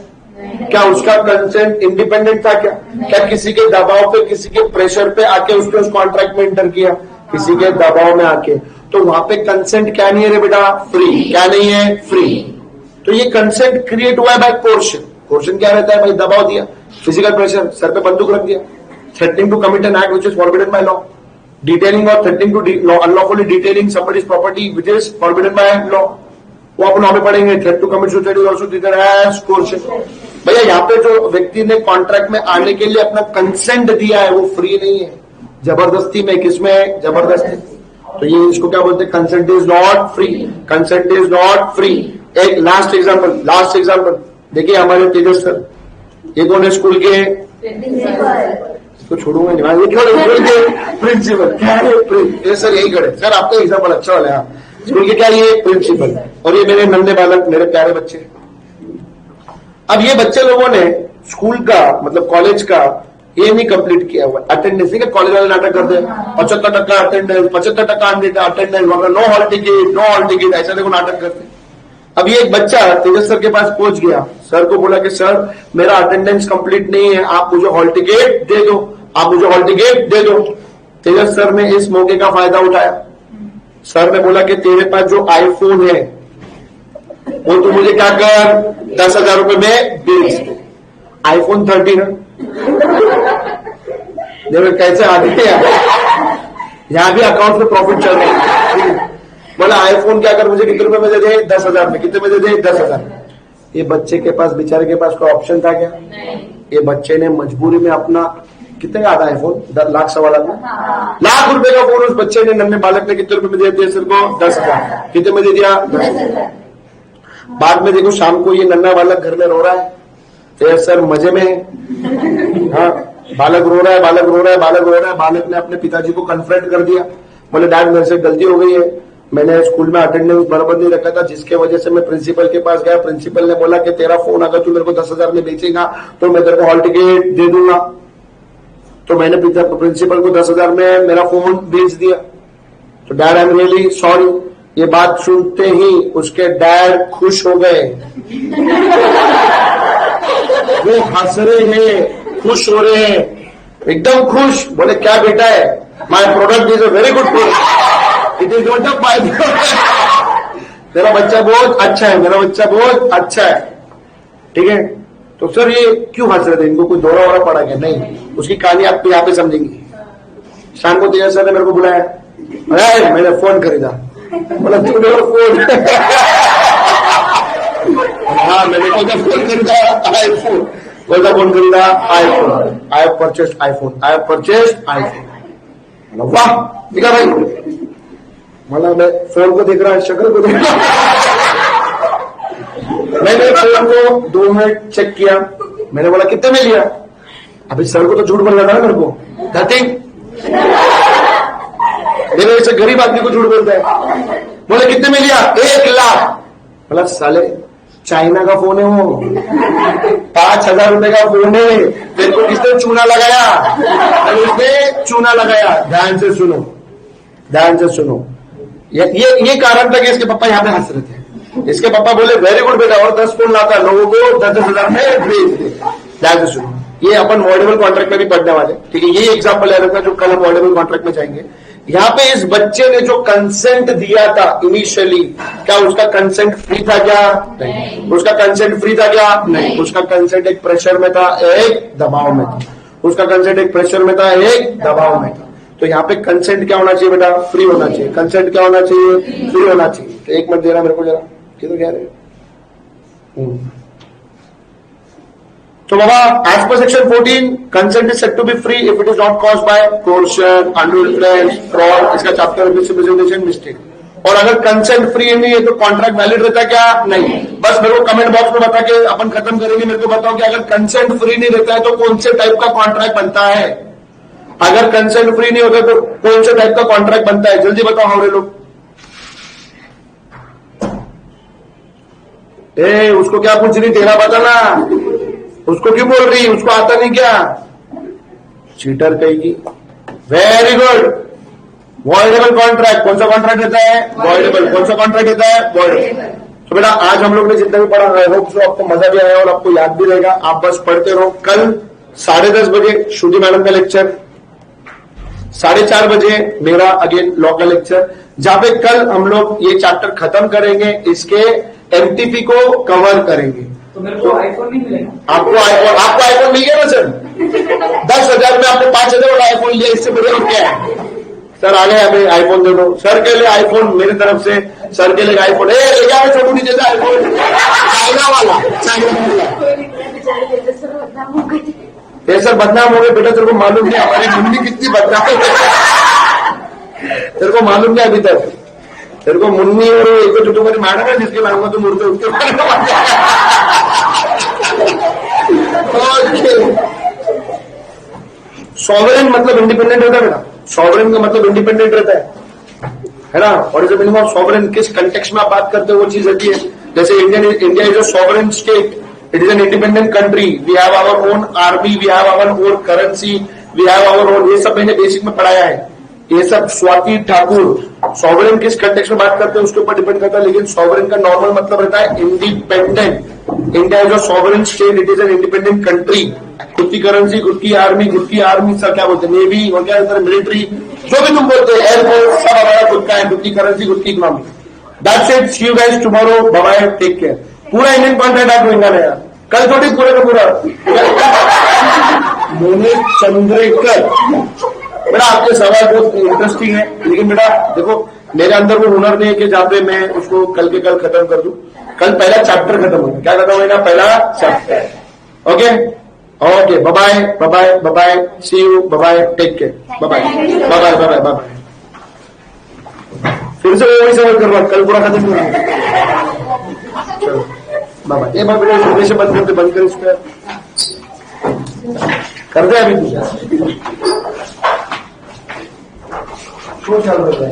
क्या उसका कंसेंट इंडिपेंडेंट था क्या किसी के दबाव पे, किसी के प्रेशर पे आके उसने उस कॉन्ट्रैक्ट में एंटर किया? किसी के दबाव में आके. तो वहां पे कंसेंट क्या नहीं है रे बेटा? फ्री. क्या नहीं है? फ्री. तो ये कंसेंट क्रिएट हुआ है बाय कोर्शन. कोर्शन क्या रहता है भाई? दबाव दिया, फिजिकल प्रेशर, सर पे बंदूक रख दिया. Threatening to commit an act which is forbidden by law. Detaining और threatening to unlawfully detaining somebody's property which is forbidden by law. वो अपन लॉ में पढ़ेंगे. Threat to commit suicide is also treated as coercion. भैया यहाँ पे जो व्यक्ति ने कॉन्ट्रैक्ट में आने के लिए अपना कंसेंट दिया है वो फ्री नहीं है, जबरदस्ती में. किसमें? जबरदस्ती. तो ये इसको क्या बोलते हैं? Consent is not free. Consent is not free. एक लास्ट एग्जांपल देखिए हमारे तेजस सर, ये कौन है स्कूल के? इसको छोड़ूंगा नहीं, स्कूल के प्रिंसिपल. क्या है? ये सर यही खड़े. सर आपका एग्जाम्पल अच्छा वाला है. स्कूल के क्या? ये प्रिंसिपल. और ये मेरे नन्हे बालक, मेरे प्यारे बच्चे. अब ये बच्चे लोगों ने स्कूल का मतलब कॉलेज का ये नहीं कंप्लीट किया हुआ. अटेंडेंस नहीं, कॉलेज वाले नाटक करते हैं 75% attendance, 75% attendance, no hall ticket, ऐसा देखो नाटक करते हैं. अब ये एक बच्चा तेजस सर के पास पहुंच गया, सर को बोला कि सर मेरा अटेंडेंस कंप्लीट नहीं है, आप मुझे हॉल टिकट दे दो, आप मुझे हॉल टिकट दे दो. तेजस सर ने इस मौके का फायदा उठाया. सर ने बोला कि तेरे पास जो आईफोन है वो तू मुझे क्या कर 10,000 रुपए में बेच. आईफोन 13 देखो कैसे आते हैं. यहां भी अकाउंट में प्रॉफिट चल रहा है. बोला आईफोन क्या कर, मुझे कितने रुपए में दे दे? 10,000 में. कितने में दे दे? 10,000. ये बच्चे के पास, बेचारे के पास कोई ऑप्शन था क्या? ये बच्चे ने मजबूरी में अपना, कितने का आता है आईफोन? 10 लाख, 1.25 लाख में, लाख रुपए का फोन उस बच्चे ने, नन्हे बालक ने कितने रुपए में दे दिया सर को? 10,000. कितने में दे दिया? 10,000. बाद में देखो शाम को ये नन्हा बालक घर में रो रहा है. तो सर मजे में, हाँ बालक रो रहा है. बालक ने अपने पिताजी को कन्फ्रंट कर दिया. बोले डैड मेरे से गलती हो गई है, मैंने स्कूल में अटेंडेंस बराबर नहीं रखा था, जिसके वजह से मैं प्रिंसिपल के पास गया. प्रिंसिपल ने बोला कि तेरा फोन अगर तू मेरे को 10,000 में बेचेगा तो मैं तेरे को हॉल टिकट दे दूंगा. तो मैंने प्रिंसिपल को 10,000 में मेरा फोन बेच दिया. तो dad I am really sorry. ये बात सुनते ही उसके डैड खुश हो गए. वो हंस रहे हैं, खुश हो रहे हैं, एकदम खुश. बोले क्या बेटा है? My product is a very good product, it is not a buy. मेरा बच्चा बहुत अच्छा है, मेरा बच्चा बहुत अच्छा है. ठीक है. तो सर ये क्यों हंस रहे थे? इनको कोई दौरा वोरा पड़ा क्या? नहीं, उसकी कहानी आप यहाँ पे समझेंगे. शाम को तेजस सर ने मेरे को बुलाया, मैंने फोन खरीदा. बोला तू मेरा फोन? हाँ मैंने कौन सा फोन खरीदा? आईफोन. कौन सा फोन खरीदा? IPhone. I have purchased iPhone. वाह दिखा भाई. मतलब मैं फोन को देख रहा है, शक्ल को देख रहा. मैंने फोन को 2 मिनट चेक किया. मैंने बोला कितने में लिया? अभी सर को तो झूठ बोलना था मेरे को. नथिंग. मेरे ऐसे गरीब आदमी को झूठ बोलता है. बोले कितने में लिया? 1 लाख. बोला साले चाइना का फोन है वो, 5,000 रुपए का फोन है. तेरे को किसने चूना लगाया? उसने चूना लगाया. ध्यान से सुनो. ये कारण था कि इसके पापा यहाँ पे हंस रहे थे. इसके पापा बोले वेरी गुड बेटा, और 10 फोन लाता, लोगों को 10,000 में बेच दे. ध्यान से सुनो. ये अपन मॉडेबल कॉन्ट्रैक्ट में भी पढ़ने वाले. ठीक है. ये एग्जाम्पल याद रखना जो कल हम मॉडेबल कॉन्ट्रैक्ट में जाएंगे. यहाँ पे इस बच्चे ने जो कंसेंट दिया था इनिशियली, क्या उसका कंसेंट फ्री था क्या? नहीं. उसका कंसेंट फ्री था क्या? नहीं. उसका कंसेंट एक प्रेशर में था, एक दबाव में था. उसका कंसेंट एक प्रेशर में था, एक दबाव में था. तो यहाँ पे कंसेंट क्या होना चाहिए बेटा? फ्री होना चाहिए. कंसेंट क्या होना चाहिए? फ्री होना चाहिए. तो 1 मिनट देना मेरे को जरा. किधर कह रहे? तो बाबा as per section 14 consent is set to be free if it is not caused by coercion, under influence, fraud, इसका चैप्टर मिसरिप्रेजेंटेशन, मिस्टेक। और अगर कंसेंट फ्री नहीं है तो कॉन्ट्रैक्ट वैलिड रहता है क्या? नहीं। बस मेरे को कमेंट बॉक्स में बता के अपन खत्म करेंगे, मेरे को बताओ कि अगर कंसेंट फ्री नहीं रहता है तो कौन से टाइप का कॉन्ट्रैक्ट बनता है? अगर कंसेंट फ्री नहीं होता तो कौन से टाइप का कॉन्ट्रैक्ट बनता है? जल्दी बताओ हमारे लोग। उसको क्या पूछ रही, तेरा बताना, उसको क्यों बोल रही, उसको आता नहीं क्या? चीटर कहेगी। Very good. वॉइडेबल कॉन्ट्रैक्ट, कौन सा कॉन्ट्रैक्ट रहता है? वॉइडेबल। कौन सा कॉन्ट्रैक्ट रहता है? वॉइडेबल। तो बेटा आज हम लोग ने जितना भी पढ़ा, आई होप सो आपको मजा भी आया और आपको याद भी रहेगा। आप बस पढ़ते रहो। कल 10:30 बजे श्रुति मैडम का लेक्चर, 4:30 बजे मेरा अगेन लॉ का लेक्चर, जहां पे कल हम लोग ये चैप्टर खत्म करेंगे, इसके एमटीपी को कवर करेंगे। तो मेरे को आईफोन नहीं मिलेगा? आपको आईफोन मिल गया ना सर? 10,000 में आपने 5,000 वाला आईफोन लिया, इससे बढ़िया और क्या है? सर आगे हमें आईफोन दे दो। सर के लिए आईफोन मेरी तरफ से, सर के लिए आईफोन। ले गया मैं छोटू नीचे से आईफोन, चाइना वाला, चाइना वाला। ये सर बदनाम हो गए बेटा, तेरे को मालूम नहीं हमारी मुन्नी कितनी बदनाम है, तेरे को मालूम नहीं अभी तक। तेरे को मुन्नी और एक तो छोटू मेरी मैडम है जिसके नाम में तुम उड़ते उठते सॉवरेन मतलब इंडिपेंडेंट रहता है बेटा। सॉवरेन का मतलब इंडिपेंडेंट रहता है ना? और is the meaning of sovereign, किस कंटेक्स्ट में आप बात करते हो वो चीज रहती है। जैसे India is a sovereign state, it is an independent country, we have our own army, we have our own currency, we have our own, ये सब मैंने बेसिक में पढ़ाया है। ये सब स्वाति ठाकुर सॉवरेन किस कंटेक्स्ट में बात करते हैं उसके ऊपर डिपेंड करता है, लेकिन सॉवरेन का नॉर्मल मतलब रहता है independent. India is a sovereign state, it is an independent country. खुद की करेंसी, खुद की आर्मी सब क्या बोलते हैं, नेवी और क्या बोलते हैं, मिलिट्री, जो भी तुम बोलते हैं, एयरफोर्स, सब हमारा खुद का है, खुद की करेंसी, खुद की economy. That's it, see you guys tomorrow, bye bye, take care. पूरा इंडियन कॉन्ट्रैक्ट आपको इंगा रहेगा कल, थोड़ी पूरे का पूरा चंद्रेकर। बेटा आपके सवाल बहुत इंटरेस्टिंग है, लेकिन बेटा देखो मेरे अंदर वो हुनर नहीं है कि जहां पे मैं उसको कल के कल खत्म कर दूं। कल पहला चैप्टर खत्म होगा। क्या खत्म होगा? पहला chapter. Okay okay, bye bye bye bye, see you, bye, take care, bye bye bye bye bye. फिर से वही सवाल कर रहा, कल पूरा खत्म होगा। चलो बाय बाय। ये बात बेटा से बंद कर, इसका कर दे अभी क्यों चल रहा है?